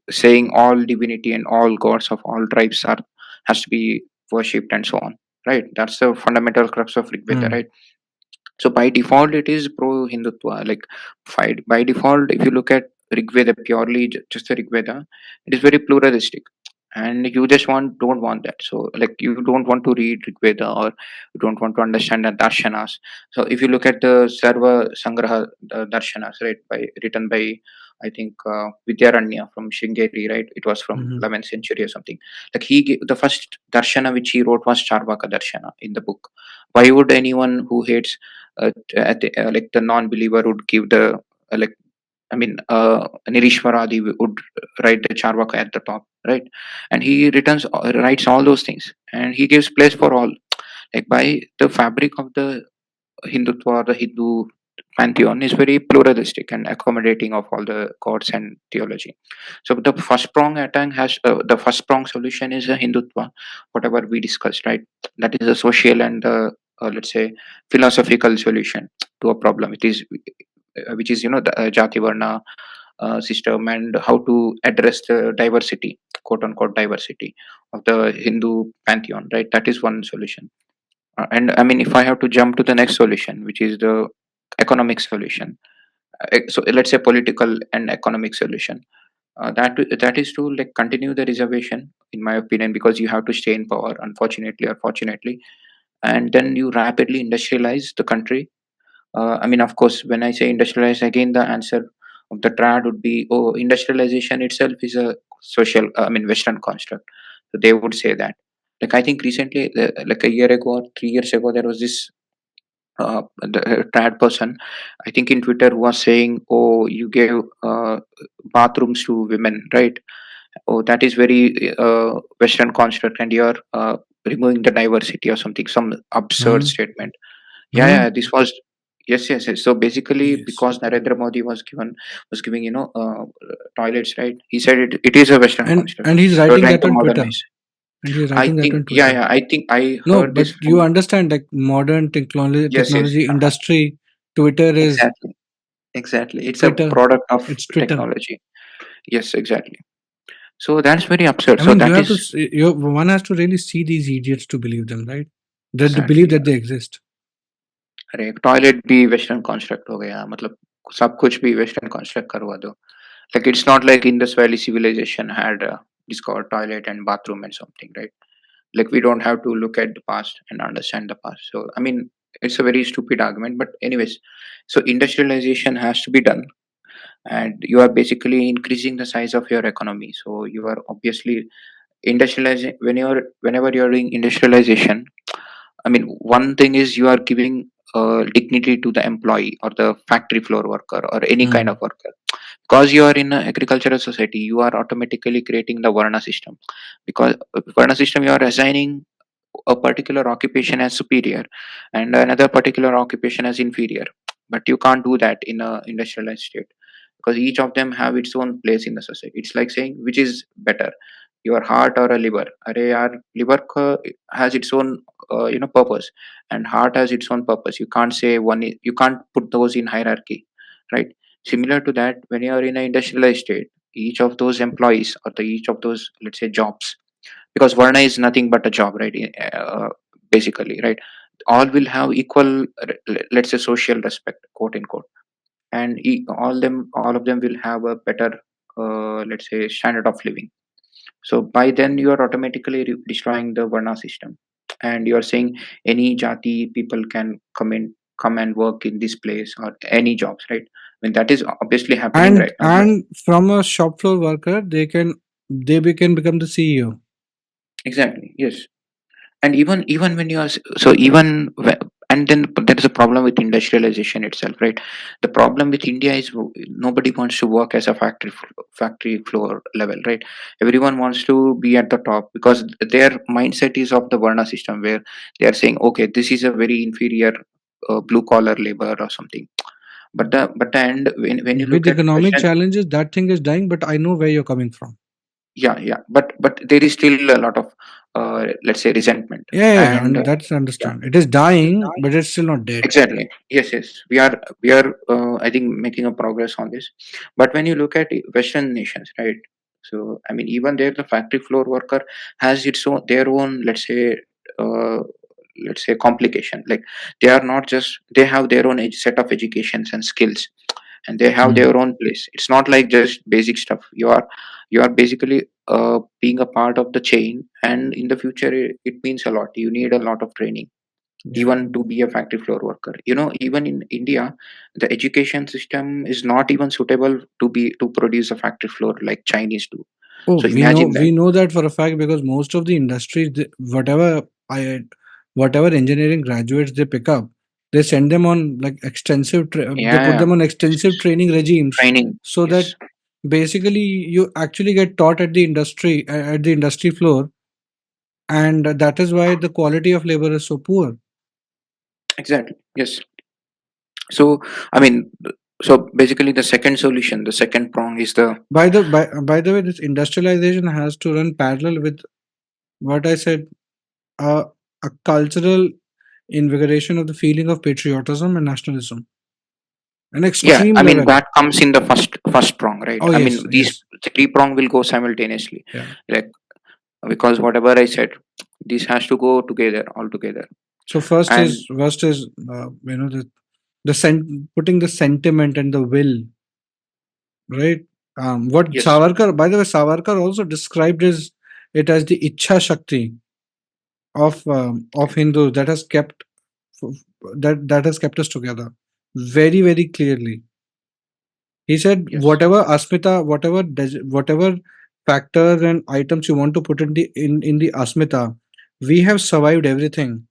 saying all divinity and all gods of all tribes are has to be worshipped and so on. Right, that's the fundamental crux of Rig Veda, Mm. right? So by default, it is pro Hindutva. Like by default, if you look at Rig Veda purely, just the Rig Veda, it is very pluralistic, and you just don't want that. So like you don't want to read Rig Veda, or you don't want to understand the darshanas. So if you look at the Sarva Sangraha darshanas, right, by written by I think Vidyaranya from Sringeri, right? It was from Mhm. 11th century or something. Like the first darshana which he wrote was Charvaka darshana in the book. Why would anyone who hates like the non-believer would give the like I mean Nirishwaradi would write the Charvaka at the top, right? And he writes all those things, and he gives place for all. Like by the fabric of the Hindutva or the Hindu pantheon is very pluralistic and accommodating of all the gods and theology. So the first prong solution is a Hindutva, whatever we discussed, right? That is a social and let's say philosophical solution to a problem. It is which is the Jati Varna system, and how to address the diversity, quote unquote diversity of the Hindu pantheon, right? That is one solution. And I mean, if I have to jump to the next solution, which is the economic solution, so let's say political and economic solution, that is to like continue the reservation, in my opinion, because you have to stay in power, unfortunately or fortunately, and then you rapidly industrialize the country. I mean, of course, when I say industrialize, again, the answer of the trad would be, oh, industrialization itself is a social, I mean, Western construct. So they would say that. Like I think recently, like a year ago or 3 years ago, there was this the trad person, I think in Twitter, who was saying, "Oh, you gave bathrooms to women, right? Oh, that is very Western construct, and you're removing the diversity or something." Some absurd Mhm. statement. Yeah, Mhm. yeah. This was yes, yes, yes. So basically, Yes. because Narendra Modi was giving toilets, right? He said it is a Western construct. And he's You're writing trying that to on Twitter. modernize. And he's I writing that think on yeah, Twitter. yeah. I think I No, heard but this you from understand, like modern yes, yes. technology industry, Twitter is Exactly. Exactly. It's a Twitter. product of It's Twitter. technology. Yes, exactly. So that's very absurd. I So mean, you that have to. is One has to really see these idiots to believe them, right? That they believe exactly. that they exist. अरे toilet भी western construct हो गया मतलब सब कुछ भी western construct करवा दो like it's not like Indus Valley civilization had discovered toilet and bathroom and something, right? Like we don't have to look at the past and understand the past. So I mean, it's a very stupid argument, but anyways, so industrialization has to be done, and you are basically increasing the size of your economy. So you are obviously industrializing whenever you're doing industrialization. I mean, one thing is you are giving dignity to the employee or the factory floor worker or any kind of Mm. worker. Because you are in an agricultural society, you are automatically creating the Varna system. Because Varna system, you are assigning a particular occupation as superior and another particular occupation as inferior. But you can't do that in a industrialized state, because each of them have its own place in the society. It's like saying which is better, your heart or a liver. Arey yaar, has its own purpose, and heart has its own purpose. You can't say you can't put those in hierarchy, right? Similar to that, when you are in an industrialized state, each of those employees or each of those, let's say, jobs, because Varna is nothing but a job, right? Basically, right? All will have equal, let's say, social respect, quote unquote, and all of them will have a better, let's say, standard of living. So by then you are automatically destroying the Varna system, and you are saying any jati people can come and work in this place or any jobs, right? I mean that is obviously happening right now, but And from a shop floor worker, can become the CEO. exactly, yes. And even when you are so even and then there is a problem with industrialization itself, right? The problem with India is nobody wants to work as a factory floor level, right? Everyone wants to be at the top because their mindset is of the Varna system, where they are saying, okay, this is a very inferior blue collar labor or something. But the end, when you With look at economic Western, challenges, that thing is dying. But I know where you're coming from. yeah, but there is still a lot of let's say resentment. Yeah, And and that's yeah, understand. It is dying, but it's still not dead. exactly. Yes, we are I think making a progress on this. But when you look at Western nations, right? So I mean, even there, the factory floor worker has its own their own, uh, let's say complication. Like they are not just they have their own set of educations and skills, and they have Mm. their own place. It's not like just basic stuff. You are basically being a part of the chain, and in the future, it means a lot. You need a lot of training Yeah. even to be a factory floor worker. Even in India, the education system is not even suitable to produce a factory floor like Chinese do. Oh, So imagine that. we know that for a fact because most of the industries, I, whatever engineering graduates they pick up, they send them on like they Yeah, put yeah. them on extensive training regimes, Training. so that Yes, basically you actually get taught at the at the industry floor, and that is why the quality of labor is so poor. exactly. Yes. So I mean, so basically, the second solution, the second prong is the By the way, this industrialization has to run parallel with what I said, uh, a cultural invigoration of the feeling of patriotism and nationalism, an yeah. extreme I mean, level. that comes in the first prong, right? Oh I mean, yes, these yes, three prong will go simultaneously, yeah. like because whatever I said, this has to go together all together. So And first is putting the sentiment and the will, right. What yes, Savarkar, by the way, Savarkar also described it as the ichha shakti of Hindus that has kept that has kept us together very clearly. He said, yes, whatever factors and items you want to put in the asmita, we have survived everything,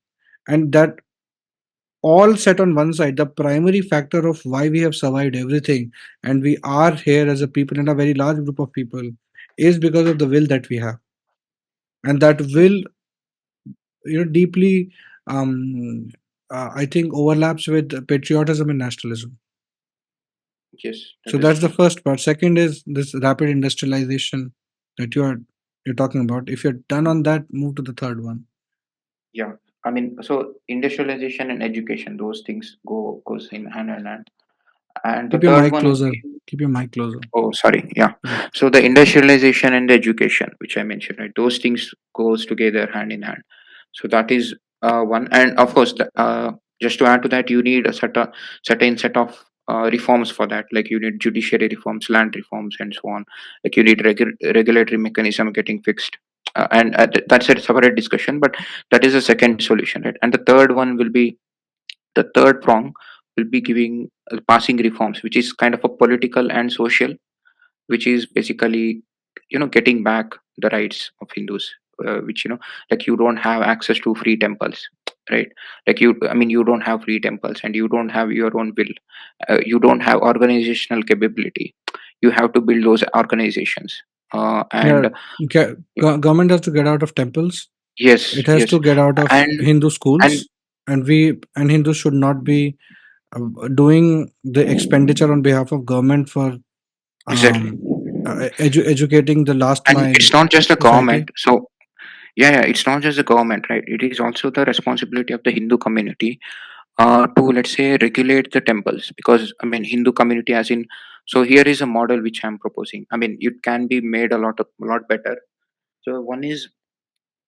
and that all set on one side. The primary factor of why we have survived everything, and we are here as a people and a very large group of people, is because of the will that we have, and that will, deeply, I think, overlaps with patriotism and nationalism. yes, So that is that's the true. first part. Second is this rapid industrialization that you're talking about. If you're done on that, move to the third one. Yeah, I mean, so industrialization and education, those things goes in hand in hand. And the Keep your third mic one would closer. be, Keep your mic closer. oh, sorry, yeah. Yeah. So the industrialization and the education, which I mentioned, right? Those things goes together hand in hand. So that is one, and of course, just to add to that, you need a certain set of reforms for that. Like you need judiciary reforms, land reforms, and so on. Like you need regulatory mechanism getting fixed. And that's a separate discussion, but that is a second solution, right? And the third one will be the third prong will be giving passing reforms, which is kind of a political and social, which is basically getting back the rights of Hindus, which like you don't have access to free temples, right? Like I mean, you don't have free temples, and you don't have your own will. You don't have organizational capability. You have to build those organizations, Yeah. and Government has to get out of temples. yes, It has yes, to get out of and Hindu and schools, and Hindus should not be doing the expenditure on behalf of government for exactly. um, educating the last And mile it's not just the society. government. So yeah, it's not just the government, right? It is also the responsibility of the Hindu community to, let's say, regulate the temples, because I mean, Hindu community as in, so here is a model which I'm proposing. I mean, it can be made a lot better. So one is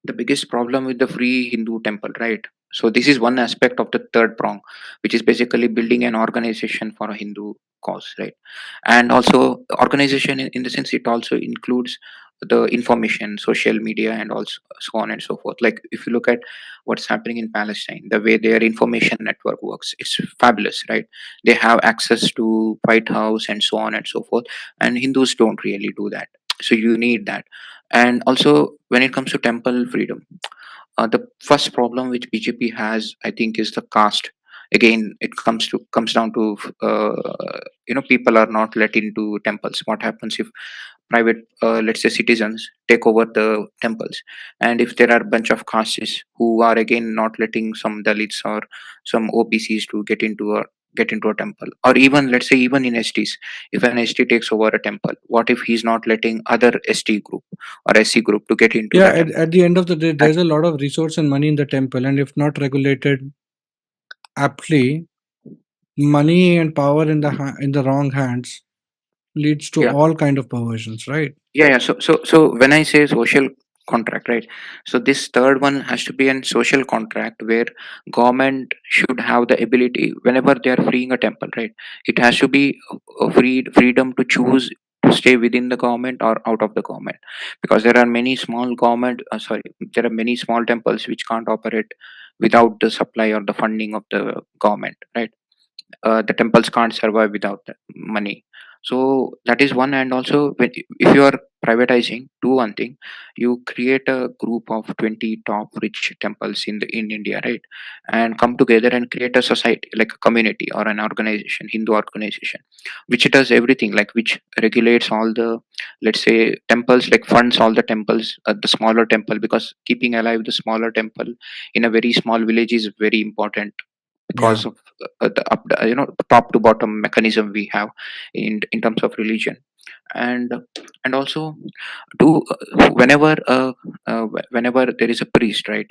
the biggest problem with the free Hindu temple, right? So this is one aspect of the third prong, which is basically building an organization for a Hindu cause, right? And also organization in the sense it also includes the information, social media, and also so on and so forth. Like if you look at what's happening in Palestine, the way their information network works, it's fabulous, right? They have access to White House and so on and so forth, and Hindus don't really do that. So you need that. And also when it comes to temple freedom, the first problem which BJP has, I think, is the caste. Again, it comes down to people are not let into temples. What happens if private, let's say, citizens take over the temples, and if there are a bunch of castes who are again not letting some Dalits or some OBCs to get into get into a temple. Or even, let's say, even in STs, if an ST takes over a temple, what if he's not letting other ST group or SC group to get into Yeah, the at temple? the end of the day, That, there's a lot of resource and money in the temple, and if not regulated aptly, money and power in in the wrong hands leads to yeah. all kind of perversions, right? Yeah, so when I say social contract, right? So this third one has to be a social contract where government should have the ability, whenever they are freeing a temple, right? It has to be a freedom to choose to stay within the government or out of the government, because there are many small government. Sorry, there are many small temples which can't operate without the supply or the funding of the government, right? The temples can't survive without the money. So that is one. And also, if you are privatizing, do one thing: you create a group of 20 top rich temples in India, right? And come together and create a society, like a community or an organization, Hindu organization, which does everything, like which regulates all the, let's say, temples, like funds all the temples, the smaller temple, because keeping alive the smaller temple in a very small village is very important, Yeah. because of top to bottom mechanism we have in terms of religion. And and also, do whenever there is a priest, right,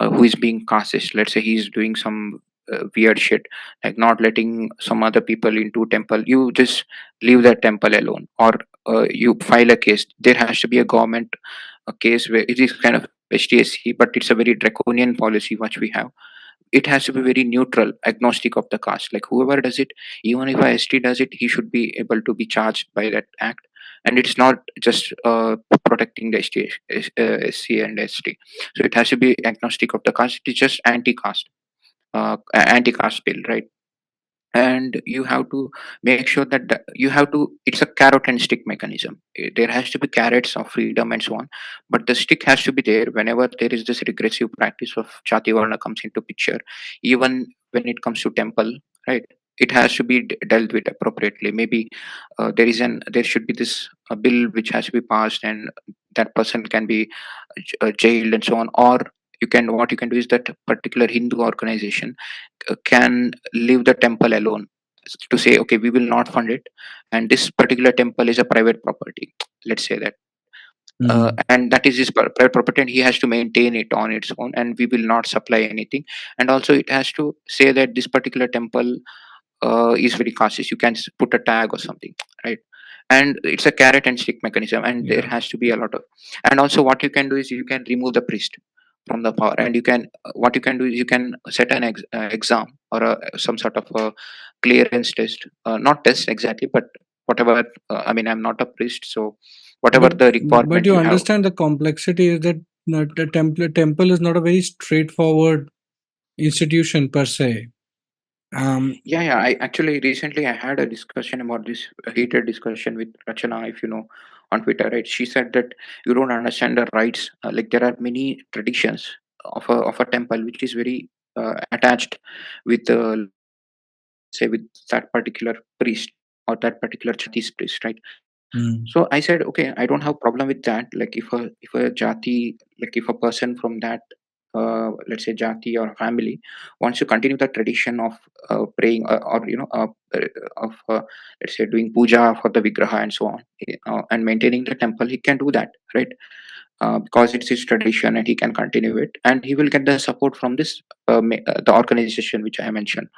who is being casteist, let's say he's doing some weird shit, like not letting some other people into temple, you just leave that temple alone, or you file a case. There has to be a government, a case where it is kind of HTSC, but it's a very draconian policy which we have. It has to be very neutral, agnostic of the caste. Like whoever does it, even if a ST does it, he should be able to be charged by that act. And it's not just protecting the SC and ST. So it has to be agnostic of the caste. It is just anti-caste, anti-caste bill, right? And you have to make sure that you have to, it's a carrot and stick mechanism. There has to be carrots of freedom and so on, but the stick has to be there whenever there is this regressive practice of jati varna comes into picture. Even when it comes to temple, right, it has to be dealt with appropriately. Maybe there should be this bill which has to be passed, and that person can be jailed and so on. Or what you can do is that particular Hindu organization can leave the temple alone, to say, okay, we will not fund it, and this particular temple is a private property, let's say that. Mm. And that is his private property, and he has to maintain it on its own, and we will not supply anything. And also it has to say that this particular temple is very cautious. You can put a tag or something, right? And it's a carrot and stick mechanism, and there Yeah. has to be a lot of. And also, what you can do is you can remove the priest from the power, and you can what you can do is you can set an exam, or some sort of a clearance test, not test exactly, but whatever. I mean, I'm not a priest, so whatever But the but requirement you you have. understand the complexity is that the temple is not a very straightforward institution per se. Yeah, yeah. I actually recently I had a discussion about this, a heated discussion with Rachana, if you know, on Twitter. Right? She said that you don't understand the rights. Like there are many traditions of a temple which is very attached with, let's say, with that particular priest or that particular jati's priest, right? Mm. So I said, okay, I don't have problem with that. Like if a jati, like if a person from that, let's say jati or family, wants to continue the tradition of praying, or of let's say doing puja for the vigraha and so on, and maintaining the temple, he can do that, right? Because it's his tradition and he can continue it, and he will get the support from this the organization which I mentioned.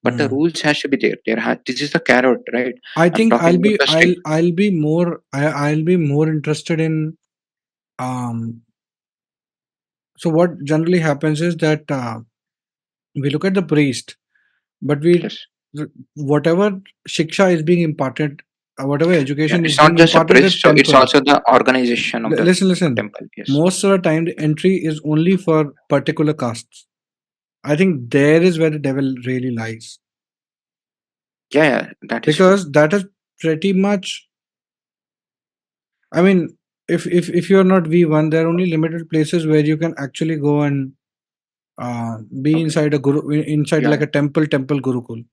But the Mm. rules has to be there. This is the carrot, right? I I'm think talking about the stick. I'll be more interested in um so what generally happens is that we look at the priest, but Yes. whatever shiksha is being imparted, whatever Yeah, education is it's not being just a imparted in the priest, so it's temple. also the organization of the Listen. temple. Yes. Most of the time, the entry is only for particular castes. I think there is where the devil really lies, Yeah, yeah, that is true. because that is pretty much. I mean, if you're not V1, there are only limited places where you can actually go and be Okay. inside a guru, inside Yeah, like yeah. a temple gurukul.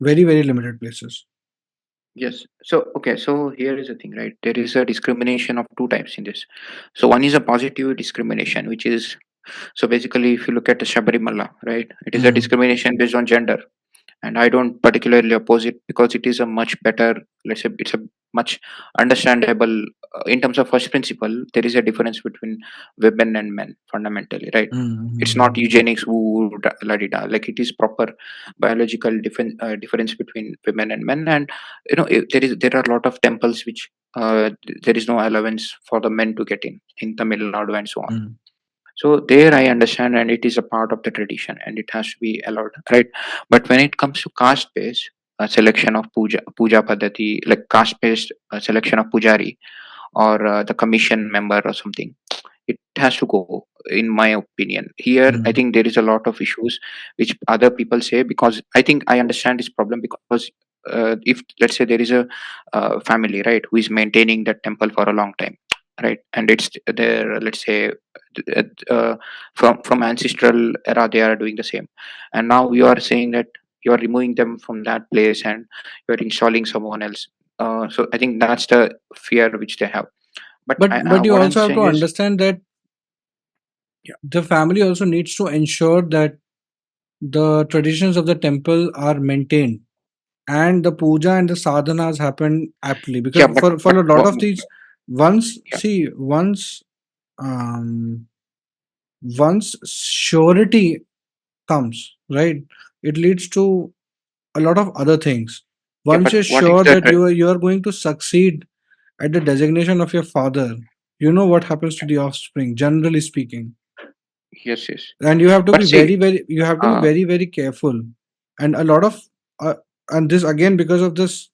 Very limited places. Yes. So, okay. So here is the thing, right? There is a discrimination of two types in this. So one is a positive discrimination, which is, so basically, if you look at the Shabarimala, right, it is a Mm. discrimination based on gender. and I don't particularly oppose it, because it is a much better, let's say it's a much understandable, in terms of first principle. There is a difference between women and men fundamentally, right? It's not Mm-hmm. eugenics, woo, la di da. Like, it is proper biological difference between women and men. And there are a lot of temples which, there is no allowance for the men to get in Tamil Nadu and so on. So there I understand, and it is a part of the tradition, and it has to be allowed, right? But when it comes to caste based selection of puja padati, like caste based selection of pujari, or the commission member or something, it has to go, in my opinion. Here I Mm-hmm. think there is a lot of issues which other people say, because I think I understand this problem. Because if, let's say, there is a family, right, who is maintaining that temple for a long time, right, and it's there, let's say, uh, uh, from ancestral era they are doing the same, and now you are saying that you are removing them from that place and you are installing someone else. So I think that's the fear which they have. But But you what I'm also have to saying is, understand that yeah, the family also needs to ensure that the traditions of the temple are maintained and the puja and the sadhanas happen aptly, because yeah, for a lot what, of these, once yeah, see um once surety comes, right, it leads to a lot of other things. yeah, Once but you're what if sure that? that you are going to succeed at the designation of your father, you know what happens to the offspring, generally speaking. Yes, yes. And you have to But be see, uh, very careful. And a lot of uh, and this again, because of this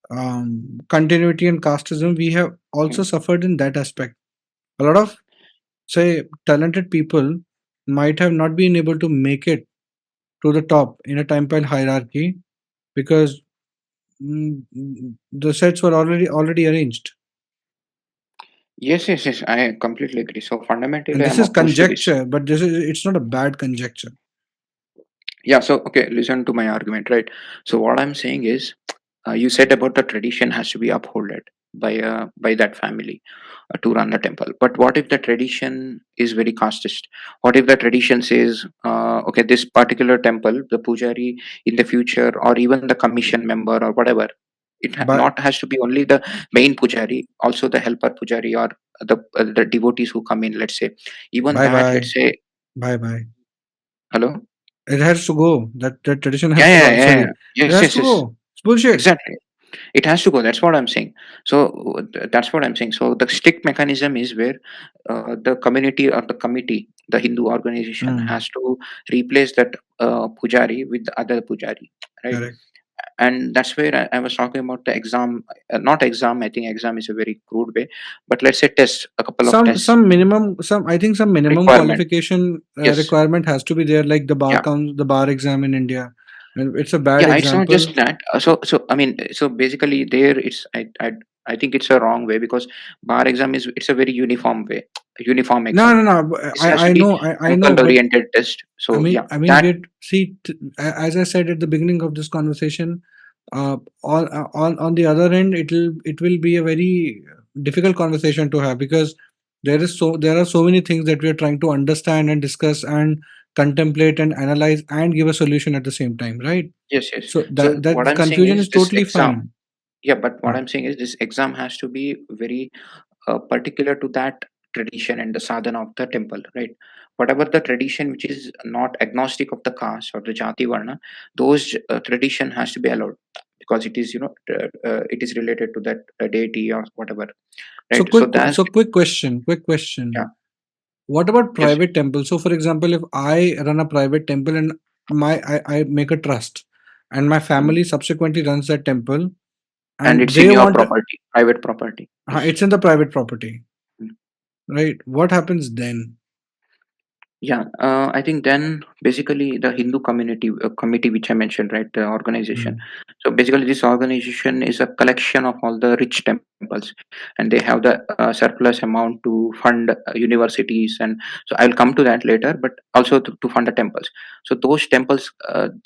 continuity and casteism, we have also mm, suffered in that aspect. A lot of, say, talented people might have not been able to make it to the top in a temple hierarchy because the sets were already arranged. yes, yes, yes. I completely agree. So fundamentally, And this I'm is opposed to this. conjecture, but this is it's not a bad conjecture. Yeah. So okay, listen to my argument, right? So what I'm saying is, you said about the tradition has to be upheld by that family to run the temple. But what if the tradition is very casteist? What if the tradition says, okay, this particular temple, the pujari in the future, or even the commission member or whatever, Bye not has to be only the main pujari, also the helper pujari, or the devotees who come in. Let's say, even bye that. bye Let's say, bye bye. hello. It has to go. That tradition Yeah, has to yeah, go. yeah, yeah. Sorry, it Yes, has yes, to yes. go. It's bullshit. Exactly. It has to go. That's what I'm saying. So that's what I'm saying. So the strict mechanism is where the community or the committee, the Hindu organization, Mm, has to replace that pujari with the other pujari, right? correct. And that's where I was talking about the exam, not exam. I think exam is a very crude way, but let's say test, a couple of tests Some minimum, some I think some minimum requirement. qualification Yes, requirement has to be there, like yeah. the bar exam in India. And it's a bad Yeah, it's not example. just that. So I mean, so basically, there it's I think it's a wrong way, because bar exam is, it's a very uniform way, uniform No, exam. no, no. This has to I be know, I know, temple but oriented test. So yeah, I mean, that, we'd see, as I said at the beginning of this conversation, on the other end, it will be a very difficult conversation to have, because there are so many things that we are trying to understand and discuss and contemplate and analyze and give a solution at the same time, right? yes, yes. So So what that I'm saying confusion is, is this totally exam. fine. Yeah, but what Uh, I'm saying is, this exam has to be very particular to that tradition and the sadhana of the temple, right? Whatever the tradition which is not agnostic of the caste or the jati varna, those tradition has to be allowed, because it is, it is related to that deity or whatever, so right? So that's, quick yeah, question. What about yes, private temples? So, for example, if I run a private temple and I make a trust, and my mm, family subsequently runs that temple, and and it's in they your want, property, private property. Yes. it's in the private property, Mm. right? What happens then? Yeah, I think then basically the Hindu community committee, which I mentioned, right, the organization. Mm, So basically, this organization is a collection of all the rich temples, and they have the surplus amount to fund universities, and so I'll come to that later. But also to fund the temples. So those temples,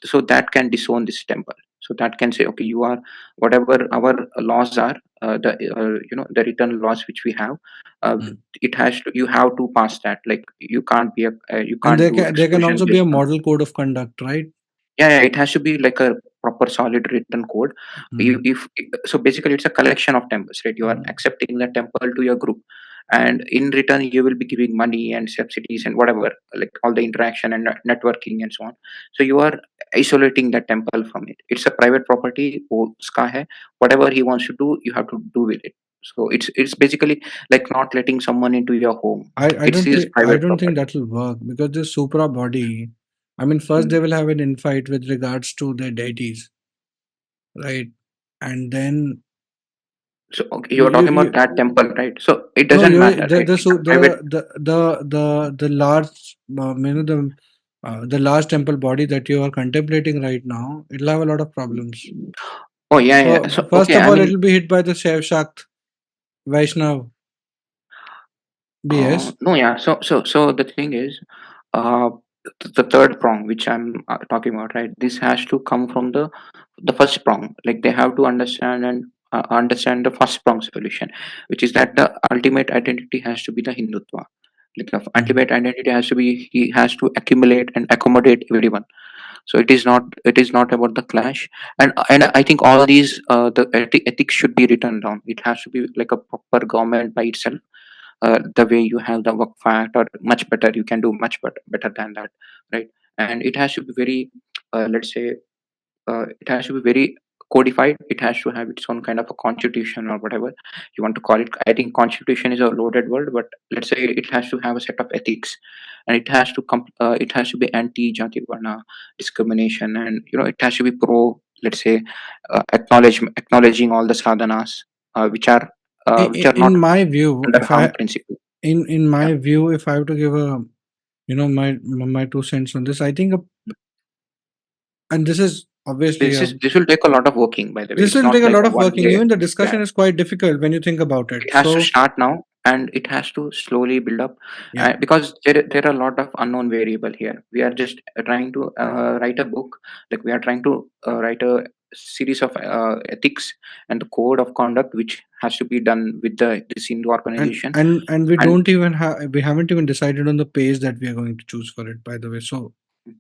so that can disown this temple. So that can say, okay, you are, whatever our laws are, the the written laws which we have, uh, mm. it has to, you have to pass that. Like, you can't be a, you And can't do there can exclusion also be a based on, model code of conduct, right? Yeah, it has to be like a proper solid written code. You, Mm, if so, basically, it's a collection of temples, right? You are mm. accepting the temple to your group, and in return, you will be giving money and subsidies and whatever, like all the interaction and networking and so on. So you are isolating the temple from it. It's a private property. वो उसका है. Whatever he wants to do, you have to do with it. So it's basically like not letting someone into your home. It's his I private don't think property. that will work because this supra body. I mean, first they Mm. will have an infight with regards to their deities, right? And then So okay, you you're you, talking about you that temple, right? So it no, doesn't you matter, the right? the It's a su- private. the large the large temple body that you are contemplating right now, it'll have a lot of problems. Oh yeah, yeah. So First okay, of I all, mean, it'll be hit by the Shiv Shakt Vaishnav BS. no, yeah. So the thing is, uh, the third prong, which I'm talking about, right? This has to come from the first prong. Like they have to understand and understand the first prong solution, which is that the ultimate identity has to be the Hindutva. Like the Mhm. ultimate identity has to be he has to accumulate and accommodate everyone. So it is not about the clash, and I think all these ethics should be written down. It has to be like a proper government by itself. The way you have the work fact or much better, you can do much better than that, right? And it has to be very let's say it has to be very codified. It has to have its own kind of a constitution or whatever you want to call it. I think constitution is a loaded word, but let's say it has to have a set of ethics, and it has to be anti jati varna discrimination, and it has to be pro, let's say, acknowledging all the sadhanas which are In not my view, under harm principle. in Yeah. my view, if I have to give a my 2 cents on this, I think, and this is obviously This will take a lot of working, by the way. this It's will take not a like lot a of one working. day. Even the Yeah, discussion is quite difficult when you think about it. it has to So start now, and it has to slowly build up, yeah, because there are a lot of unknown variable here. We are just trying to write a book, like we are trying to write a series of ethics and the code of conduct, which has to be done with this Hindu organization. and we And don't even have we haven't even decided on the pace that we are going to choose for it. By the way, so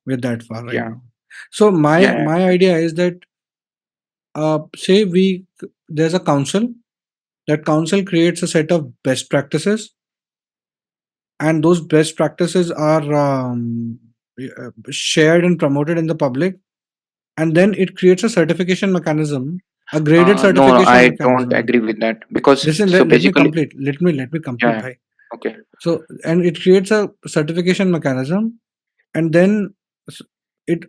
we're that far right yeah, now. So yeah, yeah, my idea is that say there's a council. That council creates a set of best practices, and those best practices are shared and promoted in the public, and then it creates a certification mechanism, a graded no, no, certification I don't mechanism. agree with that, because Listen, so let me basically, complete. Let me yeah, complete, yeah. bhai. Okay, So, and it creates a certification mechanism, and then s- it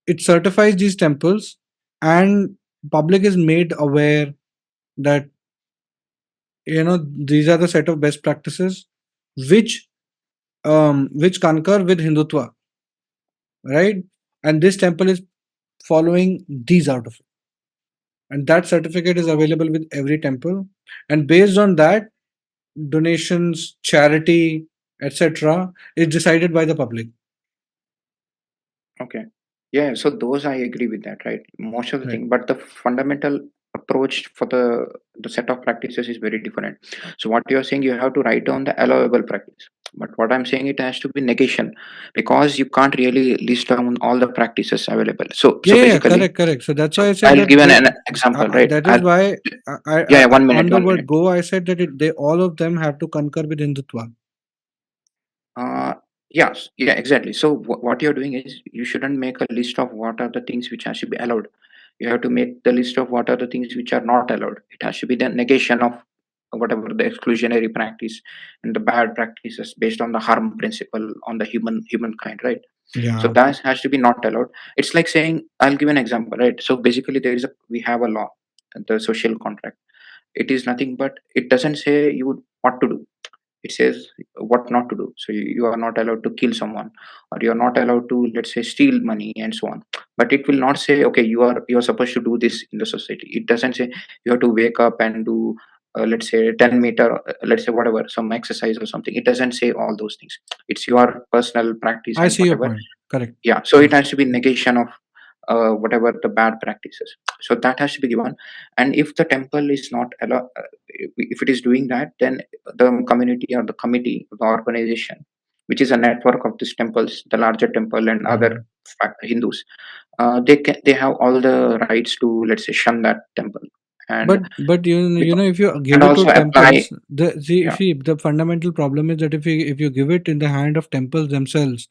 it certifies these temples, and public is made aware that these are the set of best practices which which concur with Hindutva, right? And this temple is following these out of it, and that certificate is available with every temple, and based on that, donations, charity, etc., is decided by the public. okay. Yeah, so those I agree with that, right? Most of the Right. thing, but the fundamental approach for the set of practices is very different. So what you're saying, you have to write down the allowable practice. But what I'm saying, it has to be negation, because you can't really list down all the practices available. So Yeah, basically, correct, correct. So that's so why I said I'll that give an example, right? that is why Yeah, I 1 minute, on the one word minute. go, I said that they all of them have to concur with Hindutva. Uh, yes, yeah, exactly. So what you're doing is you shouldn't make a list of what are the things which has to be allowed. You have to make the list of what are the things which are not allowed. It has to be the negation of whatever the exclusionary practice and the bad practices based on the harm principle on the humankind, right? So Yeah, that has to be not allowed. It's like saying, I'll give an example, right? So basically, we have a law, the social contract. It is nothing but it doesn't say you what to do. It says what not to do. So you are not allowed to kill someone, or you are not allowed to, let's say, steal money and so on. But it will not say, okay, you are supposed to do this in the society. It doesn't say you have to wake up and do let's say 10 meter, let's say whatever, some exercise or something. It doesn't say all those things. It's your personal practice I and see your whatever. point. Correct. Yeah, so it Yes. has to be negation of whatever the bad practices. So that has to be given. And if the temple is not if it is doing that, then the community or the committee, the organization, which is a network of these temples, the larger temple and other Mm. Hindus. They have all the rights to, let's say, shun that temple, and But you know, if you and give it to also apply. temples, the see Yeah. see the fundamental problem is that if you give it in the hand of temples themselves,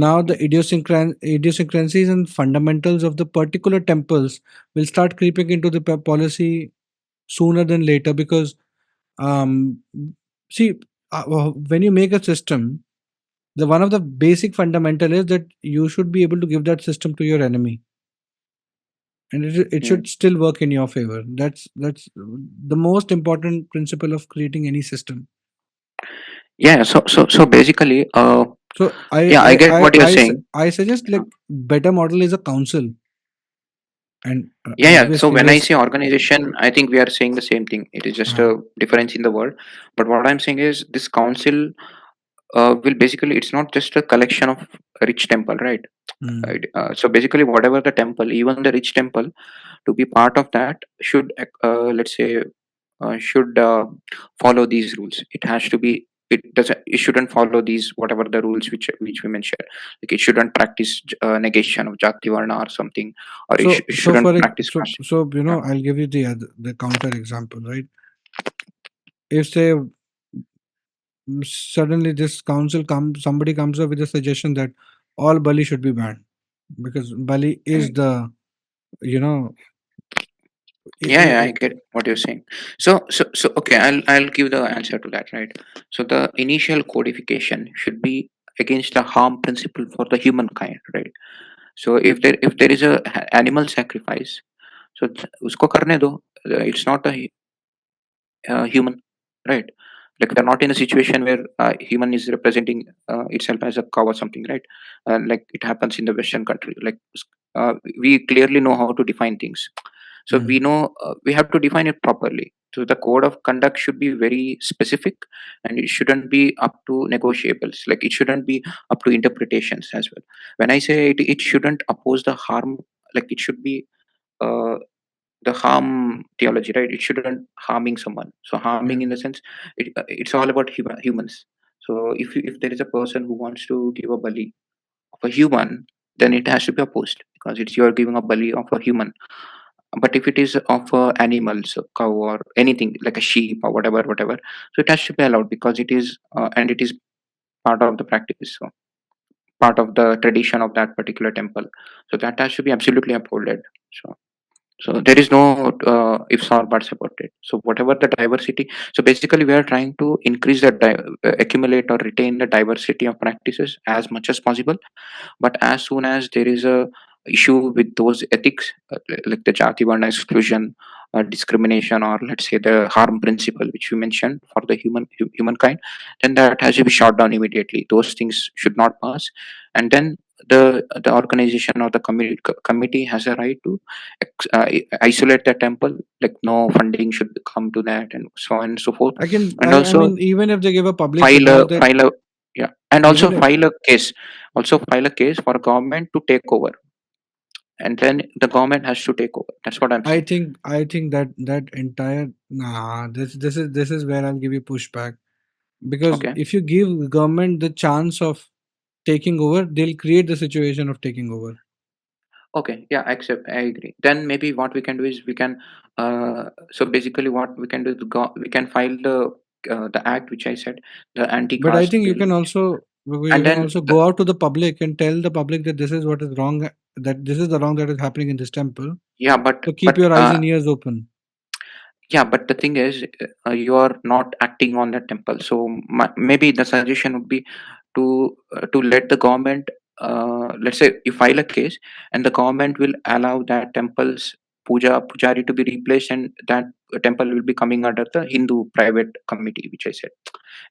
now the idiosyncrasies and fundamentals of the particular temples will start creeping into the policy sooner than later, because um see when you make a system, the one of the basic fundamental is that you should be able to give that system to your enemy, and it Mm. should still work in your favor. That's the most important principle of creating any system. Yeah, so basically, So yeah, I get what you're saying. I suggest, like, better model is a council, and Yeah, so obviously when I this. say organization, I think we are saying the same thing. It is just uh, a difference in the word. But what I'm saying is this council will basically, it's not just a collection of rich temple, right? mm, Right. So basically, whatever the temple, even the rich temple, to be part of that should, let's say, should follow these rules. It has to be. It doesn't. It shouldn't follow these whatever the rules which we mentioned. Like it shouldn't practice negation of jati varna or something, or so it so shouldn't for practice caste. Yeah. I'll give you the counter example, right? If, say, suddenly this council comes somebody comes up with a suggestion that all Bali should be banned, because Bali is Mm. the, you know, Yeah, yeah, I get what you're saying. So okay, I'll give the answer to that, right? So the initial codification should be against the harm principle for the humankind, right? So if there is a animal sacrifice, so usko karne do. It's not a human, right? Like they're not in a situation where human is representing itself as a cow or something, right? Like it happens in the Western country. Like we clearly know how to define things, so we mm, know we have to define it properly. So the code of conduct should be very specific, and it shouldn't be up to negotiables. Like it shouldn't be up to interpretations as well. When I say it shouldn't oppose the harm, like it should be uh, the harm theology, right? It shouldn't harming someone. So yeah. harming in the sense, it's all about humans. So if there is a person who wants to give a bali of a human, then it has to be opposed because it's you're giving a bali of a human. But if it is of animals, a cow or anything like a sheep or whatever, so it has to be allowed because it is and it is part of the practice. So part of the tradition of that particular temple. So that has to be absolutely upholded. So there is no ifs or buts about it. So whatever the diversity, so basically we are trying to increase the accumulate or retain the diversity of practices as much as possible. But as soon as there is a issue with those ethics, like the jati varna exclusion, discrimination, or let's say the harm principle which you mentioned for the humankind, then that has to be shot down immediately. Those things should not pass, and then the organization or the committee has a right to isolate the temple. Like no funding should come to that, and so on and so forth, and I also mean, even if they give a public file a recall, that file a yeah, and also even if file a case, also file a case for government to take over, and then the government has to take over. That's what I'm saying. I think that that entire nah, this is where I'll give you pushback, because Okay. if you give government the chance of taking over, they'll create the situation of taking over. Okay, yeah, I accept, I agree. Then maybe what we can do is we can so basically what we can do is we can file the act which I said, the But I anti-caste think bill, you and can then also go out to the public and tell the public that this is what is wrong, that this is the wrong that is happening in this temple. yeah, So keep but your eyes and ears open. yeah, but the thing is, you are not acting on that temple. So maybe the suggestion would be to let the government, let's say, you file a case, and the government will allow that temple's pujari to be replaced, and that temple will be coming under the Hindu private committee, which I said,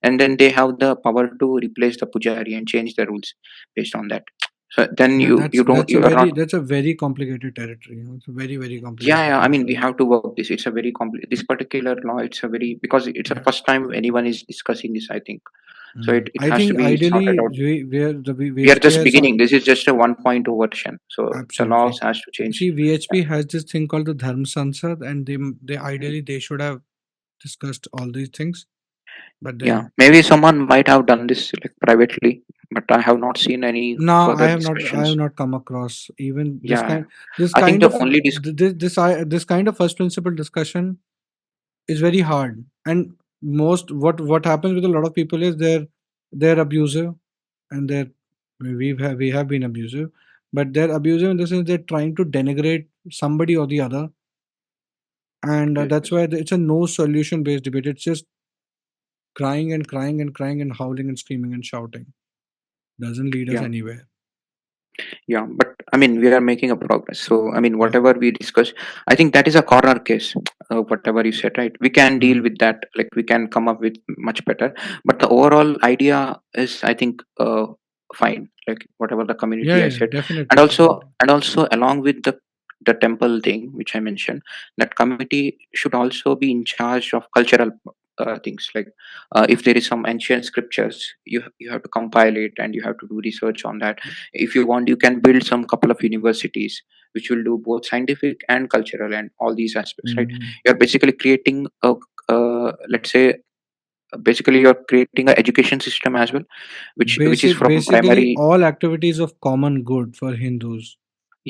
and then they have the power to replace the pujari and change the rules based on that. So then you don't you are not. That's a very complicated territory. It's a very Yeah, complicated yeah. I mean, we territory. have to work this. It's a very complex. This particular law, it's a very because it's the Yeah. first time anyone is discussing this. I think so. It I has to think be sorted ideally, out. where the We are VHP just has beginning. This is just a 1.0 version. So the absolutely. laws has to change. See, Yeah. VHP has this thing called the Dharma Sansad, and they Mm. ideally they should have discussed all these things. But Yeah, then, maybe someone might have done this like privately, but I have not seen any no, further I have discussions. not come across even Yeah, this I think kind the of only this kind of first principle discussion is very hard. And most what happens with a lot of people is they're abusive, and we have been abusive, but they're abusive in the sense they're trying to denigrate somebody or the other. And yes, that's why it's a no solution based debate. It's just crying and crying and crying and howling and screaming and shouting. Doesn't lead us yeah. anywhere. Yeah, but I mean, we are making a progress. So, I mean, Yeah. whatever we discuss, I think that is a corner case. Whatever you said, right? We can deal Mhm. with that. Like, we can come up with much better. But the overall idea is, I think, fine. Like, whatever the Yeah, community I yeah, said, definitely, definitely. and also along with the temple thing which I mentioned, that committee should also be in charge of cultural things. Like, if there is some ancient scriptures, you have to compile it and you have to do research on that. If you want, you can build some couple of universities which will do both scientific and cultural and all these aspects, right? Mhm. You're basically creating a let's say basically you're creating an education system as well, which is from Basically, primary. all activities of common good for Hindus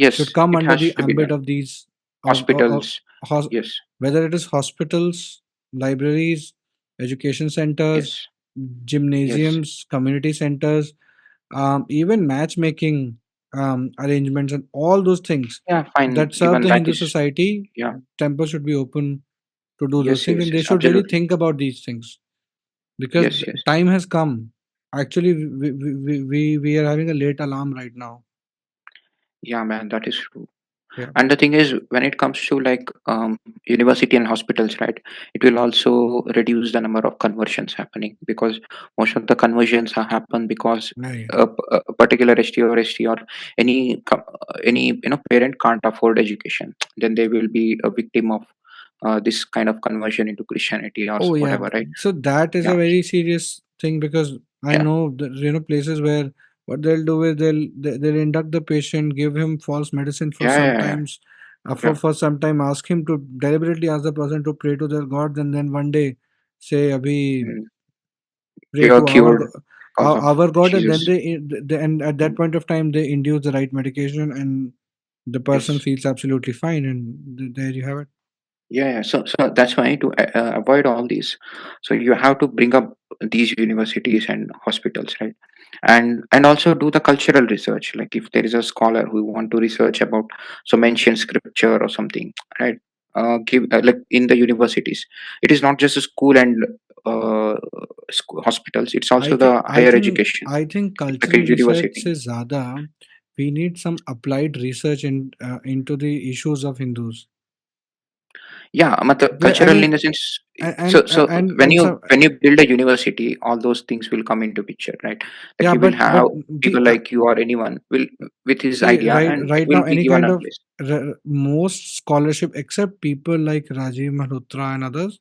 should Yes, come it under has the to be ambit done. of these, of Hospitals. hos- Yes, whether it is hospitals, libraries, education centers, yes, yes. gymnasiums, community centers, even matchmaking arrangements, and all those things Yeah, fine. that serve Even the that Hindu is, society. yeah. Temples should be open to do those Yes, things, yes, and they yes, should really absolutely. think about these things, because Yes, yes. time has come. Actually, we are having a late alarm right now. Yeah, man, that is true. Yeah. And the thing is, when it comes to like university and hospitals, right, it will also reduce the number of conversions happening, because most of the conversions have happened because Yeah, yeah. a particular ST or any parent can't afford education, then they will be a victim of this kind of conversion into Christianity or Oh yeah. whatever, right? So that is a Yeah, very serious thing, because I yeah, know that places where what they'll do is they'll induct the patient, give him false medicine for yeah, yeah, yeah, sometimes, yeah. for some time, ask him to deliberately ask the person to pray to their god, and then one day say, "Abhi Mm. pray You are to cured because of our god," and then Jesus. and at that Mm. point of time they induce the right medication, and the person Yes. feels absolutely fine, and there you have it. Yeah, yeah. So that's why to avoid all these, so you have to bring up these universities and hospitals, right? And also do the cultural research. Like if there is a scholar who want to research about some ancient scripture or something, right? Give like in the universities, it is not just a school and hospitals. It's also the higher education. I think It's like a cultural research university. से ज़्यादा we need some applied research into the issues of Hindus. Yeah, I cultural in mean, the sense. and and some, When you build a university, all those things will come into picture, right? Like yeah, you will have but people the like you or anyone will with his see, idea and right now will be any given kind a of place. most scholarship, except people like Rajiv Malhotra and others,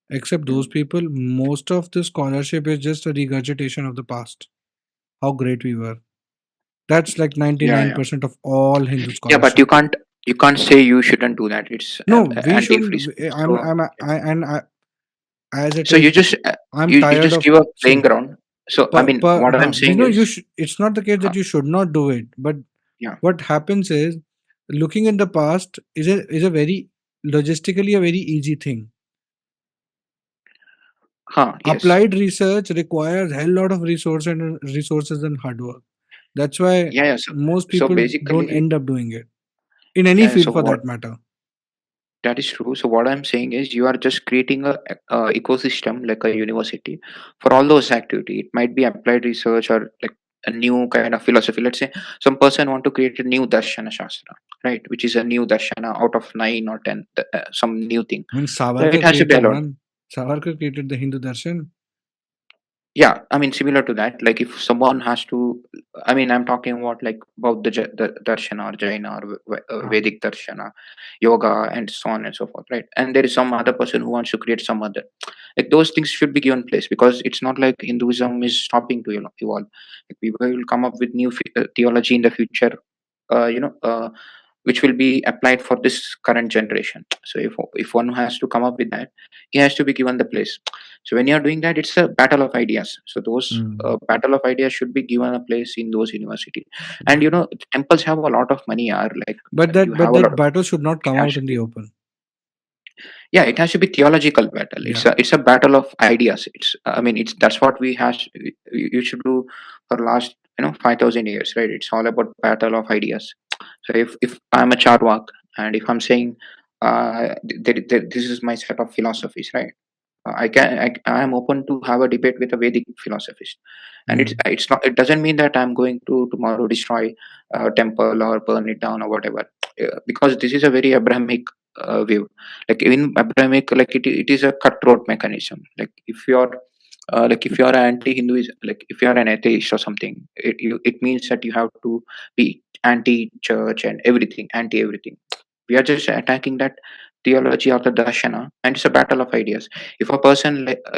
except those Mm. people, most of the scholarship is just a regurgitation of the past. How great we were. That's like Yeah, yeah, 99% of all Hindu yeah. But scholarship. You can't say you shouldn't do that. It's No, we anti-free shouldn't. speech. So yeah. As it So is, you I'm tired just of, give a playing see, ground. So I mean, what I'm we saying know is, it's not the case huh, that you should not do it, but yeah, what happens is, looking in the past is a very logistically a very easy thing. huh, yes, Applied research requires hell lot of resources and hard work. That's why yeah, yeah. most So people don't basically, end up doing it in any yeah. So field for what that matter. that is true. So what I'm saying is, you are just creating a ecosystem like a university for all those activity. It might be applied research or like a new kind of philosophy. Let's say some person want to create a new darshana shastra, right? Which is a new darshana out of 9 or 10, some new thing. I mean, So it Savarkar has to be created allowed. one. Savarkar created the Hindu darshan. Yeah, I mean similar to that. Like if someone has to, I mean I'm talking about like about the darshana or Jaina or Vedic darshana, yoga, and so on and so forth, right? And there is some other person who wants to create some other, like those things should be given place, because it's not like Hinduism is stopping to evolve. Like people will come up with new theology in the future, uh, you know uh, which will be applied for this current generation. So if one has to come up with that, he has to be given the place. So when you're doing that, it's a battle of ideas. So those Mm. battle of ideas should be given a place in those universities. And you know, temples have a lot of money, are like, you But have a lot that of, battle should not it come has out to in the be, open. yeah, it has to be theological battle. Yeah. It's a battle of ideas. It's, I mean, it's, that's what we have, you should do for last, you know, 5,000 years, right? It's all about battle of ideas. So if I'm a charvak, and if I'm saying, this is my set of philosophies, right? I am open to have a debate with a Vedic philosophist, and Mm. it's not, it doesn't mean that I'm going to tomorrow destroy a temple or burn it down or whatever, because this is a very Abrahamic view. Like in Abrahamic, like it is a cutthroat mechanism. Like if you're like if you are an anti-Hinduism, like if you are an atheist or something, it means that you have to be anti-church and everything, anti everything. We are just attacking that theology of the darshana, and it's a battle of ideas. If a person,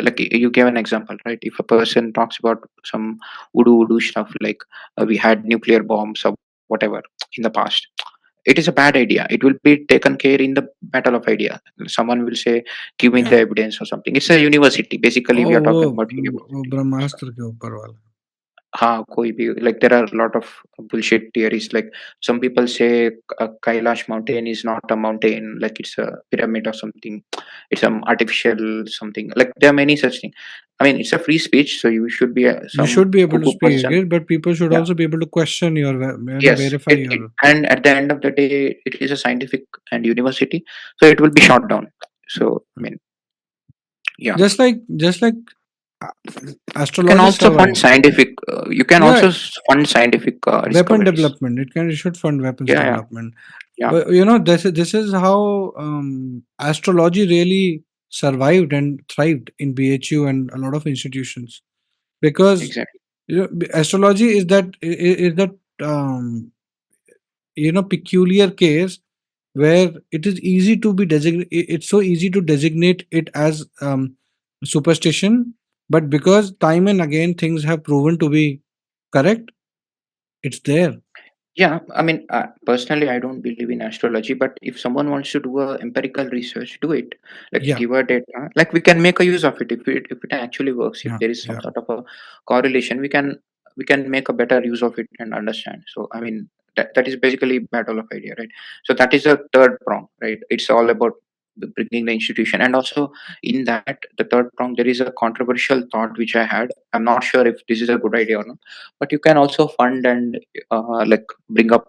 like you gave an example, right? If a person talks about some voodoo stuff, like we had nuclear bombs or whatever in the past, it is a bad idea. It will be taken care in the battle of idea. Someone will say, give me the evidence or something. It's a university, basically we Oh, are talking वो about वो university. ब्रह्मास्त्र के ऊपर वाला. हाँ, कोई भी, like there are a lot of bullshit theories. Like some people say Kailash mountain is not a mountain, like it's a pyramid or something. It's some artificial something. Like there are many such things. I mean, it's a free speech, so you should be You some should be able to kutu speak person. it, but people should Yeah. also be able to question your, Yes. verify It, your. and at the end of the day, it is a scientific and university, so it will be shot down. So I mean, yeah. Just like uh, You can astrology also fund survived. scientific. You can Yeah, also fund scientific weapon discoveries. development. It should fund weapons Yeah, yeah, development. yeah. But you know, this is how astrology really survived and thrived in BHU and a lot of institutions, because Exactly. astrology is is that peculiar case where it is easy to be it's so easy to designate it as superstition, but because time and again things have proven to be correct, it's there. Yeah, I mean, personally, I don't believe in astrology, but if someone wants to do a empirical research, do it. Like Yeah, give a data. Like we can make a use of it if it actually works. If yeah, there is some yeah. sort of a correlation, we can make a better use of it and understand. So I mean, that is basically battle of idea, right? So that is the third prong, right? It's all about bringing the institution, and also in that the third prong there is a controversial thought which I had. I'm not sure if this is a good idea or not, but you can also fund and like bring up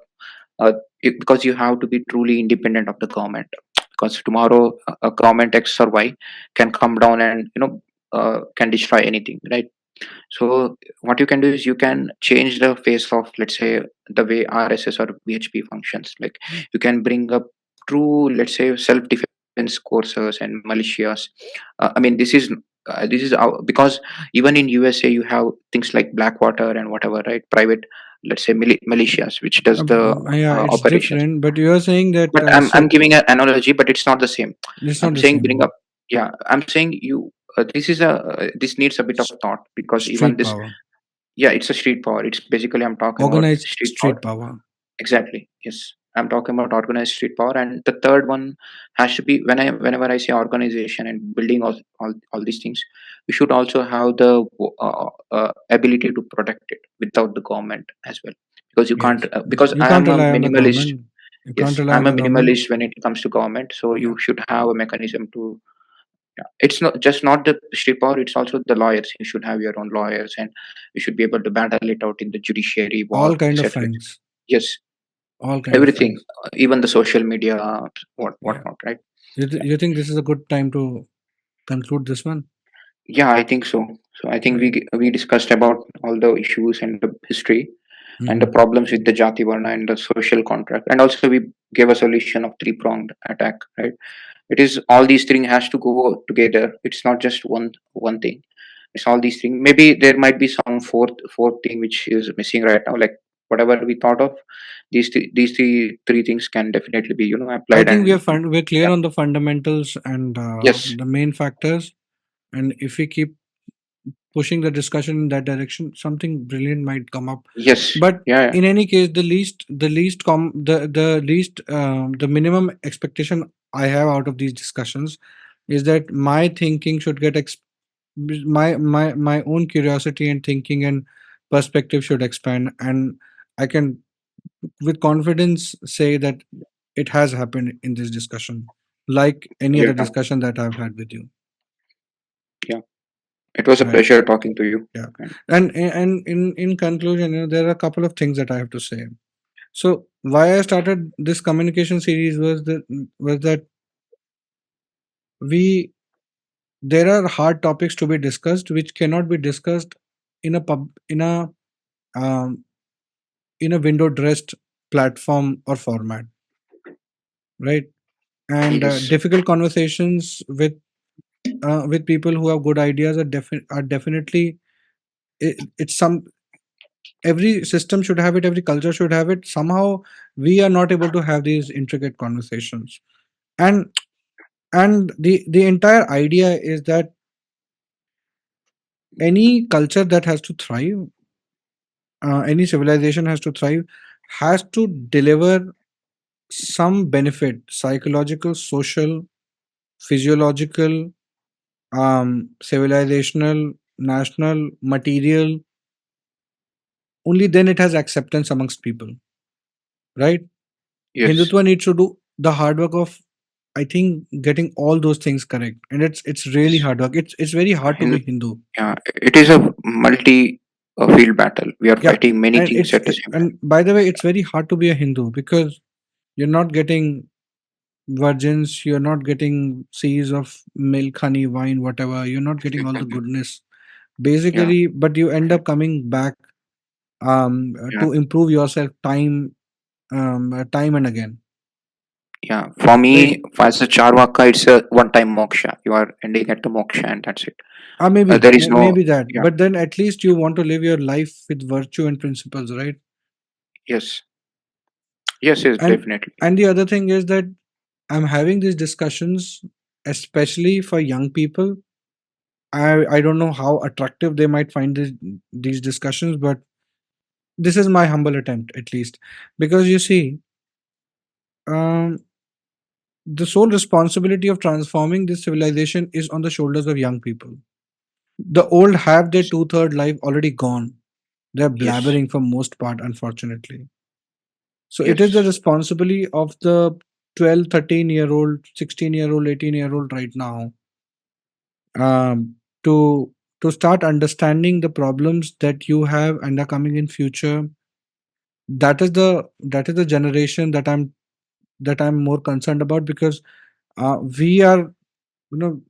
because you have to be truly independent of the government, because tomorrow a government X or Y can come down and can destroy anything, right? So what you can do is you can change the face of, let's say, the way RSS or BHP functions. Like you can bring up true, let's say, self defense courses and militias. I mean, this is because even in USA you have things like Blackwater and whatever, right? Private, let's say, militias which does the Yeah, it's operations. different, but you are saying that But I'm giving an analogy, but it's not the same. it's not I'm the saying bring same. up. Yeah, I'm saying you. This needs a bit of S- thought, because even Street this, power, yeah, it's a street power. It's basically, I'm talking about organized street power. street power. Exactly. Yes, I'm talking about organized street power, and the third one has to be, whenever I say organization and building all these things, we should also have the ability to protect it without the government as well, because you can't Yes, because you I can't am a rely on the minimalist. government. You can't Yes, rely on I'm a the government. minimalist when it comes to government. So Yeah. you should have a mechanism to. Yeah. It's not just not the street power; it's also the lawyers. You should have your own lawyers, and you should be able to battle it out in the judiciary, war, All kind of etc. friends. Yes, All kind of everything, friends. even the social media, Yeah. whatnot, right? You think this is a good time to conclude this one? Yeah, I think so. So I think Right. we discussed about all the issues and the history and the Hmm. problems with the jati varna and the social contract, and also we gave a solution of three pronged attack, right? It is all these things has to go together. It's not just one thing. It's all these things. Maybe there might be some fourth thing which is missing right now. Like whatever we thought of, these three things can definitely be I applied. think And we're clear yeah, on the fundamentals and yes, the main factors. And if we keep pushing the discussion in that direction, something brilliant might come up. Yes. But Yeah, yeah. in any case, the minimum expectation I have out of these discussions is that my thinking should get my own curiosity and thinking and perspective should expand, and I can with confidence say that it has happened in this discussion, like any other Yeah, discussion that I've had with you. yeah. It was a Right. pleasure talking to you. Yeah. And And in conclusion, there are a couple of things that I have to say. So why I started this communication series was that we there are hard topics to be discussed which cannot be discussed in a pub um, in a window dressed platform or format, right? And yes, difficult conversations with people who have good ideas are definitely it's some every system should have it, every culture should have it. Somehow we are not able to have these intricate conversations, and the entire idea is that any culture that has to thrive, any civilization has to thrive, has to deliver some benefit, psychological, social, physiological, civilizational, national, material. Only then it has acceptance amongst people, right? yes. Hindutva needs to do the hard work of, I think, getting all those things correct, and it's really Yes. hard work. It's very hard to Hindu, be Hindu. yeah, it is a multi field battle. We are Yeah, fighting many and things at the same time. and by the way, it's very hard to be a Hindu because you're not getting virgins, you're not getting seas of milk, honey, wine, whatever. You're not getting all the goodness, Yeah, basically, but you end up coming back yeah, to improve yourself time and again, yeah. For right? me, as a Charvaka, it's a one-time moksha. You are ending at the moksha, and that's it. There is no. Maybe that, Yeah. but then at least you want to live your life with virtue and principles, right? Yes. Yes. Yes. and Definitely. and the other thing is that I'm having these discussions especially for young people. I don't know how attractive they might find these discussions, but this is my humble attempt, at least, because you see, um, the sole responsibility of transforming this civilization is on the shoulders of young people. The old have their two-third life already gone. They're Yes. blabbering for most part, unfortunately. So it is the Yes. responsibility of the 12, 13-year old, 16-year old, 18-year old right now, um, to start understanding the problems that you have and are coming in future. That is the generation that I'm more concerned about, because we are, you know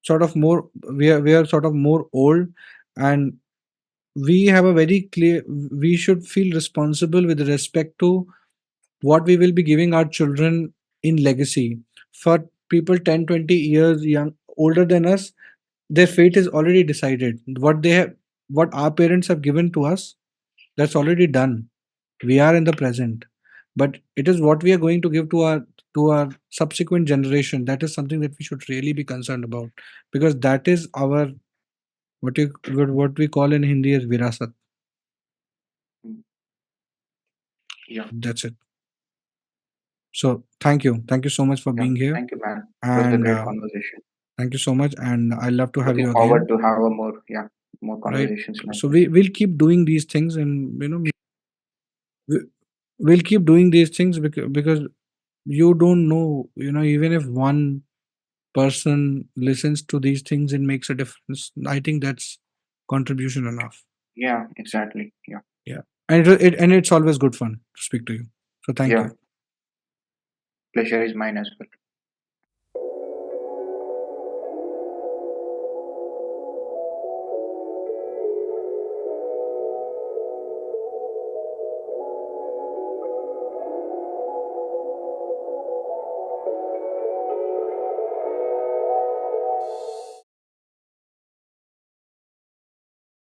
sort of more we are sort of more old, and we have a very clear, we should feel responsible with respect to what we will be giving our children in legacy. For people 10, 20 years young older than us, their fate is already decided. What our parents have given to us, that's already done. We are in the present, but it is what we are going to give to our subsequent generation. That is something that we should really be concerned about, because that is our, what we call in Hindi as virasat. Mm. Yeah. That's it. So thank you so much for Yeah. being here, Thank you, man. It was a and great conversation. thank you so much, and I love to have Looking you forward again. to have a more, yeah, more Right. conversations like So this. we'll keep doing these things, and we, we'll keep doing these things, because you don't know, even if one person listens to these things and makes a difference, I think that's contribution enough. Yeah, exactly. Yeah. Yeah. And it's always good fun to speak to you. So thank Yeah. you. Pleasure is mine as well.